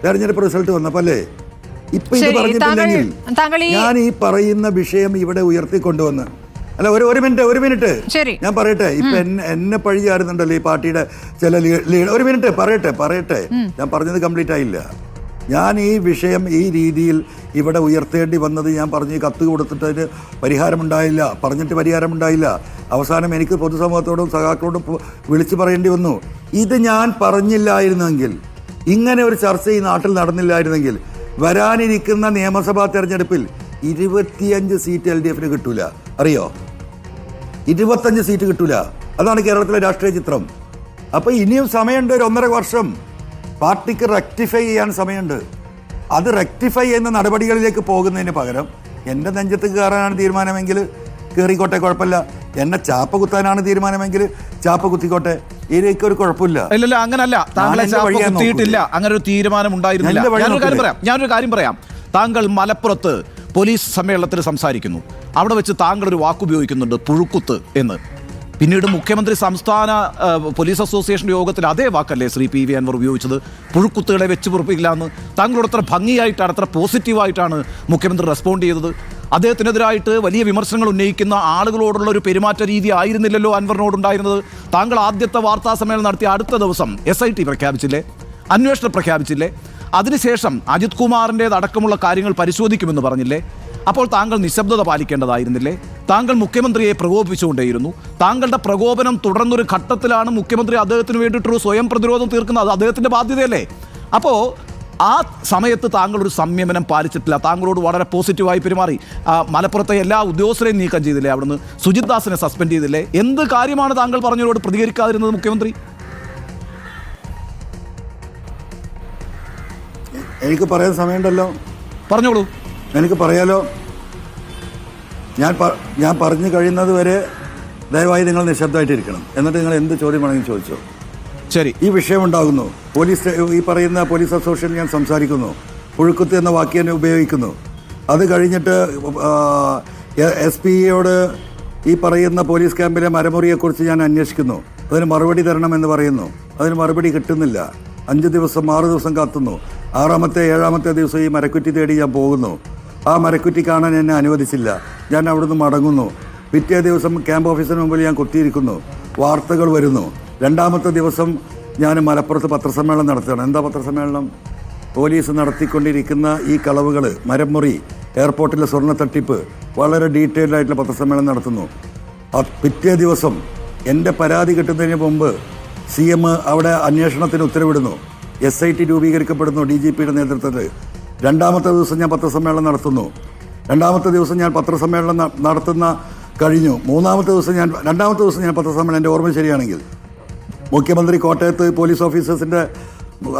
തെരഞ്ഞെടുപ്പ് റിസൾട്ട് വന്നപ്പോൾ അല്ലേ? ഇപ്പം ഇത് പറഞ്ഞിട്ടില്ലെങ്കിൽ ഞാൻ ഈ പറയുന്ന വിഷയം ഇവിടെ ഉയർത്തിക്കൊണ്ടുവന്ന് അല്ല ഒരു മിനിറ്റ് ഞാൻ പറയട്ടെ. ഇപ്പൊ എന്നെ പഴി ചാരുന്നുണ്ടല്ലോ ഈ പാർട്ടിയുടെ ചില ലീഡർ. ഒരു മിനിറ്റ് പറയട്ടെ ഞാൻ പറഞ്ഞത് കംപ്ലീറ്റ് ആയില്ല. ഞാൻ ഈ വിഷയം ഈ രീതിയിൽ ഇവിടെ ഉയർത്തേണ്ടി വന്നത് ഞാൻ പറഞ്ഞ് കത്ത് കൊടുത്തിട്ട് പറഞ്ഞിട്ട് പരിഹാരമുണ്ടായില്ല. അവസാനം എനിക്ക് പൊതുസമൂഹത്തോടും സഖാക്കളോടും വിളിച്ചു പറയേണ്ടി വന്നു. ഇത് ഞാൻ പറഞ്ഞില്ലായിരുന്നെങ്കിൽ, ഇങ്ങനെ ഒരു ചർച്ച ഈ നാട്ടിൽ നടന്നില്ലായിരുന്നെങ്കിൽ വരാനിരിക്കുന്ന നിയമസഭാ തെരഞ്ഞെടുപ്പിൽ 25 സീറ്റ് LDF കിട്ടൂല. അറിയോ? 25 സീറ്റ് കിട്ടൂല. അതാണ് കേരളത്തിലെ രാഷ്ട്രീയ ചിത്രം. അപ്പൊ ഇനിയും സമയമുണ്ട്, 1.5 വർഷം പാർട്ടിക്ക് റെക്ടിഫൈ ചെയ്യാൻ സമയമുണ്ട്. അത് റെക്ടിഫൈ ചെയ്യുന്ന നടപടികളിലേക്ക് പോകുന്നതിന് പകരം എൻ്റെ നെഞ്ചത്ത് കയറാനാണ് തീരുമാനമെങ്കിൽ കയറിക്കോട്ടെ, കുഴപ്പമില്ല. എന്നെ ചാപ്പ കുത്താനാണ് തീരുമാനമെങ്കിൽ ചാപ്പ കുത്തിക്കോട്ടെ, ഇതിലേക്ക് ഒരു കുഴപ്പമില്ല. ഇല്ല, അങ്ങനല്ല. താങ്കളെ ചാപ്പ കുത്തിയിട്ടില്ല, അങ്ങനെ ഒരു തീരുമാനം ഉണ്ടായിരുന്നില്ല. ഞാനൊരു കാര്യം പറയാം. താങ്കൾ മലപ്പുറത്ത് പോലീസ് സമ്മേളനത്തിൽ സംസാരിക്കുന്നു. അവിടെ വെച്ച് താങ്കൾ ഒരു വാക്കുപയോഗിക്കുന്നുണ്ട്, പുഴുക്കുത്ത് എന്ന്. പിന്നീട് മുഖ്യമന്ത്രി സംസ്ഥാന പോലീസ് അസോസിയേഷൻ യോഗത്തിൽ അതേ വാക്കല്ലേ ശ്രീ PV അൻവർ ഉപയോഗിച്ചത്? പുഴുക്കുത്തുകളെ വെച്ച് പൊറുപ്പിക്കില്ല എന്ന്. താങ്കളോട് അത്ര ഭംഗിയായിട്ടാണ്, അത്ര പോസിറ്റീവായിട്ടാണ് മുഖ്യമന്ത്രി റെസ്പോണ്ട് ചെയ്തത്. അദ്ദേഹത്തിനെതിരായിട്ട് വലിയ വിമർശനങ്ങൾ ഉന്നയിക്കുന്ന ആളുകളോടുള്ള ഒരു പെരുമാറ്റ രീതി ആയിരുന്നില്ലല്ലോ അൻവറിനോടുണ്ടായിരുന്നത്. താങ്കൾ ആദ്യത്തെ വാർത്താ സമ്മേളനം നടത്തിയ അടുത്ത ദിവസം SIT പ്രഖ്യാപിച്ചില്ലേ, അന്വേഷണം പ്രഖ്യാപിച്ചില്ലേ? അതിനുശേഷം അജിത് കുമാറിൻ്റേതടക്കമുള്ള കാര്യങ്ങൾ പരിശോധിക്കുമെന്ന് പറഞ്ഞില്ലേ? അപ്പോൾ താങ്കൾ നിശബ്ദത പാലിക്കേണ്ടതായിരുന്നില്ലേ? താങ്കൾ മുഖ്യമന്ത്രിയെ പ്രകോപിപ്പിച്ചുകൊണ്ടേയിരുന്നു. താങ്കളുടെ പ്രകോപനം തുടർന്നൊരു ഘട്ടത്തിലാണ് മുഖ്യമന്ത്രി അദ്ദേഹത്തിന് വേണ്ടിയിട്ടൊരു സ്വയം പ്രതിരോധം തീർക്കുന്നത്. അത് അദ്ദേഹത്തിൻ്റെ ബാധ്യതയല്ലേ? അപ്പോൾ ആ സമയത്ത് താങ്കൾ ഒരു സംയമനം പാലിച്ചിട്ടില്ല. താങ്കളോട് വളരെ പോസിറ്റീവായി പെരുമാറി. മലപ്പുറത്തെ എല്ലാ ഉദ്യോഗസ്ഥരെയും നീക്കം ചെയ്തില്ലേ? അവിടുന്ന് സുജിത് ദാസിനെ സസ്പെൻഡ് ചെയ്തില്ലേ? എന്ത് കാര്യമാണ് താങ്കൾ പറഞ്ഞവരോട് പ്രതികരിക്കാതിരുന്നത് മുഖ്യമന്ത്രി? എനിക്ക് പറയാൻ സമയമുണ്ടല്ലോ, പറഞ്ഞോളൂ. എനിക്ക് പറയാലോ. ഞാൻ പറഞ്ഞു കഴിയുന്നത് വരെ ദയവായി നിങ്ങൾ നിശബ്ദമായിട്ടിരിക്കണം. എന്നിട്ട് നിങ്ങൾ എന്ത് ചോദ്യം വേണമെങ്കിൽ ചോദിച്ചോ. ശരി. ഈ വിഷയം ഉണ്ടാകുന്നു, ഈ പറയുന്ന പോലീസ് അസോസിയേഷൻ ഞാൻ സംസാരിക്കുന്നു, പുഴുക്കുത്ത് എന്ന വാക്ക് തന്നെ ഉപയോഗിക്കുന്നു. അത് കഴിഞ്ഞിട്ട് SP-യോട് ഈ പറയുന്ന പോലീസ് ക്യാമ്പിലെ മരമുറിയെക്കുറിച്ച് ഞാൻ അന്വേഷിക്കുന്നു. അതിന് മറുപടി തരണമെന്ന് പറയുന്നു. അതിന് മറുപടി കിട്ടുന്നില്ല. 5 ദിവസം 6 ദിവസം കാത്തുന്നു. 6ാമത്തെ 7ാമത്തെ ദിവസം ഈ മരക്കുറ്റി തേടി ഞാൻ പോകുന്നു. ആ മരക്കുറ്റി കാണാൻ എന്നെ അനുവദിച്ചില്ല. ഞാൻ അവിടുന്ന് മടങ്ങുന്നു. പിറ്റേ ദിവസം ക്യാമ്പ് ഓഫീസിന് മുമ്പിൽ ഞാൻ കുത്തിയിരിക്കുന്നു. വാർത്തകൾ വരുന്നു. 2ാമത്തെ ദിവസം ഞാൻ മലപ്പുറത്ത് പത്രസമ്മേളനം നടത്തുകയാണ്. എന്താ പത്രസമ്മേളനം? പോലീസ് നടത്തിക്കൊണ്ടിരിക്കുന്ന ഈ കളവുകൾ, മരമുറി, എയർപോർട്ടിലെ സ്വർണ്ണ തട്ടിപ്പ്, വളരെ ഡീറ്റെയിൽഡ് ആയിട്ടുള്ള പത്രസമ്മേളനം നടത്തുന്നു. പിറ്റേ ദിവസം എൻ്റെ പരാതി കിട്ടുന്നതിന് മുമ്പ് CM അവിടെ അന്വേഷണത്തിന് ഉത്തരവിടുന്നു. SIT രൂപീകരിക്കപ്പെടുന്നു DGP-യുടെ നേതൃത്വത്തിൽ. 2ാമത്തെ ദിവസം ഞാൻ പത്രസമ്മേളനം നടത്തുന്നു. 2ാമത്തെ ദിവസം ഞാൻ പത്രസമ്മേളനം നടത്തുന്ന കഴിഞ്ഞു. 3ാമത്തെ ദിവസം ഞാൻ പത്രസമ്മേളനം, എൻ്റെ ഓർമ്മ ശരിയാണെങ്കിൽ, മുഖ്യമന്ത്രി കോട്ടയത്ത് പോലീസ് ഓഫീസേഴ്സിൻ്റെ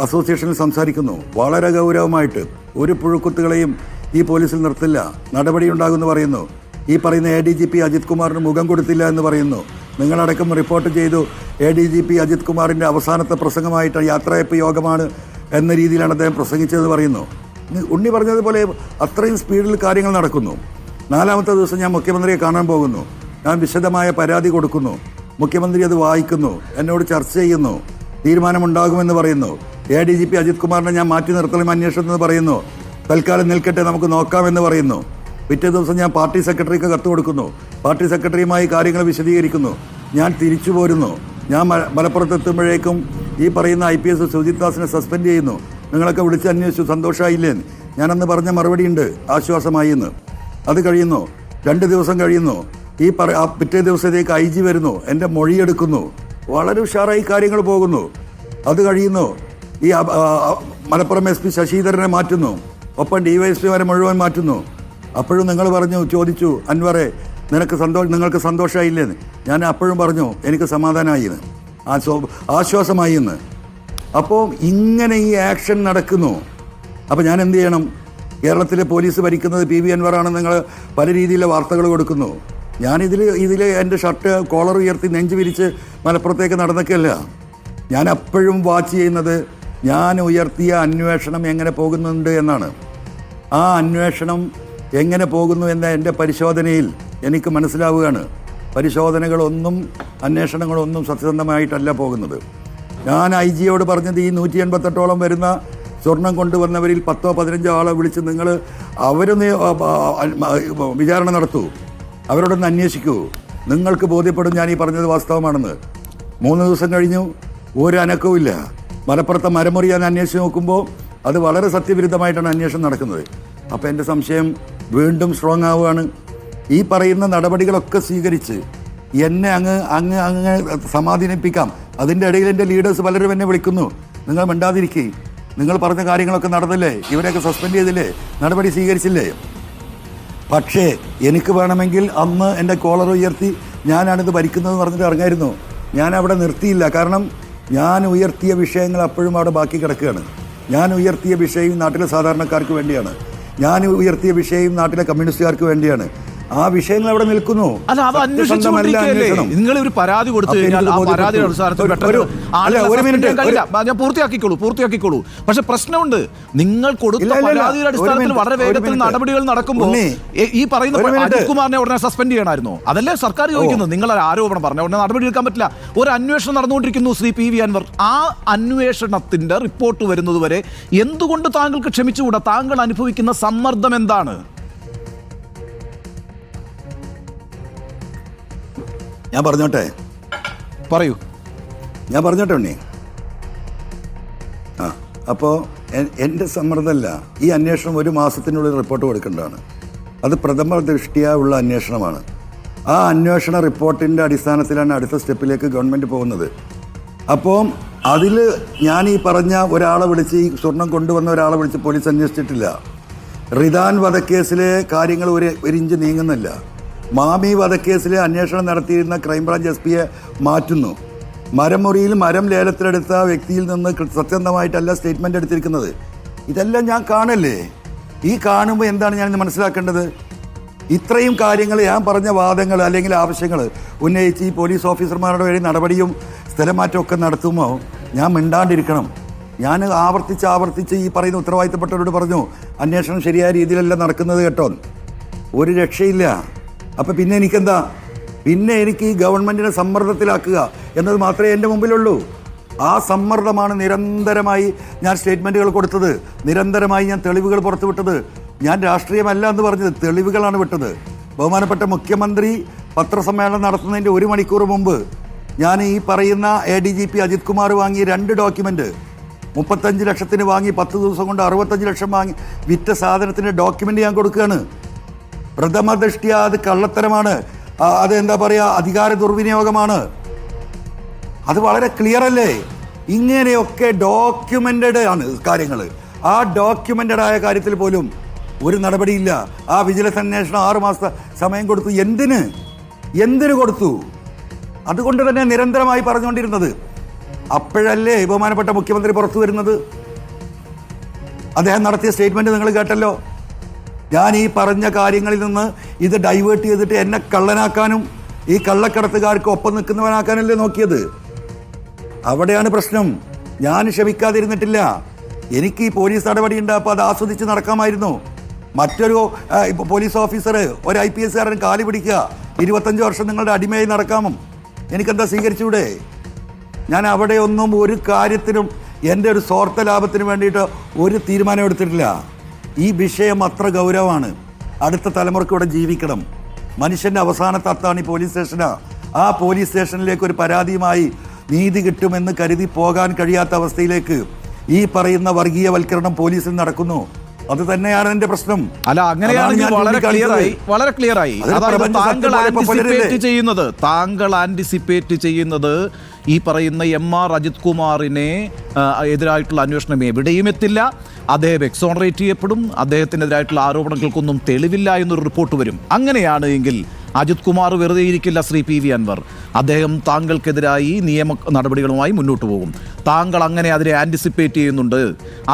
അസോസിയേഷനിൽ സംസാരിക്കുന്നു. വളരെ ഗൗരവമായിട്ട് ഒരു പുഴുക്കുത്തുകളെയും ഈ പോലീസിൽ നിർത്തില്ല, നടപടിയുണ്ടാകുമെന്ന് പറയുന്നു. ഈ പറയുന്ന ADGP അജിത് കുമാറിന് മുഖം കൊടുത്തില്ല എന്ന് പറയുന്നു. നിങ്ങളടക്കം റിപ്പോർട്ട് ചെയ്തു. ADGP അജിത് കുമാറിൻ്റെ അവസാനത്തെ പ്രസംഗമായിട്ട് യാത്രയപ്പ് യോഗമാണ് എന്ന രീതിയിലാണ് അദ്ദേഹം പ്രസംഗിച്ചതെന്ന് പറയുന്നു. ഉണ്ണി പറഞ്ഞതുപോലെ അത്രയും സ്പീഡിൽ കാര്യങ്ങൾ നടക്കുന്നു. 4ാമത്തെ ദിവസം ഞാൻ മുഖ്യമന്ത്രിയെ കാണാൻ പോകുന്നു. ഞാൻ വിശദമായ പരാതി കൊടുക്കുന്നു. മുഖ്യമന്ത്രി അത് വായിക്കുന്നു, എന്നോട് ചർച്ച ചെയ്യുന്നു, തീരുമാനമുണ്ടാകുമെന്ന് പറയുന്നു. ADGP അജിത് കുമാറിനെ ഞാൻ മാറ്റി നിർത്തലും അന്വേഷണമെന്ന് പറയുന്നു. തൽക്കാലം നിൽക്കട്ടെ, നമുക്ക് നോക്കാമെന്ന് പറയുന്നു. പിറ്റേ ദിവസം ഞാൻ പാർട്ടി സെക്രട്ടറിക്ക് കത്ത് കൊടുക്കുന്നു. പാർട്ടി സെക്രട്ടറിയുമായി കാര്യങ്ങൾ വിശദീകരിക്കുന്നു. ഞാൻ തിരിച്ചു പോരുന്നു. ഞാൻ മലപ്പുറത്തെത്തുമ്പോഴേക്കും ഈ പറയുന്ന IPS സുജിത് ദാസിനെ സസ്പെൻഡ് ചെയ്യുന്നു. നിങ്ങളൊക്കെ വിളിച്ച് അന്വേഷിച്ചു, സന്തോഷമായില്ലേന്ന് ഞാനന്ന് പറഞ്ഞ മറുപടിയുണ്ട്, ആശ്വാസമായി എന്ന്. അത് കഴിയുന്നു. 2 ദിവസം കഴിയുന്നു. പിറ്റേ ദിവസത്തേക്ക് IG വരുന്നു, എൻ്റെ മൊഴിയെടുക്കുന്നു. വളരെ ഉഷാറായി കാര്യങ്ങൾ പോകുന്നു. അത് കഴിയുന്നു. ഈ മലപ്പുറം SP ശശിധരനെ മാറ്റുന്നു. ഒപ്പം DYSP-മാരെ മുഴുവൻ മാറ്റുന്നു. അപ്പോഴും നിങ്ങൾ ചോദിച്ചു, അൻവറെ നിങ്ങൾക്ക് സന്തോഷമായില്ലേന്ന്. ഞാൻ അപ്പോഴും പറഞ്ഞു എനിക്ക് സമാധാനമായി എന്ന്, ആശ്വാസമായി എന്ന്. അപ്പോൾ ഇങ്ങനെ ഈ ആക്ഷൻ നടക്കുന്നു. അപ്പോൾ ഞാൻ എന്ത് ചെയ്യണം? കേരളത്തിലെ പോലീസ് ഭരിക്കുന്നത് PV അൻവറാണ്. നിങ്ങൾ പല രീതിയിലെ വാർത്തകൾ കൊടുക്കുന്നു. ഞാനിതിൽ എൻ്റെ ഷർട്ട് കോളർ ഉയർത്തി നെഞ്ച് വിരിച്ച് മലപ്പുറത്തേക്ക് നടന്നൊക്കെയല്ല. ഞാൻ അപ്പോഴും വാച്ച് ചെയ്യുന്നത് ഞാൻ ഉയർത്തിയ അന്വേഷണം എങ്ങനെ പോകുന്നുണ്ട് എന്നാണ്. ആ അന്വേഷണം എങ്ങനെ പോകുന്നു എന്ന എൻ്റെ പരിശോധനയിൽ എനിക്ക് മനസ്സിലാവുകയാണ്. പരിശോധനകളൊന്നും അന്വേഷണങ്ങളൊന്നും സത്യസന്ധമായിട്ടല്ല പോകുന്നത്. ഞാൻ IG-യോട് പറഞ്ഞത് ഈ 188ഓളം വരുന്ന സ്വർണം കൊണ്ടുവന്നവരിൽ 10-15 ആളെ വിളിച്ച് നിങ്ങൾ അവരൊന്ന് വിചാരണ നടത്തൂ, അവരോടൊന്ന് അന്വേഷിക്കൂ, നിങ്ങൾക്ക് ബോധ്യപ്പെടും ഞാൻ ഈ പറഞ്ഞത് വാസ്തവമാണെന്ന്. 3 ദിവസം കഴിഞ്ഞു, ഒരു അനക്കവും ഇല്ല. മലപ്പുറത്തെ മരമുറി ഞാൻ അന്വേഷിച്ച് നോക്കുമ്പോൾ അത് വളരെ സത്യവിരുദ്ധമായിട്ടാണ് അന്വേഷണം നടക്കുന്നത്. അപ്പോൾ എൻ്റെ സംശയം വീണ്ടും സ്ട്രോങ് ആവുകയാണ്. ഈ പറയുന്ന നടപടികളൊക്കെ സ്വീകരിച്ച് എന്നെ അങ്ങ് സമാധാനിപ്പിക്കാം. അതിൻ്റെ ഇടയിൽ എൻ്റെ ലീഡേഴ്സ് പലരും എന്നെ വിളിക്കുന്നു, നിങ്ങൾ മിണ്ടാതിരിക്കുക, നിങ്ങൾ പറഞ്ഞ കാര്യങ്ങളൊക്കെ നടന്നില്ലേ, ഇവരെയൊക്കെ സസ്പെൻഡ് ചെയ്തില്ലേ, നടപടി സ്വീകരിച്ചില്ലേ. പക്ഷേ എനിക്ക് വേണമെങ്കിൽ അന്ന് എൻ്റെ കോളർ ഉയർത്തി ഞാനാണിത് ഭരിക്കുന്നതെന്ന് പറഞ്ഞിട്ട് ഇറങ്ങായിരുന്നു. ഞാൻ അവിടെ നിർത്തിയില്ല. കാരണം ഞാൻ ഉയർത്തിയ വിഷയങ്ങൾ അപ്പോഴും അവിടെ ബാക്കി കിടക്കുകയാണ്. ഞാൻ ഉയർത്തിയ വിഷയം നാട്ടിലെ സാധാരണക്കാർക്ക് വേണ്ടിയാണ്. ഞാൻ ഉയർത്തിയ വിഷയം നാട്ടിലെ കമ്മ്യൂണിസ്റ്റുകാർക്ക് വേണ്ടിയാണ്. ആ വിഷയങ്ങൾ അവിടെ നിൽക്കുന്നു. അല്ല, അത് അന്വേഷിച്ചുകൊണ്ടിരിക്കുകയല്ലേ? നിങ്ങൾ ഒരു പരാതി കൊടുത്തു കഴിഞ്ഞാൽ ആ പരാതിയുടെ അടിസ്ഥാനത്തിൽ ഞാൻ പൂർത്തിയാക്കിക്കോളൂ. പക്ഷെ പ്രശ്നമുണ്ട്, നിങ്ങൾ കൊടുത്ത പരാതിയുടെ അടിസ്ഥാനത്തിൽ വളരെ വേഗത്തിൽ നടപടികൾ നടക്കുമ്പോൾ ഈ പറയുന്ന അജിത് കുമാറിനെ ഉടനെ സസ്പെൻഡ് ചെയ്യണമായിരുന്നു. അതല്ലേ സർക്കാർ ചോദിക്കുന്നത്. നിങ്ങൾ ആരോപണം പറഞ്ഞ ഉടനെ നടപടി എടുക്കാൻ പറ്റില്ല. ഒരു അന്വേഷണം നടന്നുകൊണ്ടിരിക്കുന്നു ശ്രീ PV അൻവർ. ആ അന്വേഷണത്തിന്റെ റിപ്പോർട്ട് വരുന്നതുവരെ എന്തുകൊണ്ട് താങ്കൾക്ക് ക്ഷമിച്ചുകൂടാ? താങ്കൾ അനുഭവിക്കുന്ന സമ്മർദ്ദം എന്താണ്? ഞാൻ പറഞ്ഞോട്ടെ, പറയൂ. ഞാൻ പറഞ്ഞോട്ടെ ഉണ്ണി. അപ്പോൾ എൻ്റെ സമ്മർദ്ദമല്ല, ഈ അന്വേഷണം 1 മാസത്തിനുള്ളിൽ റിപ്പോർട്ട് കൊടുക്കേണ്ടതാണ്. അത് പ്രഥമ ദൃഷ്ടിയ ഉള്ള അന്വേഷണമാണ്. ആ അന്വേഷണ റിപ്പോർട്ടിൻ്റെ അടിസ്ഥാനത്തിലാണ് അടുത്ത സ്റ്റെപ്പിലേക്ക് ഗവൺമെൻറ് പോകുന്നത്. അപ്പോൾ അതിൽ ഞാൻ ഈ പറഞ്ഞ ഒരാളെ വിളിച്ച്, ഈ സ്വർണം കൊണ്ടുവന്ന ഒരാളെ വിളിച്ച് പോലീസ് അന്വേഷിച്ചിട്ടില്ല. റിദാൻ വധക്കേസിലെ കാര്യങ്ങൾ ഒരു ഇഞ്ച് നീങ്ങുന്നില്ല. മാമി വധക്കേസിലെ അന്വേഷണം നടത്തിയിരുന്ന ക്രൈംബ്രാഞ്ച് SP-യെ മാറ്റുന്നു. മരമുറിയിൽ മരം ലേലത്തിലെടുത്ത വ്യക്തിയിൽ നിന്ന് സത്യസന്ധമായിട്ടല്ല സ്റ്റേറ്റ്മെൻ്റ് എടുത്തിരിക്കുന്നത്. ഇതെല്ലാം ഞാൻ കാണല്ലേ. ഈ കാണുമ്പോൾ എന്താണ് ഞാൻ മനസ്സിലാക്കേണ്ടത്? ഇത്രയും കാര്യങ്ങൾ, ഞാൻ പറഞ്ഞ വാദങ്ങൾ അല്ലെങ്കിൽ ആവശ്യങ്ങൾ ഉന്നയിച്ച് ഈ പോലീസ് ഓഫീസർമാരുടെ വഴി നടപടിയും സ്ഥലമാറ്റമൊക്കെ നടത്തുമ്പോൾ ഞാൻ മിണ്ടാണ്ടിരിക്കണം. ഞാൻ ആവർത്തിച്ച് ഈ പറയുന്ന ഉത്തരവാദിത്തപ്പെട്ടവരോട് പറഞ്ഞു, അന്വേഷണം ശരിയായ രീതിയിലല്ല നടക്കുന്നത് കേട്ടോ, ഒരു രക്ഷയില്ല. അപ്പം പിന്നെ എനിക്കെന്താ? പിന്നെ എനിക്ക് ഈ ഗവൺമെൻറ്റിനെ സമ്മർദ്ദത്തിലാക്കുക എന്നത് മാത്രമേ എൻ്റെ മുമ്പിലുള്ളൂ. ആ സമ്മർദ്ദമാണ് നിരന്തരമായി ഞാൻ സ്റ്റേറ്റ്മെൻറ്റുകൾ കൊടുത്തത്, നിരന്തരമായി ഞാൻ തെളിവുകൾ പുറത്തുവിട്ടത്. ഞാൻ രാഷ്ട്രീയമല്ല എന്ന് പറഞ്ഞത്, തെളിവുകളാണ് വിട്ടത്. ബഹുമാനപ്പെട്ട മുഖ്യമന്ത്രി പത്രസമ്മേളനം നടത്തുന്നതിൻ്റെ 1 മണിക്കൂർ മുമ്പ് ഞാൻ ഈ പറയുന്ന ADGP അജിത് കുമാർ വാങ്ങിയ 2 ഡോക്യുമെൻ്റ് 35 ലക്ഷത്തിന് വാങ്ങി 10 ദിവസം കൊണ്ട് 65 ലക്ഷം വാങ്ങി വിറ്റ സാധനത്തിൻ്റെ ഡോക്യുമെൻ്റ് ഞാൻ കൊടുക്കുകയാണ്. പ്രഥമ ദൃഷ്ടിയ അത് കള്ളത്തരമാണ്, അത് എന്താ പറയുക, അധികാര ദുർവിനിയോഗമാണ്. അത് വളരെ ക്ലിയർ അല്ലേ? ഇങ്ങനെയൊക്കെ ഡോക്യുമെന്റഡ് ആണ് കാര്യങ്ങൾ. ആ ഡോക്യുമെന്റഡ് ആയ കാര്യത്തിൽ പോലും ഒരു നടപടിയില്ല. ആ വിജിലൻസ് അന്വേഷണം 6 മാസത്തെ സമയം കൊടുത്തു. എന്തിന് കൊടുത്തു? അതുകൊണ്ട് തന്നെ നിരന്തരമായി പറഞ്ഞുകൊണ്ടിരുന്നത്. അപ്പോഴല്ലേ ബഹുമാനപ്പെട്ട മുഖ്യമന്ത്രി പുറത്തു വരുന്നത്? അദ്ദേഹം നടത്തിയ സ്റ്റേറ്റ്മെന്റ് നിങ്ങൾ കേട്ടല്ലോ. ഞാൻ ഈ പറഞ്ഞ കാര്യങ്ങളിൽ നിന്ന് ഇത് ഡൈവേർട്ട് ചെയ്തിട്ട് എന്നെ കള്ളനാക്കാനും ഈ കള്ളക്കടത്തുകാർക്ക് ഒപ്പം നിൽക്കുന്നവനാക്കാനല്ലേ നോക്കിയത്. അവിടെയാണ് പ്രശ്നം. ഞാൻ ക്ഷമിക്കാതിരുന്നിട്ടില്ല. എനിക്ക് ഈ പോലീസ് നടപടി ഉണ്ടായപ്പോൾ അത് ആസ്വദിച്ച് നടക്കാമായിരുന്നു. മറ്റൊരു പോലീസ് ഓഫീസർ, ഒരു IPS-കാരൻ കാലി പിടിക്കുക, 25 വർഷം നിങ്ങളുടെ അടിമയായി നടക്കാമോ? എനിക്കെന്താ സ്വീകരിച്ചൂടെ? ഞാൻ അവിടെ ഒന്നും ഒരു കാര്യത്തിനും എൻ്റെ ഒരു സ്വാർത്ഥ ലാഭത്തിന് വേണ്ടിയിട്ട് ഒരു തീരുമാനം എടുത്തിട്ടില്ല. ഈ വിഷയം അത്ര ഗൗരവമാണ്. അടുത്ത തലമുറയ്ക്ക് ഇവിടെ ജീവിക്കണം. മനുഷ്യൻ്റെ അവസാനത്തെ അത്താണ് ഈ പോലീസ് സ്റ്റേഷനാണ്. ആ പോലീസ് സ്റ്റേഷനിലേക്ക് ഒരു പരാതിയുമായി നീതി കിട്ടുമെന്ന് കരുതി പോകാൻ കഴിയാത്ത അവസ്ഥയിലേക്ക് ഈ പറയുന്ന വർഗീയവൽക്കരണം പോലീസിൽ നടക്കുന്നു. അത് തന്നെയാണ് എന്റെ പ്രശ്നം. അല്ല, അങ്ങനെയാണെങ്കിൽ വളരെ ക്ലിയറായി. താങ്കൾ ആന്റിസിപ്പേറ്റ് ചെയ്യുന്നത് ഈ പറയുന്ന MR അജിത് കുമാറിനെ എതിരായിട്ടുള്ള അന്വേഷണം എവിടെയും എത്തില്ല, അദ്ദേഹം എക്സോണറേറ്റ് ചെയ്യപ്പെടും, അദ്ദേഹത്തിനെതിരായിട്ടുള്ള ആരോപണങ്ങൾക്കൊന്നും തെളിവില്ല എന്നൊരു റിപ്പോർട്ട് വരും. അങ്ങനെയാണ് എങ്കിൽ അജിത് കുമാർ വെറുതെ ഇരിക്കില്ല ശ്രീ PV അൻവർ. അദ്ദേഹം താങ്കൾക്കെതിരായി നിയമ നടപടികളുമായി മുന്നോട്ട് പോകും. താങ്കൾ അങ്ങനെ അതിനെ ആൻറ്റിസിപ്പേറ്റ് ചെയ്യുന്നുണ്ട്.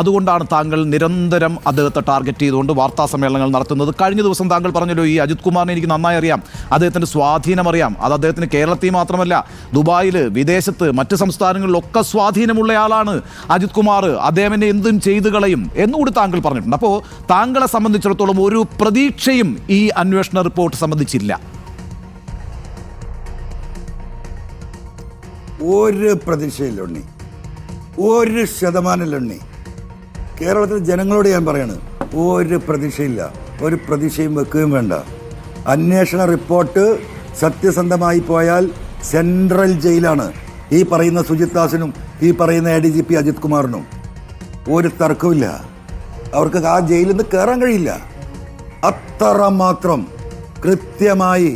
അതുകൊണ്ടാണ് താങ്കൾ നിരന്തരം അദ്ദേഹത്തെ ടാർഗറ്റ് ചെയ്തുകൊണ്ട് വാർത്താ സമ്മേളനങ്ങൾ നടത്തുന്നത്. കഴിഞ്ഞ ദിവസം താങ്കൾ പറഞ്ഞല്ലോ, ഈ അജിത് കുമാറിനെ എനിക്ക് നന്നായി അറിയാം, അദ്ദേഹത്തിൻ്റെ സ്വാധീനം അറിയാം. അത് അദ്ദേഹത്തിന് കേരളത്തിൽ മാത്രമല്ല, ദുബായിൽ, വിദേശത്ത്, മറ്റ് സംസ്ഥാനങ്ങളിലൊക്കെ സ്വാധീനമുള്ള ആളാണ് അജിത് കുമാർ. അദ്ദേഹം എന്നെ എന്തും ചെയ്തു കളയും എന്നുകൂടി താങ്കൾ പറഞ്ഞിട്ടുണ്ട്. അപ്പോൾ താങ്കളെ സംബന്ധിച്ചിടത്തോളം ഒരു പ്രതീക്ഷയും ഈ അന്വേഷണ റിപ്പോർട്ട് സംബന്ധിച്ചില്ല. ഒരു പ്രതീക്ഷയില്ല ഉണ്ണി, 1% ഉണ്ണി. കേരളത്തിലെ ജനങ്ങളോട് ഞാൻ പറയാണ്, ഒരു പ്രതീക്ഷയില്ല, ഒരു പ്രതീക്ഷയും വെക്കുകയും വേണ്ട. അന്വേഷണ റിപ്പോർട്ട് സത്യസന്ധമായി പോയാൽ സെൻട്രൽ ജയിലാണ് ഈ പറയുന്ന സുജിത് ദാസിനും ഈ പറയുന്ന ADGP അജിത് കുമാറിനും. ഒരു തർക്കമില്ല, അവർക്ക് ആ ജയിലിൽ നിന്ന് കയറാൻ കഴിയില്ല. അത്രമാത്രം കൃത്യമായി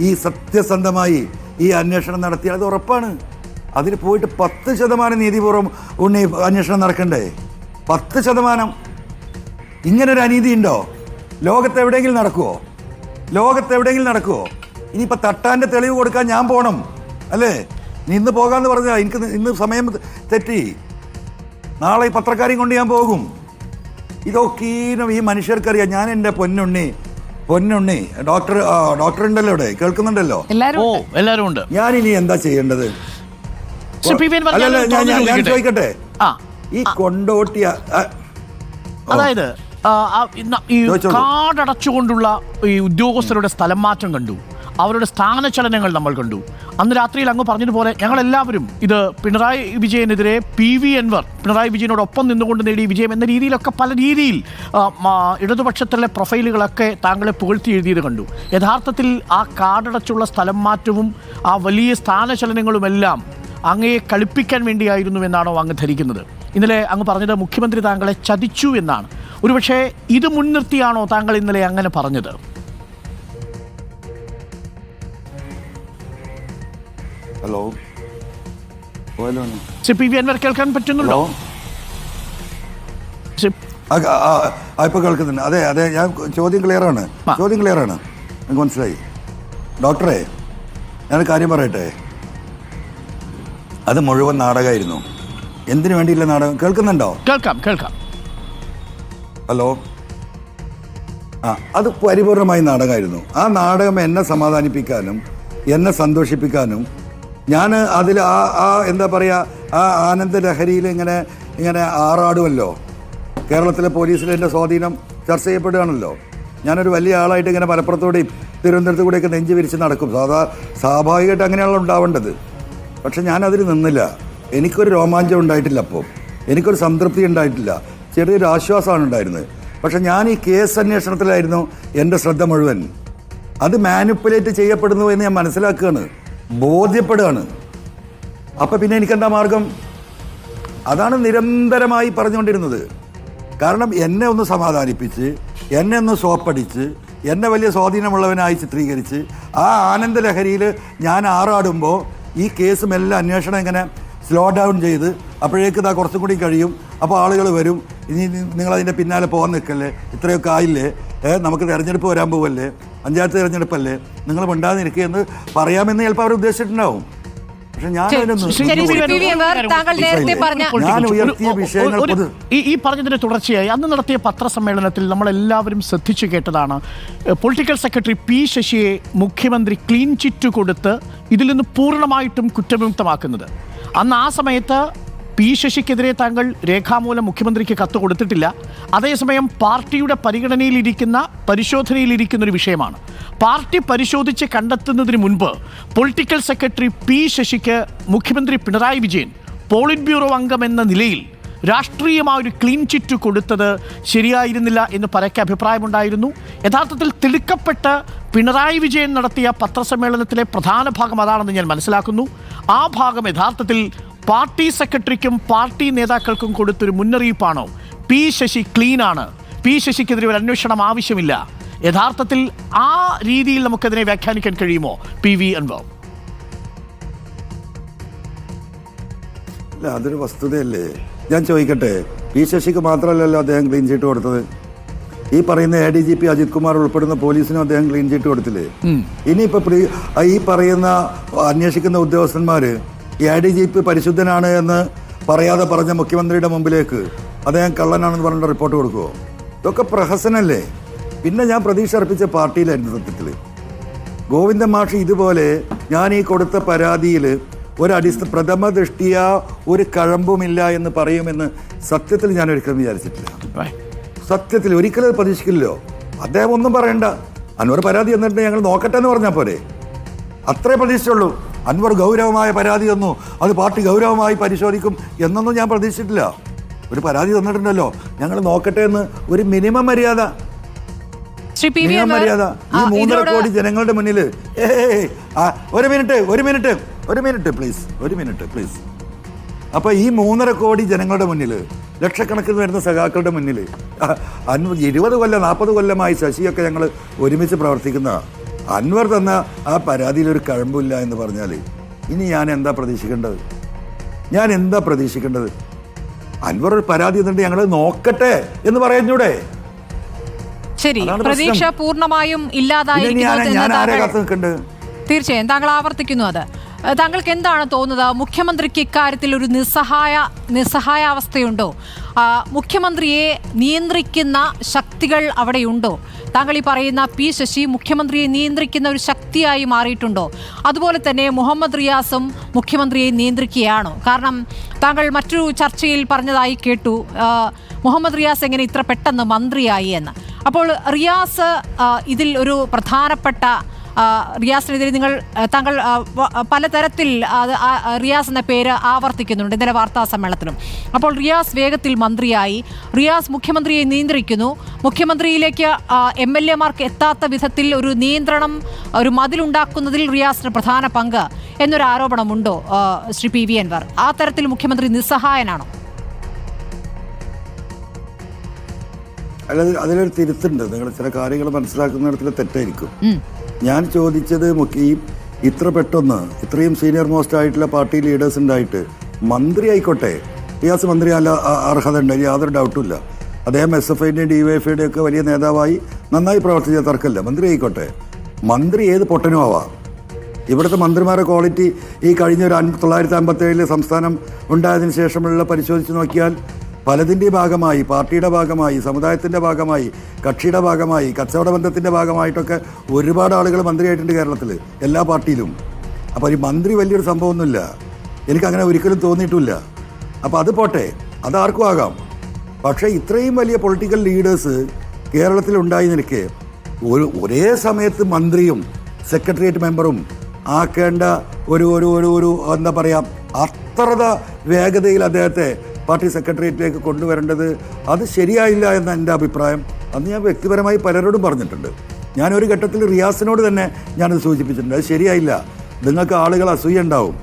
ഈ സത്യസന്ധമായി ഈ അന്വേഷണം നടത്തിയാൽ അത് ഉറപ്പാണ്. അതിന് പോയിട്ട് 10% നീതിപൂർവ്വം ഉണ്ണി അന്വേഷണം നടക്കണ്ടേ? 10%. ഇങ്ങനൊരു അനീതി ഉണ്ടോ? ലോകത്ത് എവിടെയെങ്കിലും നടക്കുമോ? ഇനിയിപ്പോൾ തട്ടാൻ്റെ തെളിവ് കൊടുക്കാൻ ഞാൻ പോകണം അല്ലേ? നീ ഇന്ന് പോകാമെന്ന് പറഞ്ഞാൽ എനിക്ക് ഇന്ന് സമയം തെറ്റി, നാളെ ഈ പത്രക്കാരെയും കൊണ്ട് ഞാൻ പോകും. ഇതൊക്കെയും ഈ മനുഷ്യർക്കറിയാം. ഞാൻ എൻ്റെ പൊന്നുണ്ണി ഡോക്ടർ ഉണ്ടല്ലോ, ഇവിടെ കേൾക്കുന്നുണ്ടല്ലോ, എല്ലാവരും ഉണ്ട്. ഞാൻ ഇനി എന്താ ചെയ്യേണ്ടത്? അല്ലല്ല, ഞാൻ ചോദിക്കട്ടെ, ഈ കൊണ്ടോട്ടിയ അതായത് ഈ കാടടച്ചുകൊണ്ടുള്ള ഈ ഉദ്യോഗസ്ഥരുടെ സ്ഥലം മാറ്റം കണ്ടു, അവരുടെ സ്ഥാനചലനങ്ങൾ നമ്മൾ കണ്ടു. അന്ന് രാത്രിയിൽ അങ്ങ് പറഞ്ഞതുപോലെ ഞങ്ങളെല്ലാവരും ഇത് പിണറായി വിജയനെതിരെ PV അൻവർ പിണറായി വിജയനോടൊപ്പം നിന്നുകൊണ്ട് നേടിയ വിജയം എന്ന രീതിയിലൊക്കെ പല രീതിയിൽ ഇടതുപക്ഷത്തിലെ പ്രൊഫൈലുകളൊക്കെ താങ്കളെ പുകഴ്ത്തി എഴുതിയത് കണ്ടു. യഥാർത്ഥത്തിൽ ആ കാടടച്ചുള്ള സ്ഥലം മാറ്റവും ആ വലിയ സ്ഥാനചലനങ്ങളുമെല്ലാം അങ്ങയെ കളിപ്പിക്കാൻ വേണ്ടിയായിരുന്നു എന്നാണോ അങ്ങ് ധരിക്കുന്നത്? ഇന്നലെ അങ്ങ് പറഞ്ഞത് മുഖ്യമന്ത്രി താങ്കളെ ചതിച്ചു എന്നാണ്. ഒരുപക്ഷെ ഇത് മുൻനിർത്തിയാണോ താങ്കൾ ഇന്നലെ അങ്ങനെ പറഞ്ഞത്? ഹലോ, PV അൻവർ കേൾക്കാൻ പറ്റുന്നുണ്ടോ? ഇപ്പൊ കേൾക്കുന്നുണ്ട്. അതെ, ഞാൻ ചോദ്യം ക്ലിയറാണ്, എനിക്ക് മനസ്സിലായി. ഡോക്ടറെ, ഞാനൊരു കാര്യം പറയട്ടെ, അത് മുഴുവൻ നാടകമായിരുന്നു. എന്തിനു വേണ്ടിയില്ല നാടകം? കേൾക്കുന്നുണ്ടോ? കേൾക്കാം. ഹലോ, അത് പരിപൂർണമായി നാടകമായിരുന്നു. ആ നാടകം എന്നെ സമാധാനിപ്പിക്കാനും എന്നെ സന്തോഷിപ്പിക്കാനും, ഞാൻ അതിൽ എന്താ പറയുക, ആ ആനന്ദലഹരിയിൽ ഇങ്ങനെ ആറാടുമല്ലോ. കേരളത്തിലെ പോലീസിൽ എൻ്റെ സ്വാധീനം ചർച്ച ചെയ്യപ്പെടുകയാണല്ലോ. ഞാനൊരു വലിയ ആളായിട്ട് ഇങ്ങനെ മലപ്പുറത്തോടെയും തിരുവനന്തപുരത്ത് കൂടെയൊക്കെ നെഞ്ച് വിരിച്ച് നടക്കും. സ്വാഭാവികമായിട്ട് അങ്ങനെയാണല്ലോ ഉണ്ടാവേണ്ടത്. പക്ഷെ ഞാനതിൽ നിന്നില്ല. എനിക്കൊരു രോമാഞ്ചം ഉണ്ടായിട്ടില്ല, അപ്പോൾ എനിക്കൊരു സംതൃപ്തി ഉണ്ടായിട്ടില്ല, ചെറിയൊരു ആശ്വാസമാണ് ഉണ്ടായിരുന്നത്. പക്ഷെ ഞാൻ ഈ കേസ് അന്വേഷണത്തിലായിരുന്നു എൻ്റെ ശ്രദ്ധ മുഴുവൻ. അത് മാനിപ്പുലേറ്റ് ചെയ്യപ്പെടുന്നു എന്ന് ഞാൻ മനസ്സിലാക്കുകയാണ്, ബോധ്യപ്പെടുകയാണ്. അപ്പം പിന്നെ എനിക്കെന്താ മാർഗം? അതാണ് നിരന്തരമായി പറഞ്ഞുകൊണ്ടിരുന്നത്. കാരണം എന്നെ ഒന്ന് സമാധാനിപ്പിച്ച്, എന്നെ ഒന്ന് സോപ്പടിച്ച്, എന്നെ വലിയ സ്വാധീനമുള്ളവനായി ചിത്രീകരിച്ച് ആ ആനന്ദലഹരിയിൽ ഞാൻ ആറാടുമ്പോൾ ഈ കേസും എല്ലാം അന്വേഷണം ഇങ്ങനെ സ്ലോ ഡൗൺ ചെയ്ത് അപ്പോഴേക്ക് ഇതാ കുറച്ചും കൂടി കഴിയും, അപ്പോൾ ആളുകൾ വരും, ഇനി നിങ്ങളതിൻ്റെ പിന്നാലെ പോകാൻ നിൽക്കല്ലേ, ഇത്രയൊക്കെ ആയില്ലേ, നമുക്ക് തിരഞ്ഞെടുപ്പ് വരാൻ പോവല്ലേ, പഞ്ചായത്ത് തിരഞ്ഞെടുപ്പല്ലേ, നിങ്ങൾ മിണ്ടാതിരിക്കുക എന്ന് പറയാമെന്ന് ചിലപ്പോൾ അവർ ഉദ്ദേശിച്ചിട്ടുണ്ടാവും. പക്ഷെ ഞാൻ ഉയർത്തിയ വിഷയങ്ങൾ ഈ പറഞ്ഞതിന്റെ തുടർച്ചയായി അന്ന് നടത്തിയ പത്രസമ്മേളനത്തിൽ നമ്മളെല്ലാവരും ശ്രദ്ധിച്ചു കേട്ടതാണ് പൊളിറ്റിക്കൽ സെക്രട്ടറി P ശശിയെ മുഖ്യമന്ത്രി ക്ലീൻ ചിറ്റ് കൊടുത്ത് ഇതിൽ നിന്ന് പൂർണ്ണമായിട്ടും കുറ്റവിമുക്തമാക്കുന്നത്. അന്ന് ആ സമയത്ത് P ശശിക്കെതിരെ താങ്കൾ രേഖാമൂലം മുഖ്യമന്ത്രിക്ക് കത്ത് കൊടുത്തിട്ടില്ല. അതേസമയം പാർട്ടിയുടെ പരിഗണനയിലിരിക്കുന്ന പരിശോധനയിലിരിക്കുന്ന ഒരു വിഷയമാണ്. പാർട്ടി പരിശോധിച്ച് കണ്ടെത്തുന്നതിന് മുൻപ് പൊളിറ്റിക്കൽ സെക്രട്ടറി P ശശിക്ക് മുഖ്യമന്ത്രി പിണറായി വിജയൻ പോളിറ്റ് ബ്യൂറോ അംഗം എന്ന നിലയിൽ രാഷ്ട്രീയമായൊരു ക്ലീൻ ചിറ്റ് കൊടുത്തത് ശരിയായിരുന്നില്ല എന്ന് പരക്കെ അഭിപ്രായമുണ്ടായിരുന്നു. യഥാർത്ഥത്തിൽ തിടുക്കപ്പെട്ട് പിണറായി വിജയൻ നടത്തിയ പത്രസമ്മേളനത്തിലെ പ്രധാന ഭാഗം അതാണെന്ന് ഞാൻ മനസ്സിലാക്കുന്നു. ആ ഭാഗം യഥാർത്ഥത്തിൽ പാർട്ടി സെക്രട്ടറിക്കും പാർട്ടി നേതാക്കൾക്കും കൊടുത്തൊരു മുന്നറിയിപ്പാണോ? P ശശി ക്ലീനാണ്, P ശശിക്കെതിരെ ഒരു അന്വേഷണം ആവശ്യമില്ല. യഥാർത്ഥത്തിൽ ആ രീതിയിൽ നമുക്കതിനെ വ്യാഖ്യാനിക്കാൻ കഴിയുമോ PV അൻവർ? അല്ല, അതൊരു വസ്തുതയല്ലേ. ഞാൻ ചോദിക്കട്ടെ, P ശശിക്ക് മാത്രമല്ലല്ലോ അദ്ദേഹം ക്ലീൻ ചീറ്റ് കൊടുത്തത്. ഈ പറയുന്ന ADGP അജിത് കുമാർ ഉൾപ്പെടുന്ന പോലീസിനും അദ്ദേഹം ക്ലീൻ ചീറ്റ് കൊടുത്തില്ലേ? ഇനിയിപ്പോൾ ഈ പറയുന്ന അന്വേഷിക്കുന്ന ഉദ്യോഗസ്ഥന്മാർ ഈ ADGP പരിശുദ്ധനാണ് എന്ന് പറയാതെ പറഞ്ഞ മുഖ്യമന്ത്രിയുടെ മുമ്പിലേക്ക് അദ്ദേഹം കള്ളനാണെന്ന് പറഞ്ഞിട്ട് റിപ്പോർട്ട് കൊടുക്കുമോ? ഇതൊക്കെ പ്രഹസനല്ലേ? പിന്നെ ഞാൻ പ്രതീക്ഷ അർപ്പിച്ച പാർട്ടിയിലായിരുന്നു സത്യത്തിൽ. ഗോവിന്ദൻ മാഷ് ഇതുപോലെ ഞാൻ ഈ കൊടുത്ത പരാതിയിൽ പ്രഥമ ദൃഷ്ടിയ ഒരു കഴമ്പുമില്ല എന്ന് പറയുമെന്ന് സത്യത്തിൽ ഞാൻ ഒരിക്കലും വിചാരിച്ചിട്ടില്ല. സത്യത്തിൽ ഒരിക്കലും പ്രതീക്ഷിക്കില്ലല്ലോ. അദ്ദേഹം ഒന്നും പറയണ്ട, അൻവർ പരാതി എന്നിട്ട് ഞങ്ങൾ നോക്കട്ടെ എന്ന് പറഞ്ഞാൽ പോരെ, അത്രേ പ്രതീക്ഷിച്ചുള്ളൂ. അൻവർ ഗൗരവമായ പരാതി തന്നു, അത് പാർട്ടി ഗൗരവമായി പരിശോധിക്കും എന്നൊന്നും ഞാൻ പ്രതീക്ഷിച്ചിട്ടില്ല. ഒരു പരാതി തന്നിട്ടുണ്ടല്ലോ, ഞങ്ങൾ നോക്കട്ടെ എന്ന് ഒരു മിനിമം മര്യാദ. മര്യാദ ഈ 3.5 കോടി ജനങ്ങളുടെ മുന്നിൽ. ഒരു മിനിറ്റ് പ്ലീസ്. അപ്പൊ ഈ 3.5 കോടി ജനങ്ങളുടെ മുന്നിൽ, ലക്ഷക്കണക്കിന് വരുന്ന സഖാക്കളുടെ മുന്നിൽ 20 കൊല്ലം 40 കൊല്ലമായി ശശിയൊക്കെ ഞങ്ങൾ ഒരുമിച്ച് പ്രവർത്തിക്കുന്ന അൻവർ തന്ന ആ പരാതിയിൽ ഒരു കഴമ്പില്ല എന്ന് പറഞ്ഞാൽ ഇനി ഞാൻ എന്താ പ്രതീക്ഷിക്കേണ്ടത്? അൻവർ ഒരു പരാതി തന്നിട്ട് ഞങ്ങൾ നോക്കട്ടെ എന്ന് പറയുന്നൂടെ? ശരി, പ്രതീക്ഷ പൂർണ്ണമായും ഇല്ലാതായിരിക്കുന്നു. തീർച്ചയായും താങ്കൾ ആവർത്തിക്കുന്നു അത്. താങ്കൾക്ക് എന്താണ് തോന്നുന്നത്? മുഖ്യമന്ത്രിക്ക് ഇക്കാര്യത്തിൽ ഒരു നിസ്സഹായാവസ്ഥയുണ്ടോ? മുഖ്യമന്ത്രിയെ നിയന്ത്രിക്കുന്ന ശക്തികൾ അവിടെയുണ്ടോ? താങ്കൾ ഈ പറയുന്ന പി ശശി മുഖ്യമന്ത്രിയെ നിയന്ത്രിക്കുന്ന ഒരു ശക്തിയായി മാറിയിട്ടുണ്ടോ? അതുപോലെ തന്നെ മുഹമ്മദ് റിയാസും മുഖ്യമന്ത്രിയെ നിയന്ത്രിക്കുകയാണോ? കാരണം താങ്കൾ മറ്റൊരു ചർച്ചയിൽ പറഞ്ഞതായി കേട്ടു, മുഹമ്മദ് റിയാസ് എങ്ങനെ ഇത്ര പെട്ടെന്ന് മന്ത്രിയായി എന്ന്. അപ്പോൾ റിയാസ് ഇതിൽ ഒരു പ്രധാനപ്പെട്ട റിയാസിനെതിരെ താങ്കൾ പലതരത്തിൽ റിയാസ് എന്ന പേര് ആവർത്തിക്കുന്നുണ്ട് ഇന്നലെ വാർത്താ സമ്മേളനത്തിലും. അപ്പോൾ റിയാസ് വേഗത്തിൽ മന്ത്രിയായി, റിയാസ് മുഖ്യമന്ത്രിയെ നിയന്ത്രിക്കുന്നു, മുഖ്യമന്ത്രിയിലേക്ക് MLA-മാർക്ക് എത്താത്ത വിധത്തിൽ ഒരു നിയന്ത്രണം, ഒരു മതിലുണ്ടാക്കുന്നതിൽ റിയാസിന് പ്രധാന പങ്ക് എന്നൊരു ആരോപണമുണ്ടോ ശ്രീ PV അൻവർ? ആ തരത്തിൽ മുഖ്യമന്ത്രി നിസ്സഹായനാണോ? അല്ലാതെ അതിലൊരു തിരുത്തുണ്ട്. നിങ്ങൾ ചില കാര്യങ്ങൾ മനസ്സിലാക്കുന്നിടത്തിൽ തെറ്റായിരിക്കും. ഞാൻ ചോദിച്ചത് ഇത്ര പെട്ടെന്ന് ഇത്രയും സീനിയർ മോസ്റ്റ് ആയിട്ടുള്ള പാർട്ടി ലീഡേഴ്സ് ഉണ്ടായിട്ട് മന്ത്രി ആയിക്കോട്ടെ, റിയാസ് മന്ത്രി അല്ല അർഹത ഉണ്ട്, യാതൊരു ഡൗട്ടുമില്ല. അദ്ദേഹം SFIയുടെയും DYFIയുടെയും ഒക്കെ വലിയ നേതാവായി നന്നായി പ്രവർത്തിച്ച തർക്കമില്ല. മന്ത്രി ആയിക്കോട്ടെ, മന്ത്രി ഏത് പൊട്ടനും ആവാം. ഇവിടുത്തെ മന്ത്രിമാരുടെ ക്വാളിറ്റി ഈ കഴിഞ്ഞ ഒരു 1957 സംസ്ഥാനം ഉണ്ടായതിനു ശേഷമുള്ള പരിശോധിച്ച് നോക്കിയാൽ പലതിൻ്റെ ഭാഗമായി, പാർട്ടിയുടെ ഭാഗമായി, സമുദായത്തിൻ്റെ ഭാഗമായി, കക്ഷിയുടെ ഭാഗമായി, കച്ചവട ബന്ധത്തിൻ്റെ ഭാഗമായിട്ടൊക്കെ ഒരുപാട് ആളുകൾ മന്ത്രിയായിട്ടുണ്ട് കേരളത്തിൽ, എല്ലാ പാർട്ടിയിലും. അപ്പോൾ ഈ മന്ത്രി വലിയൊരു സംഭവമൊന്നുമില്ല, എനിക്കങ്ങനെ ഒരിക്കലും തോന്നിയിട്ടില്ല. അപ്പോൾ അത് പോട്ടെ, അതാർക്കും ആകാം. പക്ഷേ ഇത്രയും വലിയ പൊളിറ്റിക്കൽ ലീഡേഴ്സ് കേരളത്തിലുണ്ടായി നിൽക്കെ ഒരേ സമയത്ത് മന്ത്രിയും സെക്രട്ടേറിയറ്റ് മെമ്പറും ആക്കേണ്ട ഒരു എന്താ പറയുക, അത്ര വേഗതയിൽ അദ്ദേഹത്തെ പാർട്ടി സെക്രട്ടേറിയറ്റിലേക്ക് കൊണ്ടുവരേണ്ടത് അത് ശരിയായില്ല എന്ന എൻ്റെ അഭിപ്രായം. അന്ന് ഞാൻ വ്യക്തിപരമായി പലരോടും പറഞ്ഞിട്ടുണ്ട്. ഞാനൊരു ഘട്ടത്തിൽ റിയാസിനോട് തന്നെ ഞാനത് സൂചിപ്പിച്ചിട്ടുണ്ട്, അത് ശരിയായില്ല. നിങ്ങൾക്ക് ആളുകൾ അസൂയ ഉണ്ടാവും,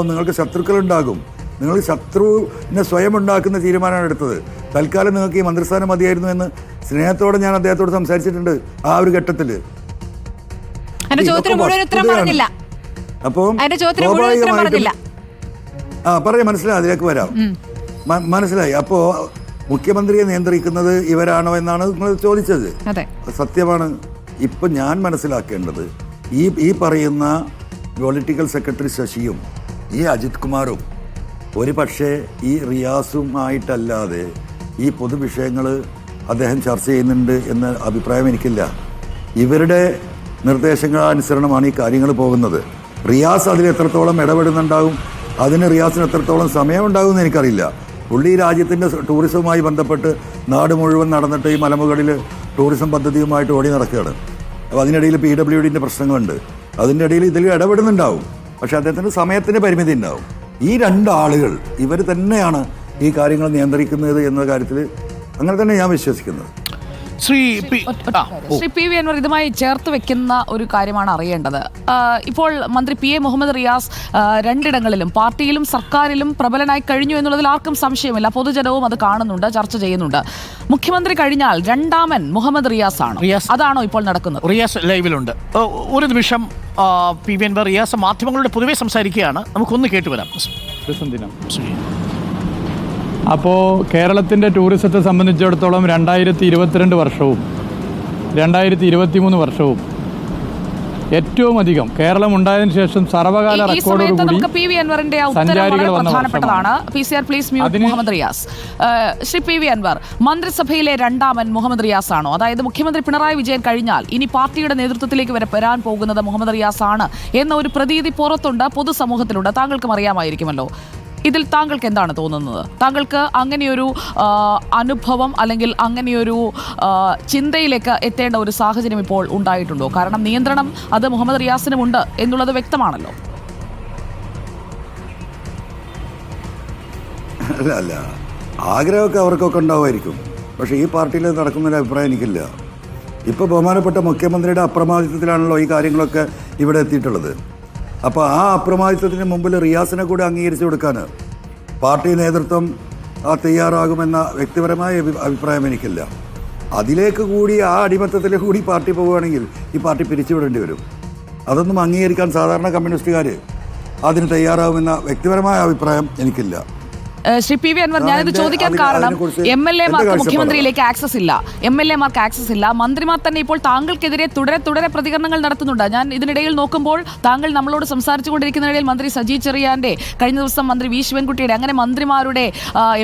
നിങ്ങൾക്ക് ശത്രുക്കളുണ്ടാകും. നിങ്ങൾ ശത്രുവിനെ സ്വയം ഉണ്ടാക്കുന്ന തീരുമാനമാണ് എടുത്തത്. തൽക്കാലം നിങ്ങൾക്ക് ഈ മന്ത്രിസ്ഥാനം മതിയായിരുന്നു എന്ന് സ്നേഹത്തോടെ ഞാൻ അദ്ദേഹത്തോട് സംസാരിച്ചിട്ടുണ്ട് ആ ഒരു ഘട്ടത്തിൽ. അപ്പോൾ മനസ്സിലായി, അതിലേക്ക് വരാം. മനസ്സിലായി. അപ്പോൾ മുഖ്യമന്ത്രിയെ നിയന്ത്രിക്കുന്നത് ഇവരാണോ എന്നാണ് നിങ്ങൾ ചോദിച്ചത്. സത്യമാണ്. ഇപ്പം ഞാൻ മനസ്സിലാക്കേണ്ടത് ഈ പറയുന്ന പൊളിറ്റിക്കൽ സെക്രട്ടറി ശശിയും ഈ അജിത് കുമാറും ഒരു പക്ഷേ ഈ റിയാസുമായിട്ടല്ലാതെ ഈ പൊതുവിഷയങ്ങൾ അദ്ദേഹം ചർച്ച ചെയ്യുന്നുണ്ട് എന്ന അഭിപ്രായം എനിക്കില്ല. ഇവരുടെ നിർദ്ദേശങ്ങളനുസരണമാണ് ഈ കാര്യങ്ങൾ പോകുന്നത്. റിയാസ് അതിൽ എത്രത്തോളം ഇടപെടുന്നുണ്ടാവും, അതിന് റിയാസിന് എത്രത്തോളം സമയമുണ്ടാകുമെന്ന് എനിക്കറിയില്ല. പുള്ളി രാജ്യത്തിൻ്റെ ടൂറിസവുമായി ബന്ധപ്പെട്ട് നാട് മുഴുവൻ നടന്നിട്ട് ഈ മലമുകളിൽ ടൂറിസം പദ്ധതിയുമായിട്ട് ഓടി നടക്കുകയാണ്. അപ്പോൾ അതിനിടയിൽ PWDൻ്റെ പ്രശ്നങ്ങളുണ്ട്, അതിൻ്റെ ഇടയിൽ ഇതിൽ ഇടപെടുന്നുണ്ടാവും. പക്ഷേ അദ്ദേഹത്തിൻ്റെ സമയത്തിന് പരിമിതി ഉണ്ടാവും. ഈ രണ്ടാളുകൾ ഇവർ തന്നെയാണ് ഈ കാര്യങ്ങൾ നിയന്ത്രിക്കുന്നത് എന്ന കാര്യത്തിൽ അങ്ങനെ തന്നെ ഞാൻ വിശ്വസിക്കുന്നത്. ശ്രീ PV അൻവർ ഇതുമായി ചേർത്ത് വെക്കുന്ന ഒരു കാര്യമാണ് അറിയേണ്ടത്. ഇപ്പോൾ മന്ത്രി PA മുഹമ്മദ് റിയാസ് രണ്ടിടങ്ങളിലും പാർട്ടിയിലും സർക്കാരിലും പ്രബലനായി കഴിഞ്ഞു എന്നുള്ളതിൽ ആർക്കും സംശയമില്ല. പൊതുജനവും അത് കാണുന്നുണ്ട്, ചർച്ച ചെയ്യുന്നുണ്ട്. മുഖ്യമന്ത്രി കഴിഞ്ഞാൽ രണ്ടാമൻ മുഹമ്മദ് റിയാസ് ആണ്. അതാണോ ഇപ്പോൾ നടക്കുന്നത്? റിയാസ് ലൈവിലുണ്ട്. ഒരു നിമിഷം PV അൻവർ, റിയാസ് മാധ്യമങ്ങളുടെ പൊതുവെ സംസാരിക്കുകയാണ്, നമുക്കൊന്ന് കേട്ടുവരാം. അപ്പോൾ കേരളത്തിൻ്റെ ടൂറിസത്തെ സംബന്ധിച്ചിടത്തോളം 2022 വർഷവും 2023 വർഷവും ഏറ്റവും അധികം കേരളം ഉണ്ടായതിനു ശേഷം സർവകാല റെക്കോർഡോടുകൂടി സഞ്ചാരികൾ വന്ന പ്രധാനപ്പെട്ടതാണ്. PCR please mute Mohammed Riyas. Shri P V Anvar, മന്ത്രിസഭയിലെ രണ്ടാമൻ മുഹമ്മദ് റിയാസ് ആണോ? അതായത് മുഖ്യമന്ത്രി പിണറായി വിജയൻ കഴിഞ്ഞാൽ ഇനി പാർട്ടിയുടെ നേതൃത്വത്തിലേക്ക് വരാൻ പോകുന്നത് മുഹമ്മദ് റിയാസ് ആണ് എന്ന ഒരു പ്രതീതി പുറത്തുണ്ട്, പൊതുസമൂഹത്തിലുണ്ട്. താങ്കൾക്കും അറിയാമായിരിക്കുമല്ലോ. ഇതിൽ താങ്കൾക്ക് എന്താണ് തോന്നുന്നത്? താങ്കൾക്ക് അങ്ങനെയൊരു അനുഭവം അല്ലെങ്കിൽ അങ്ങനെയൊരു ചിന്തയിലേക്ക് എത്തേണ്ട ഒരു സാഹചര്യം ഇപ്പോൾ ഉണ്ടായിട്ടുണ്ടോ? കാരണം നിയന്ത്രണം അത് മുഹമ്മദ് റിയാസിനുമുണ്ട് എന്നുള്ളത് വ്യക്തമാണല്ലോ. അല്ല, ആഗ്രഹമൊക്കെ അവർക്കൊക്കെ ഉണ്ടാവുമായിരിക്കും. പക്ഷേ ഈ പാർട്ടിയിൽ നടക്കുന്നൊരു അഭിപ്രായം എനിക്കില്ല. ഇപ്പോൾ ബഹുമാനപ്പെട്ട മുഖ്യമന്ത്രിയുടെ അപ്രമാദിത്വത്തിലാണല്ലോ ഈ കാര്യങ്ങളൊക്കെ ഇവിടെ എത്തിയിട്ടുള്ളത്. അപ്പോൾ ആ അപ്രമാദിത്വത്തിന് മുമ്പിൽ റിയാസിനെ കൂടി അംഗീകരിച്ചു കൊടുക്കാൻ പാർട്ടി നേതൃത്വം തയ്യാറാകുമെന്ന വ്യക്തിപരമായ അഭിപ്രായം എനിക്കില്ല. അതിലേക്ക് കൂടി ആ അടിമത്തത്തിലേക്ക് കൂടി പാർട്ടി പോവുകയാണെങ്കിൽ ഈ പാർട്ടി പിരിച്ചുവിടേണ്ടി വരും. അതൊന്നും അംഗീകരിക്കാൻ സാധാരണ കമ്മ്യൂണിസ്റ്റുകാർ അതിന് തയ്യാറാകുമെന്ന വ്യക്തിപരമായ അഭിപ്രായം എനിക്കില്ല. ശ്രീ പി വി അൻവർ, ഞാനിത് ചോദിക്കാൻ കാരണം MLA മാർക്ക് മുഖ്യമന്ത്രിയിലേക്ക് ആക്സസ് ഇല്ല, MLA മാർക്ക് ആക്സസ് ഇല്ല. മന്ത്രിമാർ തന്നെ ഇപ്പോൾ താങ്കൾക്കെതിരെ തുടരെ പ്രതികരണങ്ങൾ നടത്തുന്നുണ്ട്. ഞാൻ ഇതിനിടയിൽ നോക്കുമ്പോൾ താങ്കൾ നമ്മളോട് സംസാരിച്ചുകൊണ്ടിരിക്കുന്നതിനിടയിൽ മന്ത്രി സജി ചെറിയാന്റെ, കഴിഞ്ഞ ദിവസം മന്ത്രി വി ശിവൻകുട്ടിയുടെ, അങ്ങനെ മന്ത്രിമാരുടെ,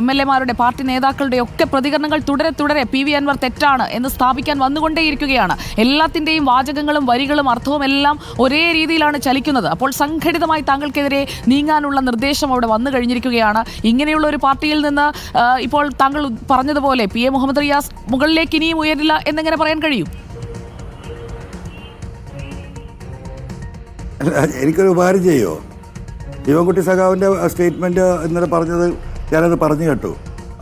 MLA മാരുടെ, പാർട്ടി നേതാക്കളുടെ ഒക്കെ പ്രതികരണങ്ങൾ തുടരെ പി വി അൻവർ തെറ്റാണ് എന്ന് സ്ഥാപിക്കാൻ വന്നുകൊണ്ടേയിരിക്കുകയാണ്. എല്ലാത്തിൻ്റെയും വാചകങ്ങളും വരികളും അർത്ഥവും എല്ലാം ഒരേ രീതിയിലാണ് ചലിക്കുന്നത്. അപ്പോൾ സംഘടിതമായി താങ്കൾക്കെതിരെ നീങ്ങാനുള്ള നിർദ്ദേശം അവിടെ വന്നു കഴിഞ്ഞിരിക്കുകയാണ്. ഇങ്ങനെയുള്ള ഒരു പാർട്ടിയിൽ നിന്ന് ഇപ്പോൾ താങ്കൾ പറഞ്ഞതുപോലെ PA മുഹമ്മദ് റിയാസ് മുകളിലേക്ക് ഇനിയും ഉയരില്ല എന്നെങ്ങനെ പറയാൻ കഴിയും? എനിക്കൊരു ഉപകാരം ചെയ്യോ? ശിവൻകുട്ടി സഖാവിൻ്റെ സ്റ്റേറ്റ്മെൻറ്റ് ഇന്നലെ പറഞ്ഞത് ഞാനത് പറഞ്ഞു കേട്ടു.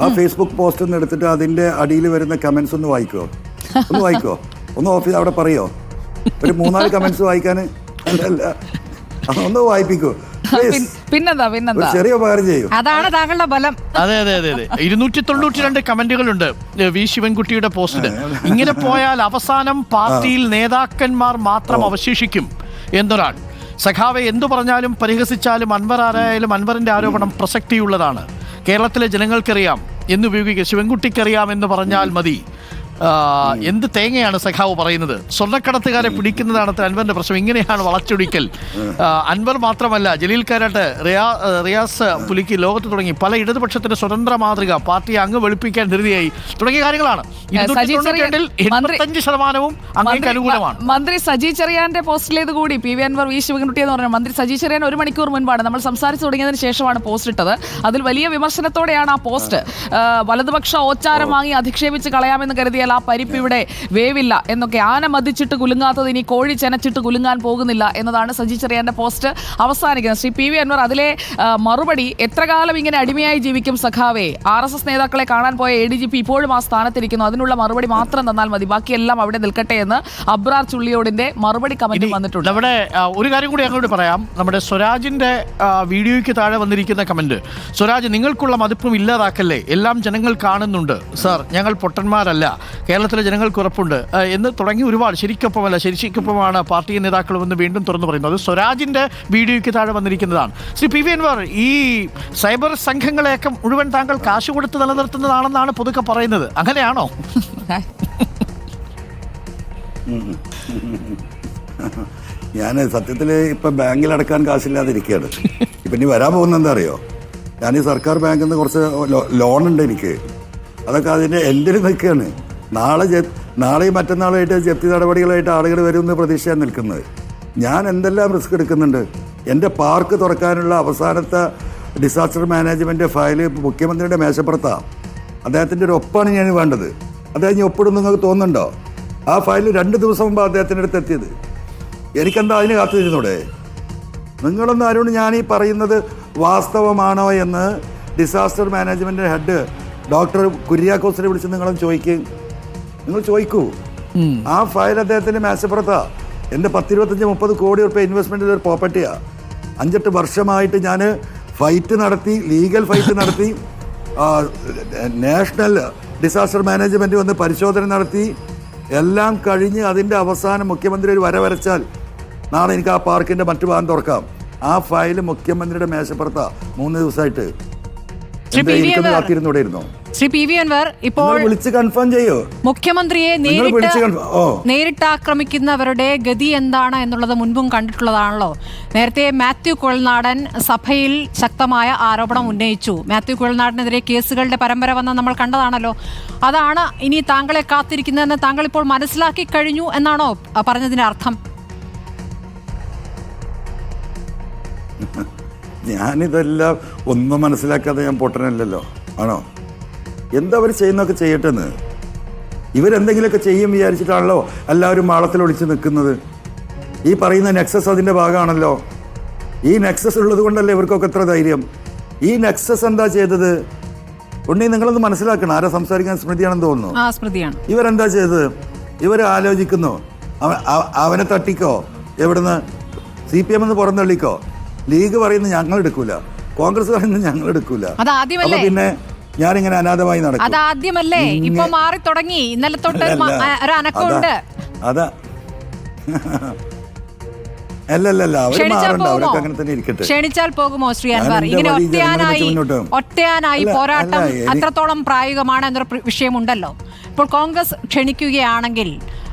ആ ഫേസ്ബുക്ക് പോസ്റ്റ് ഒന്ന് എടുത്തിട്ട് അതിൻ്റെ അടിയിൽ വരുന്ന കമൻസ് ഒന്ന് വായിക്കോ, ഒന്ന് ഓഫീസ് അവിടെ പറയോ, ഒരു 3-4 കമൻസ് വായിക്കാൻ. അല്ല, ഒന്ന് വായിപ്പിക്കോ, പിന്നെന്താ ചെറിയ ഉപകാരം ചെയ്യും. അതാണ് താങ്കളുടെ ബലം. അതെ 292 കമന്റുകളുണ്ട് വി ശിവൻകുട്ടിയുടെ പോസ്റ്റിന്. ഇങ്ങനെ പോയാൽ അവസാനം പാർട്ടിയിൽ നേതാക്കന്മാർ മാത്രം അവശേഷിക്കും എന്നൊരാൾ. സഖാവെ എന്തു പറഞ്ഞാലും പരിഹസിച്ചാലും അൻവർ ആരായാലും അൻവറിന്റെ ആരോപണം പ്രസക്തിയുള്ളതാണ്. കേരളത്തിലെ ജനങ്ങൾക്കറിയാം എന്നുപയോഗിക്കുക, ശിവൻകുട്ടിക്കറിയാം എന്ന് പറഞ്ഞാൽ മതി. എന്ത് തേങ്ങയാണ് സഖാവ് പറയുന്നത്? സ്വർണ്ണക്കടത്തുകാരെ പിടിക്കുന്നതാണ് അൻവറിന്റെ പ്രശ്നം. ഇങ്ങനെയാണ് വളച്ചൊടിക്കൽ. അൻവർ മാത്രമല്ല, ജലീൽ കാരാട്ട്, റിയാസ് പുലിക്ക്, ലോകത്ത് തുടങ്ങി പല ഇടതുപക്ഷത്തിന്റെ സ്വതന്ത്ര മാതൃക, പാർട്ടിയെ അങ്ങ് വെളുപ്പിക്കാൻ ധൃതിയായി തുടങ്ങിയ കാര്യങ്ങളാണ്. 85% അങ്ങേക്ക് അനുകൂലമാണ്. മന്ത്രി സജി ചെറിയാന്റെ പോസ്റ്റിലേത് കൂടി P V Anvar V Sivankutty എന്ന് പറഞ്ഞു. മന്ത്രി സജി ചെറിയാൻ 1 മണിക്കൂർ മുൻപാണ്, നമ്മൾ സംസാരിച്ചു തുടങ്ങിയതിന് ശേഷമാണ് പോസ്റ്റ് ഇട്ടത്. അതിൽ വലിയ വിമർശനത്തോടെയാണ് ആ പോസ്റ്റ്. വലതുപക്ഷ ഓച്ചാരം വാങ്ങി അധിക്ഷേപിച്ച് കളയാമെന്ന് കരുതിയാൽ ആ പരിപ്പ് ഇവിടെ വേവില്ല എന്നൊക്കെ, ആന മതിച്ചിട്ട് കുലുങ്ങാത്തത് ഇനി കോഴി ചെനച്ചിട്ട് കുലുങ്ങാൻ പോകുന്നില്ല എന്നതാണ് സജി ചെറിയാന്റെ പോസ്റ്റ് അവസാനിക്കുന്നത്. ശ്രീ പി വി അൻവർ, അതിലെ മറുപടി, എത്ര കാലം ഇങ്ങനെ അടിമയായി ജീവിക്കും സഖാവേ? RSS നേതാക്കളെ കാണാൻ പോയ ADGP ഇപ്പോഴും ആ സ്ഥാനത്തിരിക്കുന്നു, അതിനുള്ള മറുപടി മാത്രം തന്നാൽ മതി, ബാക്കിയെല്ലാം അവിടെ നിൽക്കട്ടെ എന്ന് അബ്രാർ ചുള്ളിയോടിന്റെ മറുപടി കമന്റ് വന്നിട്ടുണ്ട്. നമ്മുടെ ഒരു കാര്യം കൂടി അങ്ങോട്ട് പറയാം. നമ്മുടെ സ്വരാജിന്റെ വീഡിയോയ്ക്ക് താഴെ വന്നിരിക്കുന്ന കമന്റ്, സ്വരാജ് നിങ്ങൾക്കുള്ള മതിപ്പും ഇല്ലാതാക്കല്ലേ, എല്ലാം ജനങ്ങൾ കാണുന്നുണ്ട് സാർ, ഞങ്ങൾ പൊട്ടന്മാരല്ല, കേരളത്തിലെ ജനങ്ങൾക്ക് ഉറപ്പുണ്ട് എന്ന് തുടങ്ങി ഒരുപാട്. ശരിക്കൊപ്പമല്ല, ശരിക്കൊപ്പമാണ് പാർട്ടി നേതാക്കളുമെന്ന് വീണ്ടും തുറന്നു പറയുന്നത്. അത് സ്വരാജിന്റെ വീഡിയോയ്ക്ക് താഴെ വന്നിരിക്കുന്നതാണ്. ശ്രീ പി വി അൻവർ, ഈ സൈബർ സംഘങ്ങളെയൊക്കെ മുഴുവൻ താങ്കൾ കാശ് കൊടുത്ത് നിലനിർത്തുന്നതാണെന്നാണ് പൊതുക്കെ പറയുന്നത്, അങ്ങനെയാണോ? ഞാൻ സത്യത്തിൽ ഇപ്പം ബാങ്കിൽ അടക്കാൻ കാശില്ലാതിരിക്കുകയാണ്. ഇപ്പം ഇനി വരാൻ പോകുന്നത് എന്താ അറിയോ? ഞാൻ ഈ സർക്കാർ ബാങ്കിൽ നിന്ന് കുറച്ച് ലോണുണ്ട് എനിക്ക്, അതൊക്കെ അതിൻ്റെ എൻഡിൽ നിൽക്കുകയാണ്. നാളെയും മറ്റന്നാളായിട്ട് ജപ്തി നടപടികളായിട്ട് ആളുകൾ വരുമെന്ന് പ്രതീക്ഷയാണ് നിൽക്കുന്നത്. ഞാൻ എന്തെല്ലാം റിസ്ക് എടുക്കുന്നുണ്ട്. എൻ്റെ പാർക്ക് തുറക്കാനുള്ള അവസാനത്തെ ഡിസാസ്റ്റർ മാനേജ്മെൻറ്റ് ഫയല് മുഖ്യമന്ത്രിയുടെ മേശപ്പുറത്താണ്. അദ്ദേഹത്തിൻ്റെ ഒരു ഒപ്പാണ് ഞാൻ വേണ്ടത്. അദ്ദേഹം ഇനി ഒപ്പിടും നിങ്ങൾക്ക് തോന്നുന്നുണ്ടോ? ആ ഫയൽ 2 ദിവസം മുമ്പ് അദ്ദേഹത്തിൻ്റെ അടുത്ത് എത്തിയത്. എനിക്കെന്താ അതിന് കാത്തിരുന്നൂടെ? നിങ്ങളൊന്നും ആരോട് ഞാൻ ഈ പറയുന്നത് വാസ്തവമാണോ എന്ന് ഡിസാസ്റ്റർ മാനേജ്മെൻറ്റ് ഹെഡ് ഡോക്ടർ കുര്യാക്കോസിനെ വിളിച്ച് നിങ്ങൾ ചോദിക്കൂ. ആ ഫയൽ അദ്ദേഹത്തിൻ്റെ മേശപ്പുറത്താണ്. എൻ്റെ 10-25-30 കോടി രൂപ ഇൻവെസ്റ്റ്മെൻറ്റിൽ ഒരു പ്രോപ്പർട്ടിയാണ്. 5-8 വർഷമായിട്ട് ഞാൻ ലീഗൽ ഫൈറ്റ് നടത്തി, നാഷണൽ ഡിസാസ്റ്റർ മാനേജ്മെൻറ്റ് വന്ന് പരിശോധന നടത്തി, എല്ലാം കഴിഞ്ഞ് അതിൻ്റെ അവസാനം മുഖ്യമന്ത്രി ഒരു വരച്ചാൽ നാളെ എനിക്ക് ആ പാർക്കിൻ്റെ മറ്റു ഭാഗം തുറക്കാം. ആ ഫയൽ മുഖ്യമന്ത്രിയുടെ മേശപ്പുറത്താണ് 3 ദിവസമായിട്ട്. ശ്രീ പി വി എനിക്കൊന്ന് അൻവർ, കാത്തിരുന്നൂടെ ഇരുന്നോ? ശ്രീ പി വി അൻവർ, ഇപ്പോൾ വിളിച്ച് കൺഫേം ചെയ്യോ? മുഖ്യമന്ത്രിയെ നേരിട്ട് ആക്രമിക്കുന്നവരുടെ ഗതി എന്താണ് എന്നുള്ളത് മുൻപും കണ്ടിട്ടുള്ളതാണല്ലോ. നേരത്തെ മാത്യു കുഴൽനാടൻ സഭയിൽ ശക്തമായ ആരോപണം ഉന്നയിച്ചു. മാത്യു കുഴൽനാടനെതിരെ കേസുകളുടെ പരമ്പര വന്ന് നമ്മൾ കണ്ടതാണല്ലോ. അതാണ് ഇനി താങ്കളെ കാത്തിരിക്കുന്നതെന്ന് താങ്കൾ ഇപ്പോൾ മനസ്സിലാക്കി കഴിഞ്ഞു എന്നാണോ പറഞ്ഞതിന്റെ അർത്ഥം? ഞാനിതെല്ലാം ഒന്നും മനസ്സിലാക്കാതെ ഞാൻ പൊട്ടനല്ലല്ലോ, ആണോ? എന്താ അവർ ചെയ്യുന്നതൊക്കെ ചെയ്യട്ടെന്ന്. ഇവരെന്തെങ്കിലുമൊക്കെ ചെയ്യും വിചാരിച്ചിട്ടാണല്ലോ എല്ലാവരും മാളത്തിൽ ഒളിച്ച് നിൽക്കുന്നത്. ഈ പറയുന്ന നെക്സസ് അതിൻ്റെ ഭാഗമാണല്ലോ. ഈ നെക്സസ് ഉള്ളത് കൊണ്ടല്ലേ ഇവർക്കൊക്കെ എത്ര ധൈര്യം. ഈ നെക്സസ് എന്താ ചെയ്തത്? ഉണ്ണി, നിങ്ങളൊന്ന് മനസ്സിലാക്കണം. ആരാ സംസാരിക്കാൻ? സ്മൃതിയാണെന്ന് തോന്നുന്നു. സ്മൃതിയാണ്. ഇവരെന്താ ചെയ്തത്? ഇവർ ആലോചിക്കുന്നു, അവനെ തട്ടിക്കോ, എവിടുന്ന് CPM എന്ന് പുറന്തള്ളിക്കോ. ലീഗ് പറയുന്നത് ഞങ്ങൾ എടുക്കൂല, കോൺഗ്രസ് പറയുന്നത് ഞങ്ങൾ എടുക്കൂല. അപ്പൊ പിന്നെ ഞാനിങ്ങനെ അനാഥമായി നടക്കും. അതാദ്യമല്ലേ, ഇപ്പൊ മാറി തുടങ്ങി. ഇന്നലെ തൊട്ട് ഒരു അനക്കമുണ്ട്. അതാ അല്ലല്ല, അവര് മാറണ്ട, അവരൊക്കെ അങ്ങനെ തന്നെ ഇരിക്കട്ടെ. ക്ഷണിച്ചാൽ പോകുമോ ശ്രീ അൻവർ? ഇങ്ങനെ ഒറ്റയാനായി പോരാട്ടം അത്രത്തോളം പ്രായോഗികമാണ് എന്നൊരു വിഷയമുണ്ടല്ലോ. ഇപ്പോൾ കോൺഗ്രസ് ക്ഷണിക്കുകയാണെങ്കിൽ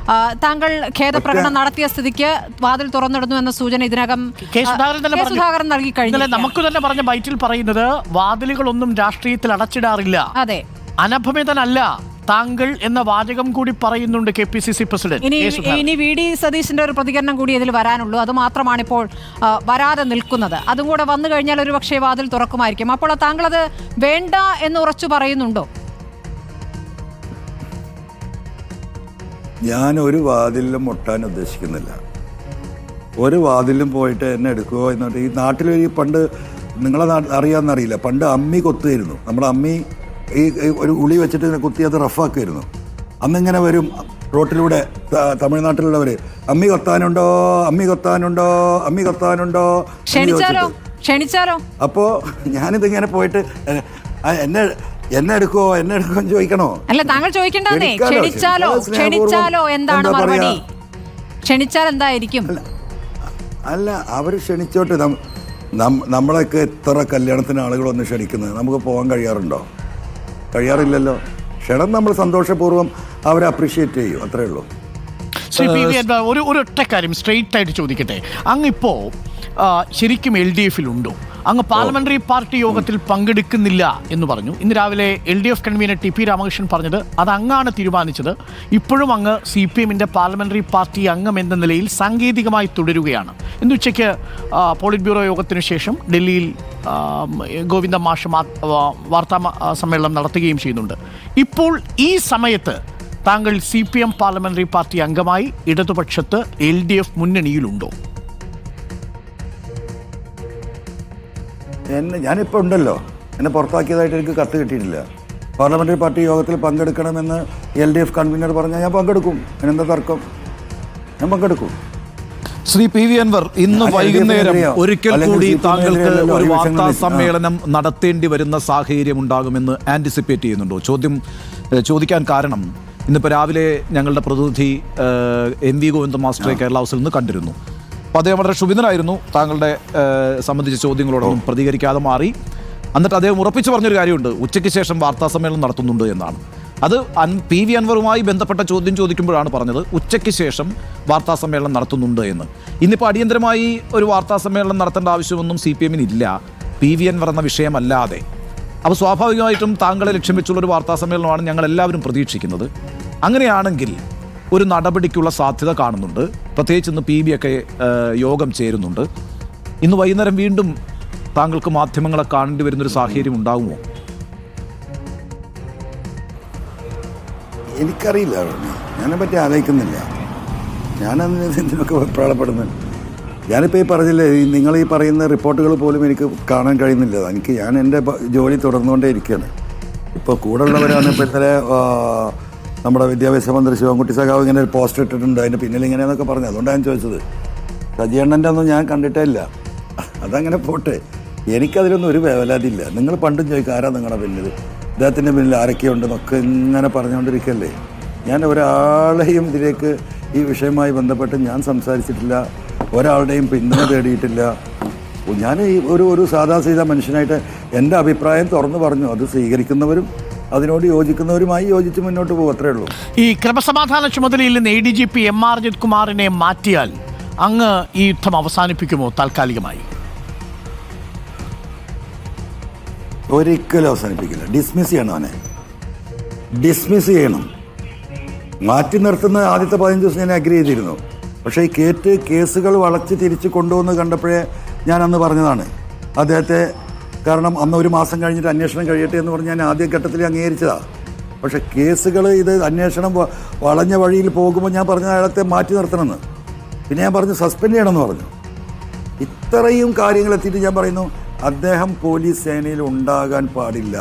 താങ്കൾ ഖേദപ്രകടനം നടത്തിയ സ്ഥിതിക്ക് വാതിൽ തുറന്നിടുന്നു എന്ന സൂചന ഇതിനകം സുധാകരൻ നൽകി കഴിഞ്ഞു. നമുക്ക് തന്നെ പറഞ്ഞ ബൈറ്റിൽ പറയുന്നത് വാതിലുകളൊന്നും രാഷ്ട്രീയത്തിൽ അടച്ചിടാറില്ല. അതെ, അനഭമിതനല്ല താങ്കൾ എന്ന വാചകം കൂടി പറയുന്നുണ്ട് KPCC പ്രസിഡന്റ്. ഇനി VD സതീശന്റെ ഒരു പ്രതികരണം കൂടി ഇതിൽ വരാനുള്ളൂ. അത് മാത്രമാണ് ഇപ്പോൾ വരാതെ നിൽക്കുന്നത്. അതും കൂടെ വന്നു കഴിഞ്ഞാൽ ഒരു പക്ഷേ വാതിൽ തുറക്കുമായിരിക്കും. അപ്പോൾ താങ്കൾ അത് വേണ്ട എന്ന് ഉറച്ചു പറയുന്നുണ്ടോ? ഞാൻ ഒരു വാതിലും മുട്ടാൻ ഉദ്ദേശിക്കുന്നില്ല. ഒരു വാതിലും പോയിട്ട് എന്നെ എടുക്കുമോ എന്നിട്ട്. ഈ നാട്ടിലൊരു പണ്ട് നിങ്ങളെ അറിയാമെന്നറിയില്ല, പണ്ട് അമ്മി കൊത്തുമായിരുന്നു. നമ്മുടെ അമ്മി ഈ ഒരു ഉളി വെച്ചിട്ട് കുത്തി അത് റഫാക്കുമായിരുന്നു. അന്നിങ്ങനെ വരും റോട്ടിലൂടെ തമിഴ്നാട്ടിലുള്ളവർ, അമ്മി കൊത്താനുണ്ടോ, അമ്മി കൊത്താനുണ്ടോ, അമ്മി കൊത്താനുണ്ടോ. ക്ഷണിച്ചാലോ? അപ്പോൾ ഞാനിതിങ്ങനെ പോയിട്ട് എന്നെ എടുക്കോ ചോദിക്കണോ? അല്ല, താങ്കൾ ചോദിക്കണ്ടേ? ക്ഷണിച്ചാലോ എന്താണ് മറുപടി? ക്ഷണിച്ചാൽ എന്തായിരിക്കും? അല്ല, അവർ ക്ഷണിച്ചോട്ടെ. നമ്മളൊക്കെ എത്ര കല്യാണത്തിന് ആളുകളൊന്ന് ക്ഷണിക്കുന്നത്, നമുക്ക് പോകാൻ കഴിയാറുണ്ടോ? കഴിയാറില്ലല്ലോ. ക്ഷണം നമ്മൾ സന്തോഷപൂർവ്വം അവരെ അപ്രീഷിയേറ്റ് ചെയ്യും, അത്രേ ഉള്ളൂ. ശ്രീ പി വി അൻവർ, ഒരു ഒറ്റ കാര്യം സ്ട്രെയിറ്റ് ആയിട്ട് ചോദിക്കട്ടെ. അങ്ങിപ്പോൾ ശരിക്കും LDF ഉണ്ടോ? അങ്ങ് പാർലമെന്ററി പാർട്ടി യോഗത്തിൽ പങ്കെടുക്കുന്നില്ല എന്ന് പറഞ്ഞു. ഇന്ന് രാവിലെ LDF കൺവീനർ TP രാമകൃഷ്ണൻ പറഞ്ഞത് അത് അങ്ങാണ് തീരുമാനിച്ചത്. ഇപ്പോഴും അങ്ങ് CPM പാർലമെന്ററി പാർട്ടി അംഗം എന്ന നിലയിൽ സാങ്കേതികമായി തുടരുകയാണ്. ഇന്ന് ഉച്ചയ്ക്ക് പോളിറ്റ് ബ്യൂറോ യോഗത്തിനു ശേഷം ഡൽഹിയിൽ ഗോവിന്ദ മാഷ് വാർത്താ സമ്മേളനം നടത്തുകയും ചെയ്യുന്നുണ്ട്. ഇപ്പോൾ ഈ സമയത്ത് താങ്കൾ CPM പാർലമെന്ററി പാർട്ടി അംഗമായി ഇടതുപക്ഷത്ത് LDF മുന്നണിയിലുണ്ടോ? ഞാനിപ്പോൾ ഉണ്ടല്ലോ. എന്നെ പുറത്താക്കിയതായിട്ട് എനിക്ക് കത്ത് കിട്ടിയിട്ടില്ല. പാർലമെന്ററി പാർട്ടി യോഗത്തിൽ പങ്കെടുക്കണമെന്ന് LDF കൺവീനർ പറഞ്ഞാൽ ഞാൻ പങ്കെടുക്കും. അതിനെന്താ തർക്കം? ഞാൻ പങ്കെടുക്കും. ശ്രീ PV അൻവർ, ഇന്ന് വൈകുന്നേരം ഒരിക്കൽ കൂടി താങ്കൾക്ക് ഒരു വാർത്താ സമ്മേളനം നടത്തേണ്ടി വരുന്ന സാഹചര്യം ഉണ്ടാകുമെന്ന് ആന്റിസിപ്പേറ്റ് ചെയ്യുന്നുണ്ടോ? ചോദിക്കാൻ കാരണം, ഇന്നിപ്പോൾ രാവിലെ ഞങ്ങളുടെ പ്രതിനിധി MV ഗോവിന്ദ മാസ്റ്ററെ കേരള ഹൗസിൽ നിന്ന് കണ്ടിരുന്നു. അപ്പോൾ അദ്ദേഹം വളരെ ക്ഷുഭിതനായിരുന്നു. താങ്കളുടെ സംബന്ധിച്ച ചോദ്യങ്ങളോടൊന്നും പ്രതികരിക്കാതെ മാറി. എന്നിട്ട് അദ്ദേഹം ഉറപ്പിച്ചു പറഞ്ഞൊരു കാര്യമുണ്ട്, ഉച്ചയ്ക്ക് ശേഷം വാർത്താ സമ്മേളനം നടത്തുന്നുണ്ട് എന്നാണ്. അത് PV അൻവറുമായി ബന്ധപ്പെട്ട ചോദ്യം ചോദിക്കുമ്പോഴാണ് പറഞ്ഞത് ഉച്ചയ്ക്ക് ശേഷം വാർത്താ സമ്മേളനം നടത്തുന്നുണ്ട് എന്ന്. ഇന്നിപ്പോൾ അടിയന്തരമായി ഒരു വാർത്താ സമ്മേളനം നടത്തേണ്ട ആവശ്യമൊന്നും CPM ഇല്ല, PV അൻവർ എന്ന വിഷയമല്ലാതെ. അപ്പോൾ സ്വാഭാവികമായിട്ടും താങ്കളെ ലക്ഷ്യം വെച്ചുള്ളൊരു വാർത്താ സമ്മേളനമാണ് ഞങ്ങൾ എല്ലാവരും പ്രതീക്ഷിക്കുന്നത്. അങ്ങനെയാണെങ്കിൽ ഒരു നടപടിക്കുള്ള സാധ്യത കാണുന്നുണ്ട്. പ്രത്യേകിച്ച് ഇന്ന് PV ഒക്കെ യോഗം ചേരുന്നുണ്ട്. ഇന്ന് വൈകുന്നേരം വീണ്ടും താങ്കൾക്ക് മാധ്യമങ്ങളെ കാണേണ്ടി വരുന്നൊരു സാഹചര്യം ഉണ്ടാകുമോ? എനിക്കറിയില്ല, ഞാനെപ്പറ്റി ആലോചിക്കുന്നില്ല. ഞാനതിനൊക്കെ വെപ്രാളപ്പെടുന്നത്. ഞാനിപ്പോൾ ഈ പറഞ്ഞില്ലേ, നിങ്ങൾ ഈ പറയുന്ന റിപ്പോർട്ടുകൾ പോലും എനിക്ക് കാണാൻ കഴിയുന്നില്ല. ഞാൻ എൻ്റെ ജോലി തുടർന്നുകൊണ്ടേ ഇരിക്കുകയാണ്. ഇപ്പോൾ കൂടെ ഉള്ളവരാണ്. ഇപ്പോൾ ഇന്നലെ നമ്മുടെ വിദ്യാഭ്യാസ മന്ത്രി ശിവൻകുട്ടി സഖാവ് ഇങ്ങനെ ഒരു പോസ്റ്റർ ഇട്ടിട്ടുണ്ട്, അതിൻ്റെ പിന്നിൽ ഇങ്ങനെയെന്നൊക്കെ പറഞ്ഞു. അതുകൊണ്ടാണ് ഞാൻ ചോദിച്ചത്. സജിയണ്ണൻ്റെ ഒന്നും ഞാൻ കണ്ടിട്ടേ ഇല്ല. അതങ്ങനെ പോട്ടെ, എനിക്കതിലൊന്നും ഒരു വേവലാതില്ല. നിങ്ങൾ പണ്ടും ചോദിക്കും ആരാ നിങ്ങളുടെ പിന്നിൽ, ഇദ്ദേഹത്തിൻ്റെ പിന്നിൽ ആരൊക്കെയുണ്ടെന്നൊക്കെ ഇങ്ങനെ പറഞ്ഞുകൊണ്ടിരിക്കല്ലേ. ഞാൻ ഒരാളെയും ഇതിലേക്ക് ഈ വിഷയവുമായി ബന്ധപ്പെട്ട് ഞാൻ സംസാരിച്ചിട്ടില്ല, ഒരാളുടെയും പിന്തുണ തേടിയിട്ടില്ല. ഞാൻ ഈ ഒരു സാധാ സീതാ മനുഷ്യനായിട്ട് എൻ്റെ അഭിപ്രായം തുറന്നു പറഞ്ഞു. അത് സ്വീകരിക്കുന്നവരും അതിനോട് യോജിക്കുന്നവരുമായി യോജിച്ച് മുന്നോട്ട് പോകും, അത്രേ ഉള്ളൂ. ഈ ക്രമസമാധാന ചുമതലയിൽ നിന്ന് ADGP MR അജിത് കുമാറിനെ മാറ്റിയാൽ അങ്ങ് ഈ യുദ്ധം അവസാനിപ്പിക്കുമോ താൽക്കാലികമായി? ഒരിക്കലും അവസാനിപ്പിക്കില്ല. ഡിസ്മിസ് ചെയ്യണം, അവനെ ഡിസ്മിസ് ചെയ്യണം. മാറ്റി നിർത്തുന്ന ആദ്യത്തെ 15 ദിവസം ഞാൻ അഗ്രി ചെയ്തിരുന്നു. പക്ഷേ ഈ കേസുകൾ വളച്ച് തിരിച്ച് കൊണ്ടുവന്ന് കണ്ടപ്പോഴേ ഞാൻ അന്ന് പറഞ്ഞതാണ് അദ്ദേഹത്തെ. കാരണം അന്ന് ഒരു മാസം കഴിഞ്ഞിട്ട് അന്വേഷണം കഴിയട്ടെ എന്ന് പറഞ്ഞ് ഞാൻ ആദ്യ ഘട്ടത്തിൽ അംഗീകരിച്ചതാണ്. പക്ഷേ കേസുകൾ ഇത് അന്വേഷണം വളഞ്ഞ വഴിയിൽ പോകുമ്പോൾ ഞാൻ പറഞ്ഞ അയാളത്തെ മാറ്റി നിർത്തണമെന്ന്. പിന്നെ ഞാൻ പറഞ്ഞു സസ്പെൻഡ് ചെയ്യണമെന്ന് പറഞ്ഞു. ഇത്രയും കാര്യങ്ങൾ എത്തിയിട്ട് ഞാൻ പറയുന്നു അദ്ദേഹം പോലീസ് സേനയിൽ ഉണ്ടാകാൻ പാടില്ല,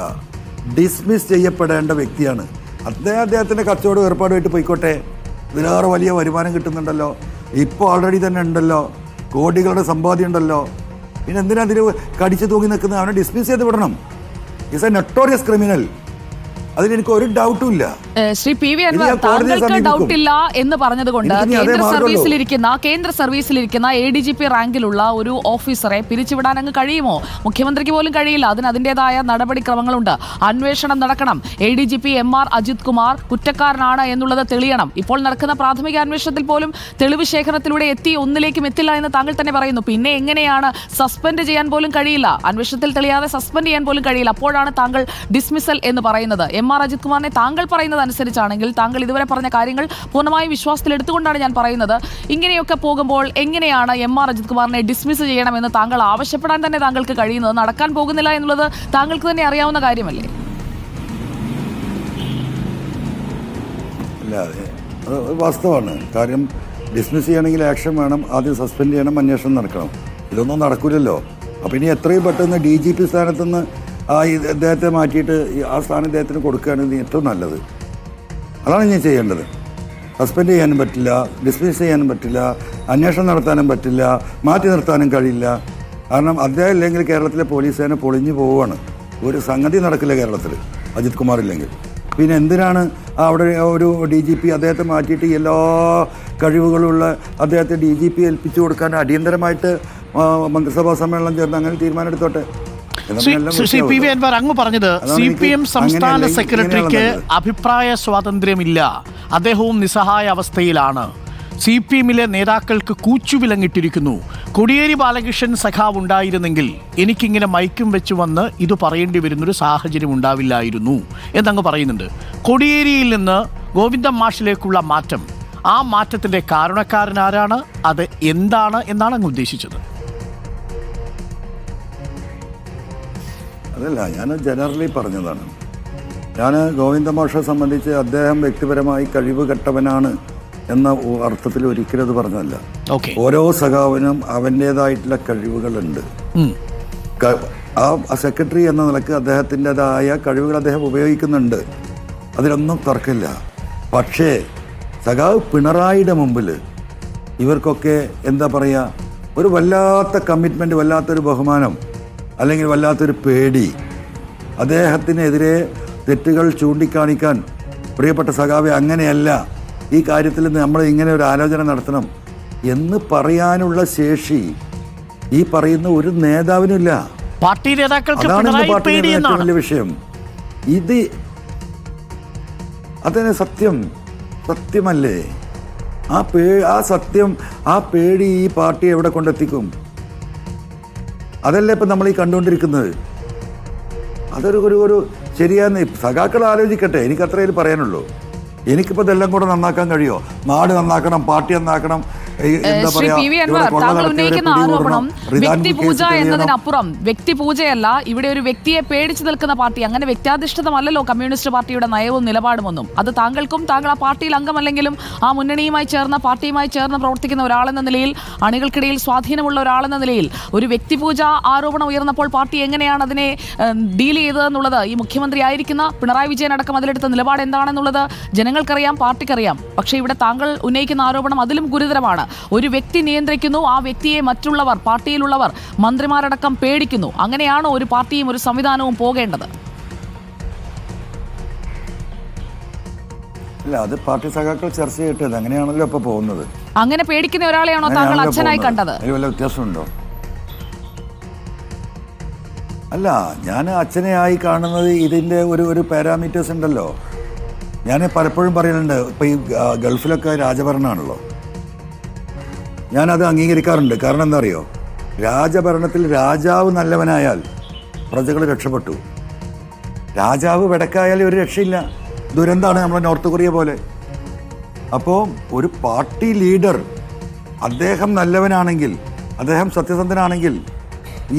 ഡിസ്മിസ് ചെയ്യപ്പെടേണ്ട വ്യക്തിയാണ്. അദ്ദേഹത്തിൻ്റെ കച്ചവടം ഏർപ്പാടുമായിട്ട് പോയിക്കോട്ടെ. ഇതിലേറെ വലിയ വരുമാനം കിട്ടുന്നുണ്ടല്ലോ, ഇപ്പോൾ ഓൾറെഡി തന്നെ ഉണ്ടല്ലോ, കോടികളുടെ സമ്പാദ്യം ഉണ്ടല്ലോ. പിന്നെ എന്തിനാ അതിൽ കടിച്ചു തൂങ്ങി നിൽക്കുന്നത്? അവനെ ഡിസ്മിസ് ചെയ്ത് വിടണം. Is A notorious criminal. അതിലെനിക്ക് ഒരു ഡൗട്ടും ഇല്ല. ശ്രീ PV അൻവർ, താങ്കൾക്ക് ഡൗട്ടില്ല എന്ന് പറഞ്ഞതുകൊണ്ട് കേന്ദ്ര സർവീസിലിരിക്കുന്ന ADGP റാങ്കിലുള്ള ഒരു ഓഫീസറെ പിരിച്ചുവിടാൻ അങ്ങ് കഴിയുമോ? മുഖ്യമന്ത്രിക്ക് പോലും കഴിയില്ല. അതിന് അതിൻ്റെതായ നടപടിക്രമങ്ങളുണ്ട്. അന്വേഷണം നടക്കണം. ADGP MR അജിത് കുമാർ കുറ്റക്കാരനാണ് എന്നുള്ളത് തെളിയണം. ഇപ്പോൾ നടക്കുന്ന പ്രാഥമിക അന്വേഷണത്തിൽ പോലും തെളിവ് ശേഖരണത്തിലൂടെ ഒന്നിലേക്കും എത്തില്ല എന്ന് താങ്കൾ തന്നെ പറയുന്നു. പിന്നെ എങ്ങനെയാണ് സസ്പെൻഡ് ചെയ്യാൻ പോലും കഴിയില്ല? അന്വേഷണത്തിൽ തെളിയാതെ സസ്പെൻഡ് ചെയ്യാൻ പോലും കഴിയില്ല. അപ്പോഴാണ് താങ്കൾ ഡിസ്മിസൽ എന്ന് പറയുന്നത്. MR അജിത് കുമാറിനെ താങ്കൾ പറയുന്നത് അനുസരിച്ചാണെങ്കിൽ, താങ്കൾ ഇതുവരെ പറഞ്ഞ കാര്യങ്ങൾ പൂർണ്ണമായും വിശ്വാസത്തിലെടുത്തുകൊണ്ടാണ് ഞാൻ പറയുന്നത്, ഇങ്ങനെയൊക്കെ പോകുമ്പോൾ എങ്ങനെയാണ് MR അജിത് കുമാറിനെ ഡിസ്മിസ് ചെയ്യണമെന്ന് താങ്കൾ ആവശ്യപ്പെടാൻ തന്നെ താങ്കൾക്ക് കഴിയുന്നത്? നടക്കാൻ പോകുന്നില്ല എന്നുള്ളത് താങ്കൾക്ക് തന്നെ അറിയാവുന്ന കാര്യമല്ലേ? അല്ല, അത് വാസ്തവമാണ്. കാര്യം ഡിസ്മിസ് ചെയ്യണമെങ്കിൽ ആക്ഷൻ വേണം, ആദ്യം സസ്പെൻഡ് ചെയ്യണം, അന്വേഷണം നടക്കണം. ഇതൊന്നും നടക്കില്ലല്ലോ. അപ്പം ഇനി എത്രയും പെട്ടെന്ന് DGP സ്ഥാനത്തുനിന്ന് ഇദ്ദേഹത്തെ മാറ്റിയിട്ട് ആ സ്ഥാനം ഇദ്ദേഹത്തിന് കൊടുക്കുകയാണെങ്കിൽ ഏറ്റവും നല്ലത്. അതാണ് ഞാൻ ചെയ്യേണ്ടത്. സസ്പെൻഡ് ചെയ്യാനും പറ്റില്ല, ഡിസ്മിസ് ചെയ്യാനും പറ്റില്ല, അന്വേഷണം നടത്താനും പറ്റില്ല, മാറ്റി നിർത്താനും കഴിയില്ല. കാരണം അദ്ദേഹം ഇല്ലെങ്കിൽ കേരളത്തിലെ പോലീസ് സേന പൊളിഞ്ഞു പോവുകയാണ്. ഒരു സംഗതി നടക്കില്ല കേരളത്തിൽ അജിത് കുമാർ ഇല്ലെങ്കിൽ. പിന്നെ എന്തിനാണ് അവിടെ ഒരു DGP അദ്ദേഹത്തെ മാറ്റിയിട്ട് എല്ലാ കഴിവുകളുള്ള അദ്ദേഹത്തെ DGP ഏൽപ്പിച്ചു കൊടുക്കാൻ അടിയന്തരമായിട്ട് മന്ത്രിസഭാ സമ്മേളനം ചേർന്ന് അങ്ങനെ തീരുമാനം എടുത്തോട്ടെ. ശ്രീ PV അൻവർ, അങ്ങ് പറഞ്ഞത് CPM സംസ്ഥാന സെക്രട്ടറിക്ക് അഭിപ്രായ സ്വാതന്ത്ര്യമില്ല, അദ്ദേഹവും നിസ്സഹായ അവസ്ഥയിലാണ്, CPM-ലെ നേതാക്കൾക്ക് കൂച്ചുവിലങ്ങിട്ടിരിക്കുന്നു, കോടിയേരി ബാലകൃഷ്ണൻ സഖാവ് ഉണ്ടായിരുന്നെങ്കിൽ എനിക്കിങ്ങനെ മൈക്കും വെച്ച് വന്ന് ഇത് പറയേണ്ടി വരുന്നൊരു സാഹചര്യം ഉണ്ടാവില്ലായിരുന്നു എന്നങ്ങ് പറയുന്നുണ്ട്. കോടിയേരിയിൽ നിന്ന് ഗോവിന്ദൻ മാഷിലേക്കുള്ള മാറ്റം, ആ മാറ്റത്തിൻ്റെ കാരണക്കാരനാരാണ്, അത് എന്താണ് എന്നാണ് അങ്ങ് ഉദ്ദേശിച്ചത്? അതല്ല, ഞാൻ ജനറലി പറഞ്ഞതാണ്. ഞാൻ ഗോവിന്ദ മാഷെ സംബന്ധിച്ച് അദ്ദേഹം വ്യക്തിപരമായി കഴിവ് കെട്ടവനാണ് എന്ന അർത്ഥത്തിൽ ഒരിക്കലും അത് പറഞ്ഞതല്ല. ഓരോ സഖാവിനും അവൻ്റേതായിട്ടുള്ള കഴിവുകളുണ്ട്. ആ സെക്രട്ടറി എന്ന നിലക്ക് അദ്ദേഹത്തിൻ്റെതായ കഴിവുകൾ അദ്ദേഹം ഉപയോഗിക്കുന്നുണ്ട്, അതിലൊന്നും തർക്കമില്ല. പക്ഷേ സഖാവ് പിണറായിയുടെ മുമ്പിൽ ഇവർക്കൊക്കെ എന്താ പറയുക, ഒരു വല്ലാത്ത കമ്മിറ്റ്മെൻറ്റ്, വല്ലാത്തൊരു ബഹുമാനം, അല്ലെങ്കിൽ വല്ലാത്തൊരു പേടി. അദ്ദേഹത്തിനെതിരെ തെറ്റുകൾ ചൂണ്ടിക്കാണിക്കാൻ പ്രിയപ്പെട്ട സഖാവെ അങ്ങനെയല്ല, ഈ കാര്യത്തിൽ നമ്മൾ ഇങ്ങനെ ഒരു ആലോചന നടത്തണം എന്ന് പറയാനുള്ള ശേഷി ഈ പറയുന്ന ഒരു നേതാവിനില്ല. പാർട്ടി നേതാക്കൾക്ക് അതാണ് പാർട്ടിയുടെ ഏറ്റവും വലിയ വിഷയം. ഇത് അതിന് സത്യമല്ലേ? ആ സത്യം, ആ പേടി ഈ പാർട്ടി എവിടെ കൊണ്ടെത്തിക്കും? അതല്ലേ ഇപ്പം നമ്മൾ ഈ കണ്ടുകൊണ്ടിരിക്കുന്നത്. അതൊരു ശരിയാന്ന് സഖാക്കൾ ആലോചിക്കട്ടെ. എനിക്കത്രയും പറയാനുള്ളൂ. എനിക്കിപ്പോൾ ഇതെല്ലാം കൂടെ നന്നാക്കാൻ കഴിയുമോ? നാട് നന്നാക്കണം, പാർട്ടി നന്നാക്കണം, ശ്രീ PV അൻവർ, താങ്കൾ ഉന്നയിക്കുന്ന ആരോപണം വ്യക്തിപൂജ എന്നതിനപ്പുറം വ്യക്തിപൂജയല്ല, ഇവിടെ ഒരു വ്യക്തിയെ പേടിച്ചു നിൽക്കുന്ന പാർട്ടി, അങ്ങനെ വ്യക്തിയാധിഷ്ഠിതമല്ലല്ലോ കമ്മ്യൂണിസ്റ്റ് പാർട്ടിയുടെ നയവും നിലപാടുമൊന്നും. അത് താങ്കൾക്കും, താങ്കൾ ആ പാർട്ടിയിൽ അംഗമല്ലെങ്കിലും ആ മുന്നണിയുമായി ചേർന്ന്, പാർട്ടിയുമായി ചേർന്ന് പ്രവർത്തിക്കുന്ന ഒരാളെന്ന നിലയിൽ, അണികൾക്കിടയിൽ സ്വാധീനമുള്ള ഒരാളെന്ന നിലയിൽ ഒരു വ്യക്തിപൂജ ആരോപണം ഉയർന്നപ്പോൾ പാർട്ടി എങ്ങനെയാണ് അതിനെ ഡീൽ ചെയ്തതെന്നുള്ളത്, ഈ മുഖ്യമന്ത്രി ആയിരിക്കുന്ന പിണറായി വിജയൻ അടക്കം അതിലെടുത്ത നിലപാട് എന്താണെന്നുള്ളത് ജനങ്ങൾക്കറിയാം, പാർട്ടിക്കറിയാം. പക്ഷേ ഇവിടെ താങ്കൾ ഉന്നയിക്കുന്ന ആരോപണം അതിലും ഗുരുതരമാണ്. ഒരു വ്യക്തി നിയന്ത്രിക്കുന്നു, ആ വ്യക്തിയെ മറ്റുള്ളവർ, പാർട്ടിയിലുള്ളവർ, മന്ത്രിമാരടക്കം പേടിക്കുന്നു. അങ്ങനെയാണോ ഒരു പാർട്ടിയും ഒരു സംവിധാനവും പോകേണ്ടത്? അല്ല, അത് പാർട്ടി സഖാക്കൾ ചർച്ച ചെയ്യട്ടെ. അങ്ങനെയാണല്ലോ ഇപ്പൊ പോകുന്നത്. അങ്ങനെ പേടിക്കുന്ന ഒരാളെയാണോ താങ്കൾ അച്ഛനായി കണ്ടത്? അതിൽ വല്ല വ്യത്യാസമുണ്ടോ? അല്ല, ഞാൻ അച്ഛനെ ആയി കാണുന്നത് ഇതിൻ്റെ ഒരു പാരാമീറ്റേഴ്സ് ഉണ്ടല്ലോ. ഞാൻ പലപ്പോഴും പറയുന്നുണ്ട്, ഇപ്പോൾ ഈ ഗൾഫിലൊക്കെ രാജഭരണമാണല്ലോ, ഞാനത് അംഗീകരിക്കാറുണ്ട്. കാരണം എന്താ അറിയോ, രാജഭരണത്തിൽ രാജാവ് നല്ലവനായാൽ പ്രജകൾ രക്ഷപ്പെട്ടു. രാജാവ് വെടക്കായാൽ ഒരു രക്ഷയില്ല, ദുരന്തമാണ് നമ്മുടെ നോർത്ത് കൊറിയ പോലെ. അപ്പോൾ ഒരു പാർട്ടി ലീഡർ അദ്ദേഹം നല്ലവനാണെങ്കിൽ, അദ്ദേഹം സത്യസന്ധനാണെങ്കിൽ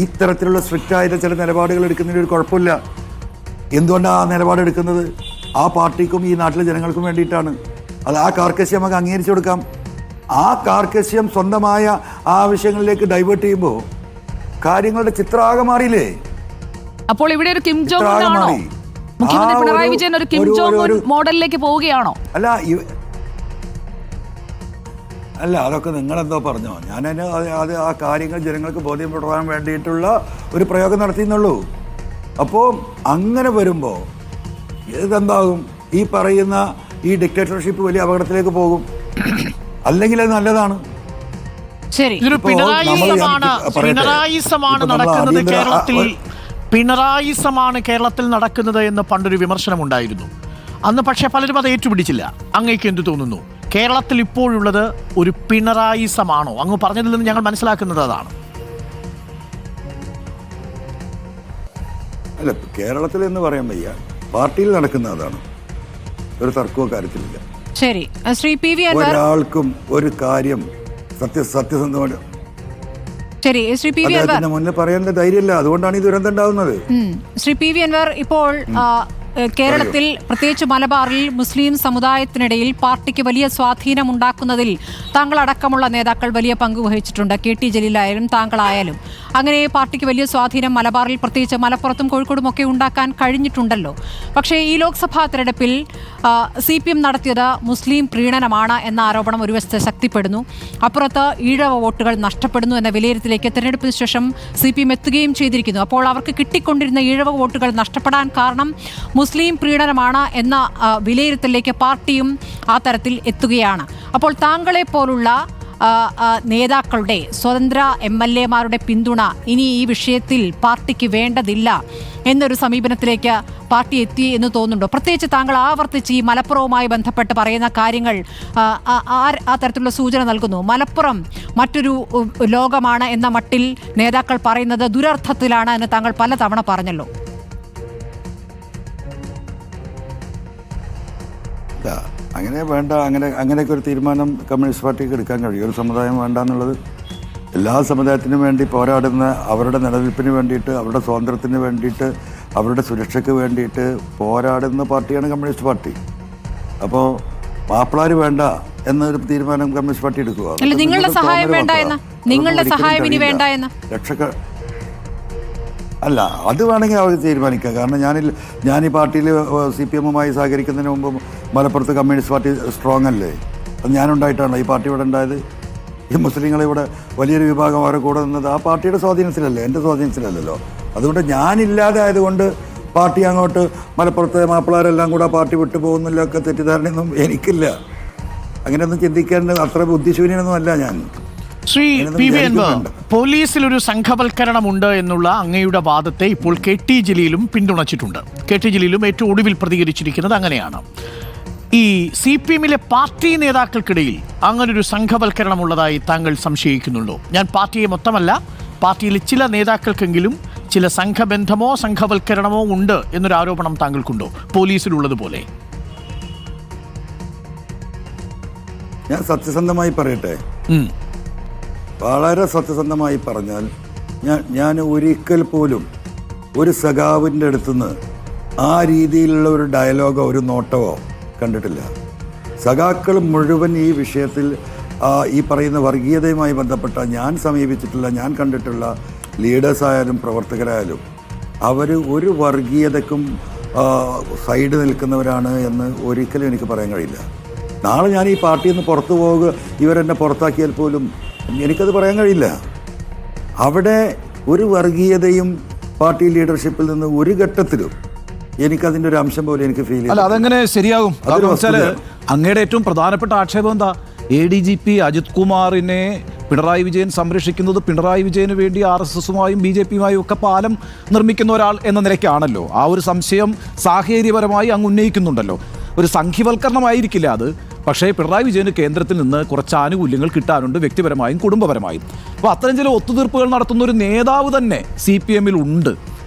ഈ തരത്തിലുള്ള സ്ട്രിക്റ്റ് ആയിട്ട് ചില നിലപാടുകൾ എടുക്കുന്നതിന് ഒരു കുഴപ്പമില്ല. എന്തുകൊണ്ടാണ് ആ നിലപാടെടുക്കുന്നത്? ആ പാർട്ടിക്കും ഈ നാട്ടിലെ ജനങ്ങൾക്കും വേണ്ടിയിട്ടാണ്. അത് ആ കാർക്കശ്യം നമുക്ക് അംഗീകരിച്ചു കൊടുക്കാം. ആ കാർക്കശ്യം സ്വന്തമായ ആവശ്യങ്ങളിലേക്ക് ഡൈവേർട്ട് ചെയ്യുമ്പോൾ കാര്യങ്ങളുടെ ചിത്രമാകെ മാറിയില്ലേ? അപ്പോൾ ഇവിടെ ഒരു കിം ജോങ് ഉൻ ആണോ? മുഖ്യമന്ത്രി പിണറായി വിജയൻ ഒരു കിം ജോങ് ഉൻ മോഡലിലേക്ക് പോവുകയാണോ? അല്ല, അതൊക്കെ നിങ്ങളെന്തോ പറഞ്ഞോ. ഞാനതിന് അത് ആ കാര്യങ്ങൾ ജനങ്ങൾക്ക് ബോധ്യപ്പെടാൻ വേണ്ടിയിട്ടുള്ള ഒരു പ്രയോഗം നടത്തിയെന്നുള്ളൂ. അപ്പോൾ അങ്ങനെ വരുമ്പോൾ ഇതെന്താകും? ഈ പറയുന്ന ഈ ഡിക്റ്റേറ്റർഷിപ്പ് വലിയ അപകടത്തിലേക്ക് പോകും. അല്ലെങ്കിൽ അത് നല്ലതാണ്. ശരി, ഇതൊരു പിണറായിസമാണ് നടക്കുന്നത് കേരളത്തിൽ. പിണറായിസമാണ് കേരളത്തിൽ നടക്കുന്നത് എന്ന് പണ്ടൊരു വിമർശനമുണ്ടായിരുന്നു. അന്ന് പക്ഷേ പലരും അത് ഏറ്റുപിടിച്ചില്ല. അങ്ങേക്ക് എന്ത് തോന്നുന്നു? കേരളത്തിൽ ഇപ്പോഴുള്ളത് ഒരു പിണറായിസമാണോ? അങ്ങ് പറഞ്ഞതിൽ നിന്ന് ഞങ്ങൾ മനസ്സിലാക്കുന്നത് അതാണ്. അല്ല, കേരളത്തിൽ എന്ന് പറയാൻ വയ്യ, പാർട്ടിയിൽ നടക്കുന്ന അതാണ്. ഒരു തർക്കവും കാര്യത്തിലില്ല. ശരി, ശ്രീ പി വി അൻവർ, ഒരാൾക്കും ഒരു കാര്യം സത്യസന്ധമാണ് ശരി ശ്രീ പി വി അൻവർ മുന്നേ പറയാൻ ധൈര്യമില്ല. അതുകൊണ്ടാണ് ഈ ദുരന്തം ഉണ്ടാവുന്നത്. ശ്രീ പി വി അൻവർ, ഇപ്പോൾ കേരളത്തിൽ പ്രത്യേകിച്ച് മലബാറിൽ മുസ്ലിം സമുദായത്തിനിടയിൽ പാർട്ടിക്ക് വലിയ സ്വാധീനം ഉണ്ടാക്കുന്നതിൽ താങ്കളടക്കമുള്ള നേതാക്കൾ വലിയ പങ്ക് വഹിച്ചിട്ടുണ്ട്. KT ജലീലായാലും താങ്കളായാലും. അങ്ങനെ പാർട്ടിക്ക് വലിയ സ്വാധീനം മലബാറിൽ, പ്രത്യേകിച്ച് മലപ്പുറത്തും കോഴിക്കോടും ഒക്കെ ഉണ്ടാക്കാൻ കഴിഞ്ഞിട്ടുണ്ടല്ലോ. പക്ഷേ ഈ ലോക്സഭാ തെരഞ്ഞെടുപ്പിൽ CPM നടത്തിയത് മുസ്ലിം പ്രീണനമാണ് എന്ന ആരോപണം ഒരു വശത്ത് ശക്തിപ്പെടുന്നു. അപ്പുറത്ത് ഈഴവ വോട്ടുകൾ നഷ്ടപ്പെടുന്നു എന്ന വിലയിരുത്തലേക്ക് തെരഞ്ഞെടുപ്പിന് ശേഷം CPM എത്തുകയും ചെയ്തിരിക്കുന്നു. അപ്പോൾ അവർക്ക് കിട്ടിക്കൊണ്ടിരുന്ന ഈഴവ വോട്ടുകൾ നഷ്ടപ്പെടാൻ കാരണം മുസ്ലിം പ്രീണനമാണ് എന്ന വിലയിരുത്തലിലേക്ക് പാർട്ടിയും ആ തരത്തിൽ എത്തുകയാണ്. അപ്പോൾ താങ്കളെ പോലുള്ള നേതാക്കളുടെ, സ്വതന്ത്ര MLA-മാരുടെ പിന്തുണ ഇനി ഈ വിഷയത്തിൽ പാർട്ടിക്ക് വേണ്ടതില്ല എന്നൊരു സമീപനത്തിലേക്ക് പാർട്ടി എത്തി എന്ന് തോന്നുന്നുണ്ടോ? പ്രത്യേകിച്ച് താങ്കൾ ആവർത്തിച്ച് ഈ മലപ്പുറവുമായി ബന്ധപ്പെട്ട് പറയുന്ന കാര്യങ്ങൾ ആ തരത്തിലുള്ള സൂചന നൽകുന്നു. മലപ്പുറം മറ്റൊരു ലോകമാണ് എന്ന മട്ടിൽ നേതാക്കൾ പറയുന്നത് ദുരർത്ഥത്തിലാണ് എന്ന് താങ്കൾ പലതവണ പറഞ്ഞല്ലോ. അങ്ങനെ വേണ്ട, അങ്ങനെയൊക്കെ ഒരു തീരുമാനം കമ്മ്യൂണിസ്റ്റ് പാർട്ടിക്ക് എടുക്കാൻ കഴിയും. ഒരു സമുദായം വേണ്ട എന്നുള്ളത്. എല്ലാ സമുദായത്തിനും വേണ്ടി പോരാടുന്ന, അവരുടെ നിലനിൽപ്പിന് വേണ്ടിയിട്ട്, അവരുടെ സ്വാതന്ത്ര്യത്തിന് വേണ്ടിയിട്ട്, അവരുടെ സുരക്ഷയ്ക്ക് വേണ്ടിയിട്ട് പോരാടുന്ന പാർട്ടിയാണ് കമ്മ്യൂണിസ്റ്റ് പാർട്ടി. അപ്പോൾ മാപ്പിളാർ വേണ്ട എന്നൊരു തീരുമാനം കമ്മ്യൂണിസ്റ്റ് പാർട്ടി എടുക്കുക. നിങ്ങളുടെ സഹായം വേണ്ട എന്ന്, നിങ്ങളുടെ സഹായം ഇനി വേണ്ട എന്ന് അല്ല, അത് വേണമെങ്കിൽ അവർ തീരുമാനിക്കാം. കാരണം ഞാൻ ഈ പാർട്ടിയിൽ CPM-മായി സഹകരിക്കുന്നതിന് മുമ്പ് മലപ്പുറത്ത് കമ്മ്യൂണിസ്റ്റ് പാർട്ടി സ്ട്രോങ് അല്ലേ? അത് ഞാനുണ്ടായിട്ടാണല്ലോ ഈ പാർട്ടി ഇവിടെ ഉണ്ടായത്. ഈ മുസ്ലിങ്ങളെ ഇവിടെ വലിയൊരു വിഭാഗം അവരെ കൂടെ നിന്നത് ആ പാർട്ടിയുടെ സ്വാധീനത്തിലല്ലേ, എൻ്റെ സ്വാധീനത്തിലല്ലല്ലോ. അതുകൊണ്ട് ഞാനില്ലാതെ ആയതുകൊണ്ട് പാർട്ടി അങ്ങോട്ട് മലപ്പുറത്തെ മാപ്പിളാരെല്ലാം കൂടെ പാർട്ടി വിട്ടു പോകുന്നില്ലൊക്കെ തെറ്റിദ്ധാരണയൊന്നും എനിക്കില്ല. അങ്ങനെയൊന്നും ചിന്തിക്കാൻ അത്ര ബുദ്ധിശൂന്യനൊന്നും അല്ല ഞാൻ. ശ്രീ പി വി അൻവർ, പോലീസിലൊരു സംഘവൽക്കരണമുണ്ട് എന്നുള്ള അങ്ങയുടെ വാദത്തെ ഇപ്പോൾ KT ജലീലും പിന്തുണച്ചിട്ടുണ്ട്. KT ജലീലും ഏറ്റവും ഒടുവിൽ പ്രതികരിച്ചിരിക്കുന്നത് അങ്ങനെയാണ്. ഈ CPM-ലെ പാർട്ടി നേതാക്കൾക്കിടയിൽ അങ്ങനൊരു സംഘവൽക്കരണമുള്ളതായി താങ്കൾ സംശയിക്കുന്നുണ്ടോ? ഞാൻ പാർട്ടിയെ മൊത്തമല്ല, പാർട്ടിയിലെ ചില നേതാക്കൾക്കെങ്കിലും ചില സംഘബന്ധമോ സംഘവൽക്കരണമോ ഉണ്ട് എന്നൊരു ആരോപണം താങ്കൾക്കുണ്ടോ പോലീസിലുള്ളതുപോലെ? ഞാൻ സത്യസന്ധമായി പറയട്ടെ, വളരെ സത്യസന്ധമായി പറഞ്ഞാൽ ഞാൻ ഒരിക്കൽ പോലും ഒരു സഖാവിൻ്റെ അടുത്തുനിന്ന് ആ രീതിയിലുള്ള ഒരു ഡയലോഗോ ഒരു നോട്ടമോ കണ്ടിട്ടില്ല. സഖാക്കൾ മുഴുവൻ ഈ വിഷയത്തിൽ ഈ പറയുന്ന വർഗീയതയുമായി ബന്ധപ്പെട്ട ഞാൻ സമീപിച്ചിട്ടുള്ള, ഞാൻ കണ്ടിട്ടുള്ള ലീഡേഴ്സായാലും പ്രവർത്തകരായാലും അവർ ഒരു വർഗീയതയ്ക്കും സൈഡ് നിൽക്കുന്നവരാണ് എന്ന് ഒരിക്കലും എനിക്ക് പറയാൻ കഴിയില്ല. നാളെ ഞാൻ ഈ പാർട്ടിയിൽ നിന്ന് പുറത്തു പോവുക, ഇവരെന്നെ പുറത്താക്കിയാൽ പോലും എനിക്കത് പറയാൻ കഴിയില്ല. അവിടെ ഒരു വർഗീയതയും പാർട്ടി ലീഡർഷിപ്പിൽ നിന്ന് ഒരു ഘട്ടത്തിലും എനിക്കതിൻ്റെ ഒരു അംശം പോലും എനിക്ക് ഫീൽ ചെയ്യും. അല്ല, അതെങ്ങനെ ശരിയാകും? അങ്ങയുടെ ഏറ്റവും പ്രധാനപ്പെട്ട ആക്ഷേപം എന്താ? ADGP അജിത് കുമാറിനെ പിണറായി വിജയൻ സംരക്ഷിക്കുന്നത് പിണറായി വിജയന് വേണ്ടി RSSുമായും BJPയുമായും ഒക്കെ പാലം നിർമ്മിക്കുന്ന ഒരാൾ എന്ന നിലയ്ക്കാണല്ലോ. ആ ഒരു സംശയം സാഹചര്യപരമായി അങ്ങ് ഉന്നയിക്കുന്നുണ്ടല്ലോ. ഒരു സംഘിവൽക്കരണമായിരിക്കില്ല അത്, പക്ഷേ പിണറായി വിജയന് കേന്ദ്രത്തിൽ നിന്ന് കുറച്ച് ആനുകൂല്യങ്ങൾ കിട്ടാനുണ്ട്, വ്യക്തിപരമായും കുടുംബപരമായും. അപ്പോൾ അത്തരം ചില ഒത്തുതീർപ്പുകൾ നടത്തുന്ന ഒരു നേതാവ് തന്നെ CPMൽ ഉണ്ട്.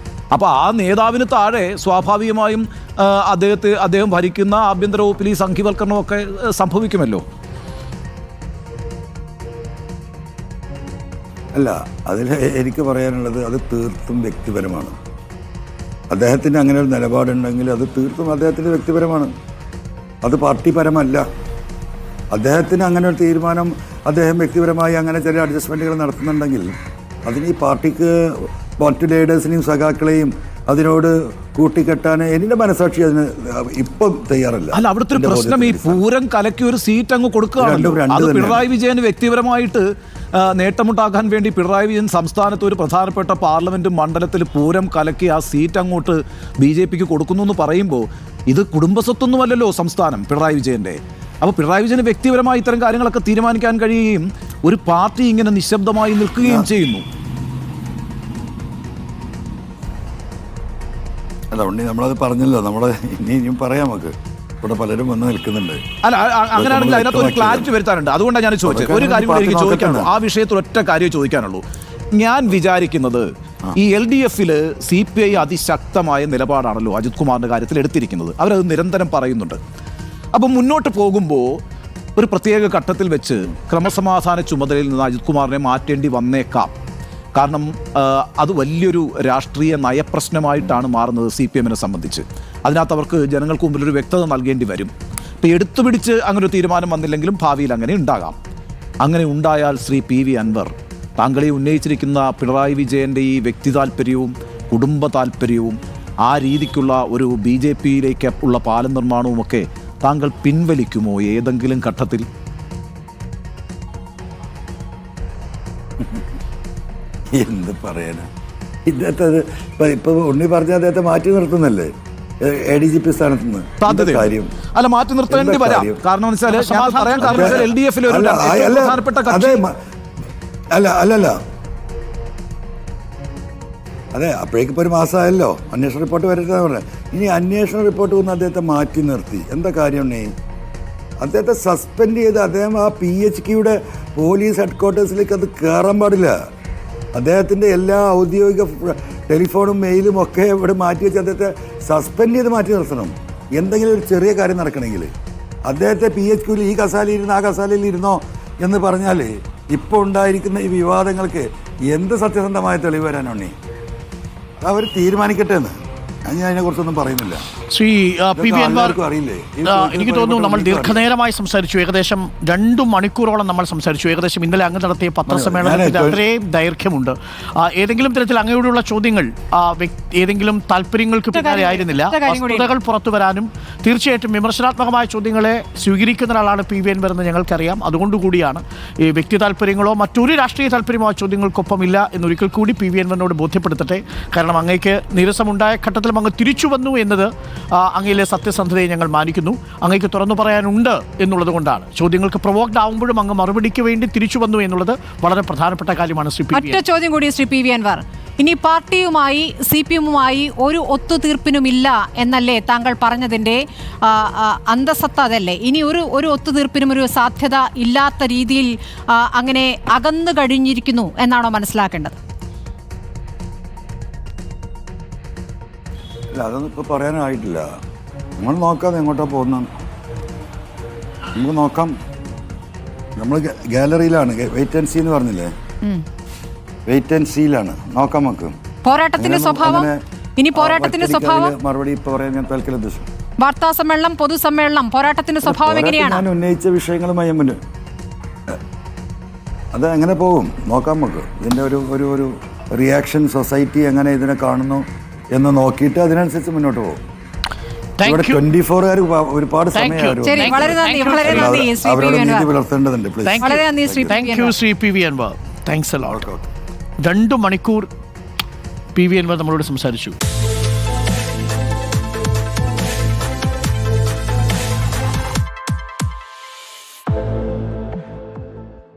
അപ്പോൾ ആ നേതാവിന് താഴെ സ്വാഭാവികമായും അദ്ദേഹം ഭരിക്കുന്ന ആഭ്യന്തര വകുപ്പിൽ ഈ സംഘിവൽക്കരണമൊക്കെ സംഭവിക്കുമല്ലോ. അല്ല, അതിൽ എനിക്ക് പറയാനുള്ളത് അത് തീർത്തും വ്യക്തിപരമാണ്. അദ്ദേഹത്തിന് അങ്ങനെ ഒരു നിലപാടുണ്ടെങ്കിൽ അത് തീർത്തും അദ്ദേഹത്തിൻ്റെ വ്യക്തിപരമാണ്, അത് പാർട്ടിപരമല്ല. അദ്ദേഹത്തിന് അങ്ങനെ ഒരു തീരുമാനം, അദ്ദേഹം വ്യക്തിപരമായി അങ്ങനെ ചില അഡ്ജസ്റ്റ്മെൻറ്റുകൾ നടത്തുന്നുണ്ടെങ്കിൽ അതിന് ഈ പാർട്ടിക്ക് മറ്റു ലീഡേഴ്സിനെയും സഖാക്കളെയും അതിനോട് കൂട്ടിക്കെട്ടാൻ എൻ്റെ മനസാക്ഷി അതിന് ഇപ്പം തയ്യാറല്ല. അല്ല, അവിടുത്തെ ഒരു പ്രശ്നം ഈ പൂരം കലക്കി ഒരു സീറ്റ് അങ്ങ് കൊടുക്കുകയാണല്ലോ. അത് പിണറായി വിജയന് വ്യക്തിപരമായിട്ട് നേട്ടമുണ്ടാക്കാൻ വേണ്ടി പിണറായി വിജയൻ സംസ്ഥാനത്ത് ഒരു പ്രധാനപ്പെട്ട പാർലമെന്റ് മണ്ഡലത്തിൽ പൂരം കലക്കി ആ സീറ്റ് അങ്ങോട്ട് BJPക്ക് കൊടുക്കുന്നു എന്ന് പറയുമ്പോൾ ഇത് കുടുംബസ്വത്തൊന്നുമല്ലല്ലോ സംസ്ഥാനം പിണറായി വിജയന്റെ. അപ്പോൾ പിണറായി വിജയന് വ്യക്തിപരമായി ഇത്തരം കാര്യങ്ങളൊക്കെ തീരുമാനിക്കാൻ കഴിയുകയും ഒരു പാർട്ടി ഇങ്ങനെ നിശബ്ദമായി നിൽക്കുകയും ചെയ്യുന്നു. അല്ല ഉണ്ണി, നമ്മളത് പറഞ്ഞല്ലോ, നമ്മളെ ഇനിയും പറയാം. നമുക്ക് ഇവിടെ പലരും വന്ന് നിൽക്കുന്നുണ്ട്. അല്ല, അങ്ങനെയാണെങ്കിൽ അതിനകത്ത് ഒരു ക്ലാരിറ്റി വരുത്താനുണ്ട്. അതുകൊണ്ടാണ് ഞാൻ ചോദിച്ചത്. ഒരു കാര്യം കൂടി എനിക്ക് ചോദിക്കാനുള്ളൂ, ആ വിഷയത്തിൽ ഒറ്റ കാര്യം ചോദിക്കാനുള്ളൂ. ഞാൻ വിചാരിക്കുന്നത് ഈ LDFൽ CPI അതിശക്തമായ നിലപാടാണല്ലോ അജിത് കുമാറിന്റെ കാര്യത്തിൽ എടുത്തിരിക്കുന്നത്. അവരത് നിരന്തരം പറയുന്നുണ്ട്. അപ്പം മുന്നോട്ട് പോകുമ്പോൾ ഒരു പ്രത്യേക ഘട്ടത്തിൽ വെച്ച് ക്രമസമാധാന ചുമതലയിൽ നിന്ന് അജിത് കുമാറിനെ മാറ്റേണ്ടി വന്നേക്കാം. കാരണം അത് വലിയൊരു രാഷ്ട്രീയ നയപ്രശ്നമായിട്ടാണ് മാറുന്നത് CPMനെ സംബന്ധിച്ച്. അതിനകത്ത് അവർക്ക് ജനങ്ങൾക്ക് മുമ്പിൽ ഒരു വ്യക്തത നൽകേണ്ടി വരും. ഇപ്പോൾ എടുത്തുപിടിച്ച് അങ്ങനെ ഒരു തീരുമാനം വന്നില്ലെങ്കിലും ഭാവിയിൽ അങ്ങനെ ഉണ്ടാകാം. അങ്ങനെ ഉണ്ടായാൽ ശ്രീ PV അൻവർ, താങ്കളെ ഉന്നയിച്ചിരിക്കുന്ന പിണറായി വിജയൻ്റെ ഈ വ്യക്തി താല്പര്യവും കുടുംബ താല്പര്യവും ആ രീതിക്കുള്ള ഒരു BJPയിലേക്ക് ഉള്ള പാലം നിർമ്മാണവും ഒക്കെ താങ്കൾ പിൻവലിക്കുമോ ഏതെങ്കിലും ഘട്ടത്തിൽ? എന്ത് പറയാനാ, ഇദ്ദേഹത്തെ ഇപ്പൊ ഉണ്ണി പറഞ്ഞ അദ്ദേഹത്തെ മാറ്റി നിർത്തുന്നല്ലേ ADGP സ്ഥാനത്ത് നിന്ന്. കാര്യം അല്ല, മാറ്റി നിർത്തേണ്ടി വരാം. കാരണം LDFൽ ഒരു പ്രധാനപ്പെട്ട അതെ അല്ലല്ല അതെ, അപ്പോഴേക്കിപ്പോൾ ഒരു മാസമായല്ലോ, അന്വേഷണ റിപ്പോർട്ട് വരട്ടെ പറഞ്ഞത്. ഇനി അന്വേഷണ റിപ്പോർട്ട് വന്ന് അദ്ദേഹത്തെ മാറ്റി നിർത്തി എന്താ കാര്യം ഉണ്ണി? അദ്ദേഹത്തെ സസ്പെൻഡ് ചെയ്ത് അദ്ദേഹം ആ PHQയുടെ പോലീസ് ഹെഡ്ക്വാർട്ടേഴ്സിലേക്ക് അത് കയറാൻ പാടില്ല. അദ്ദേഹത്തിൻ്റെ എല്ലാ ഔദ്യോഗിക ടെലിഫോണും മെയിലും ഒക്കെ ഇവിടെ മാറ്റി വെച്ച് അദ്ദേഹത്തെ സസ്പെൻഡ് ചെയ്ത് മാറ്റി നിർത്തണം. എന്തെങ്കിലും ഒരു ചെറിയ കാര്യം നടക്കണമെങ്കിൽ അദ്ദേഹത്തെ PHQയിൽ ഈ കസാലയിൽ ഇരുന്ന് ആ കസാലയിൽ ഇരുന്നോ എന്ന് പറഞ്ഞാൽ ഇപ്പോൾ ഉണ്ടായിരിക്കുന്ന ഈ വിവാദങ്ങൾക്ക് എന്ത് സത്യസന്ധമായ തെളിവ് വരാനുണ്ണി? അവർ തീരുമാനിക്കട്ടെ എന്ന് ഞാൻ അതിനെക്കുറിച്ചൊന്നും പറയുന്നില്ല. ശ്രീ PV അൻവർ, അറിയില്ലേ, എനിക്ക് തോന്നുന്നു നമ്മൾ ദീർഘനേരമായി സംസാരിച്ചു. ഏകദേശം 2 മണിക്കൂറോളം നമ്മൾ സംസാരിച്ചു. ഏകദേശം ഇന്നലെ അങ്ങ് നടത്തിയ പത്രസമ്മേളനത്തിൽ അത്രയും ദൈർഘ്യമുണ്ട്. ഏതെങ്കിലും തരത്തിൽ അങ്ങയോടുള്ള ചോദ്യങ്ങൾ ഏതെങ്കിലും താല്പര്യങ്ങൾക്ക് പിന്നാലെ ആയിരുന്നില്ല. വസ്തുതകൾ പുറത്തു വരാനും തീർച്ചയായിട്ടും വിമർശനാത്മകമായ ചോദ്യങ്ങളെ സ്വീകരിക്കുന്ന ഒരാളാണ് PV അൻവർ എന്ന് ഞങ്ങൾക്കറിയാം. അതുകൊണ്ടുകൂടിയാണ് ഈ വ്യക്തി താല്പര്യങ്ങളോ മറ്റൊരു രാഷ്ട്രീയ താല്പര്യമോ ആ ചോദ്യങ്ങൾക്കൊപ്പമില്ല എന്നൊരിക്കൽ കൂടി PV അൻവറിനോട് ബോധ്യപ്പെടുത്തട്ടെ. കാരണം അങ്ങേക്ക് നീരസമുണ്ടായ ഘട്ടത്തിൽ അങ്ങ് തിരിച്ചു വന്നു എന്നത് അങ്ങയിലെ സത്യസന്ധതയെ ഞങ്ങൾ മാനിക്കുന്നു. അങ്ങേക്ക് തുറന്നു പറയാനുണ്ട് എന്നുള്ളത് കൊണ്ടാണ്. ചോദ്യങ്ങൾക്ക് പ്രൊവോക്ഡ് ആവുമ്പോഴും അങ്ങ് മറുപടിക്ക് വേണ്ടി തിരിച്ചു വന്നു എന്നുള്ളത് വളരെ പ്രധാനപ്പെട്ട കാര്യമാണ്. ഒറ്റ ചോദ്യം കൂടി ശ്രീ PV അൻവർ, ഇനി പാർട്ടിയുമായി CPMുമായി ഒരു ഒത്തുതീർപ്പിനുമില്ല എന്നല്ലേ താങ്കൾ പറഞ്ഞതിൻ്റെ അന്തസത്ത? അതല്ലേ ഇനി ഒരു ഒത്തുതീർപ്പിനും ഒരു സാധ്യത ഇല്ലാത്ത രീതിയിൽ അങ്ങനെ അകന്നു കഴിഞ്ഞിരിക്കുന്നു എന്നാണോ മനസ്സിലാക്കേണ്ടത്? അല്ല, അതൊന്നും ഇപ്പോൾ പറയാനായിട്ടില്ല. നമ്മൾ നോക്കാം എങ്ങോട്ടാ പോകുന്നത്, നമുക്ക് നോക്കാം. നമ്മൾ ഗാലറിയിലാണ്, വെയിറ്റ് ആൻഡ് സീ എന്ന് പറഞ്ഞില്ലേ, വെയിറ്റ് ആൻഡ് സീയിലാണ്. നോക്കാം നമുക്ക്. പോരാട്ടത്തിന്റെ സ്വഭാവം ഇനി പോരാട്ടത്തിന്റെ സ്വഭാവം മറുപടി ഇപ്പോൾ പറയാൻ ഞാൻ താൽക്കാലിക ഉദ്ദേശം. വാർത്താ സമ്മേളനം, പൊതുസമ്മേളനം, പോരാട്ടത്തിന്റെ സ്വഭാവം എങ്ങനെയാണ്? ഞാൻ ഉന്നയിച്ച വിഷയങ്ങളുമായി മുന്നിൽ അത് എങ്ങനെ പോകും നോക്കാം നമുക്ക്. ഇതിൻ്റെ ഒരു റിയാക്ഷൻ സൊസൈറ്റി എങ്ങനെ ഇതിനെ കാണുന്നു എന്ന് നോക്കിയിട്ട് അതിനനുസരിച്ച് മുന്നോട്ട് പോകും. ഇവിടെ 24 ഒരുപാട് സമയം അവരുടെ നീതി പുലർത്തേണ്ടതുണ്ട്. Thank you Shri PV Anwar. Thanks a lot. 2 മണിക്കൂർ PV അൻവർ നമ്മളോട് സംസാരിച്ചു.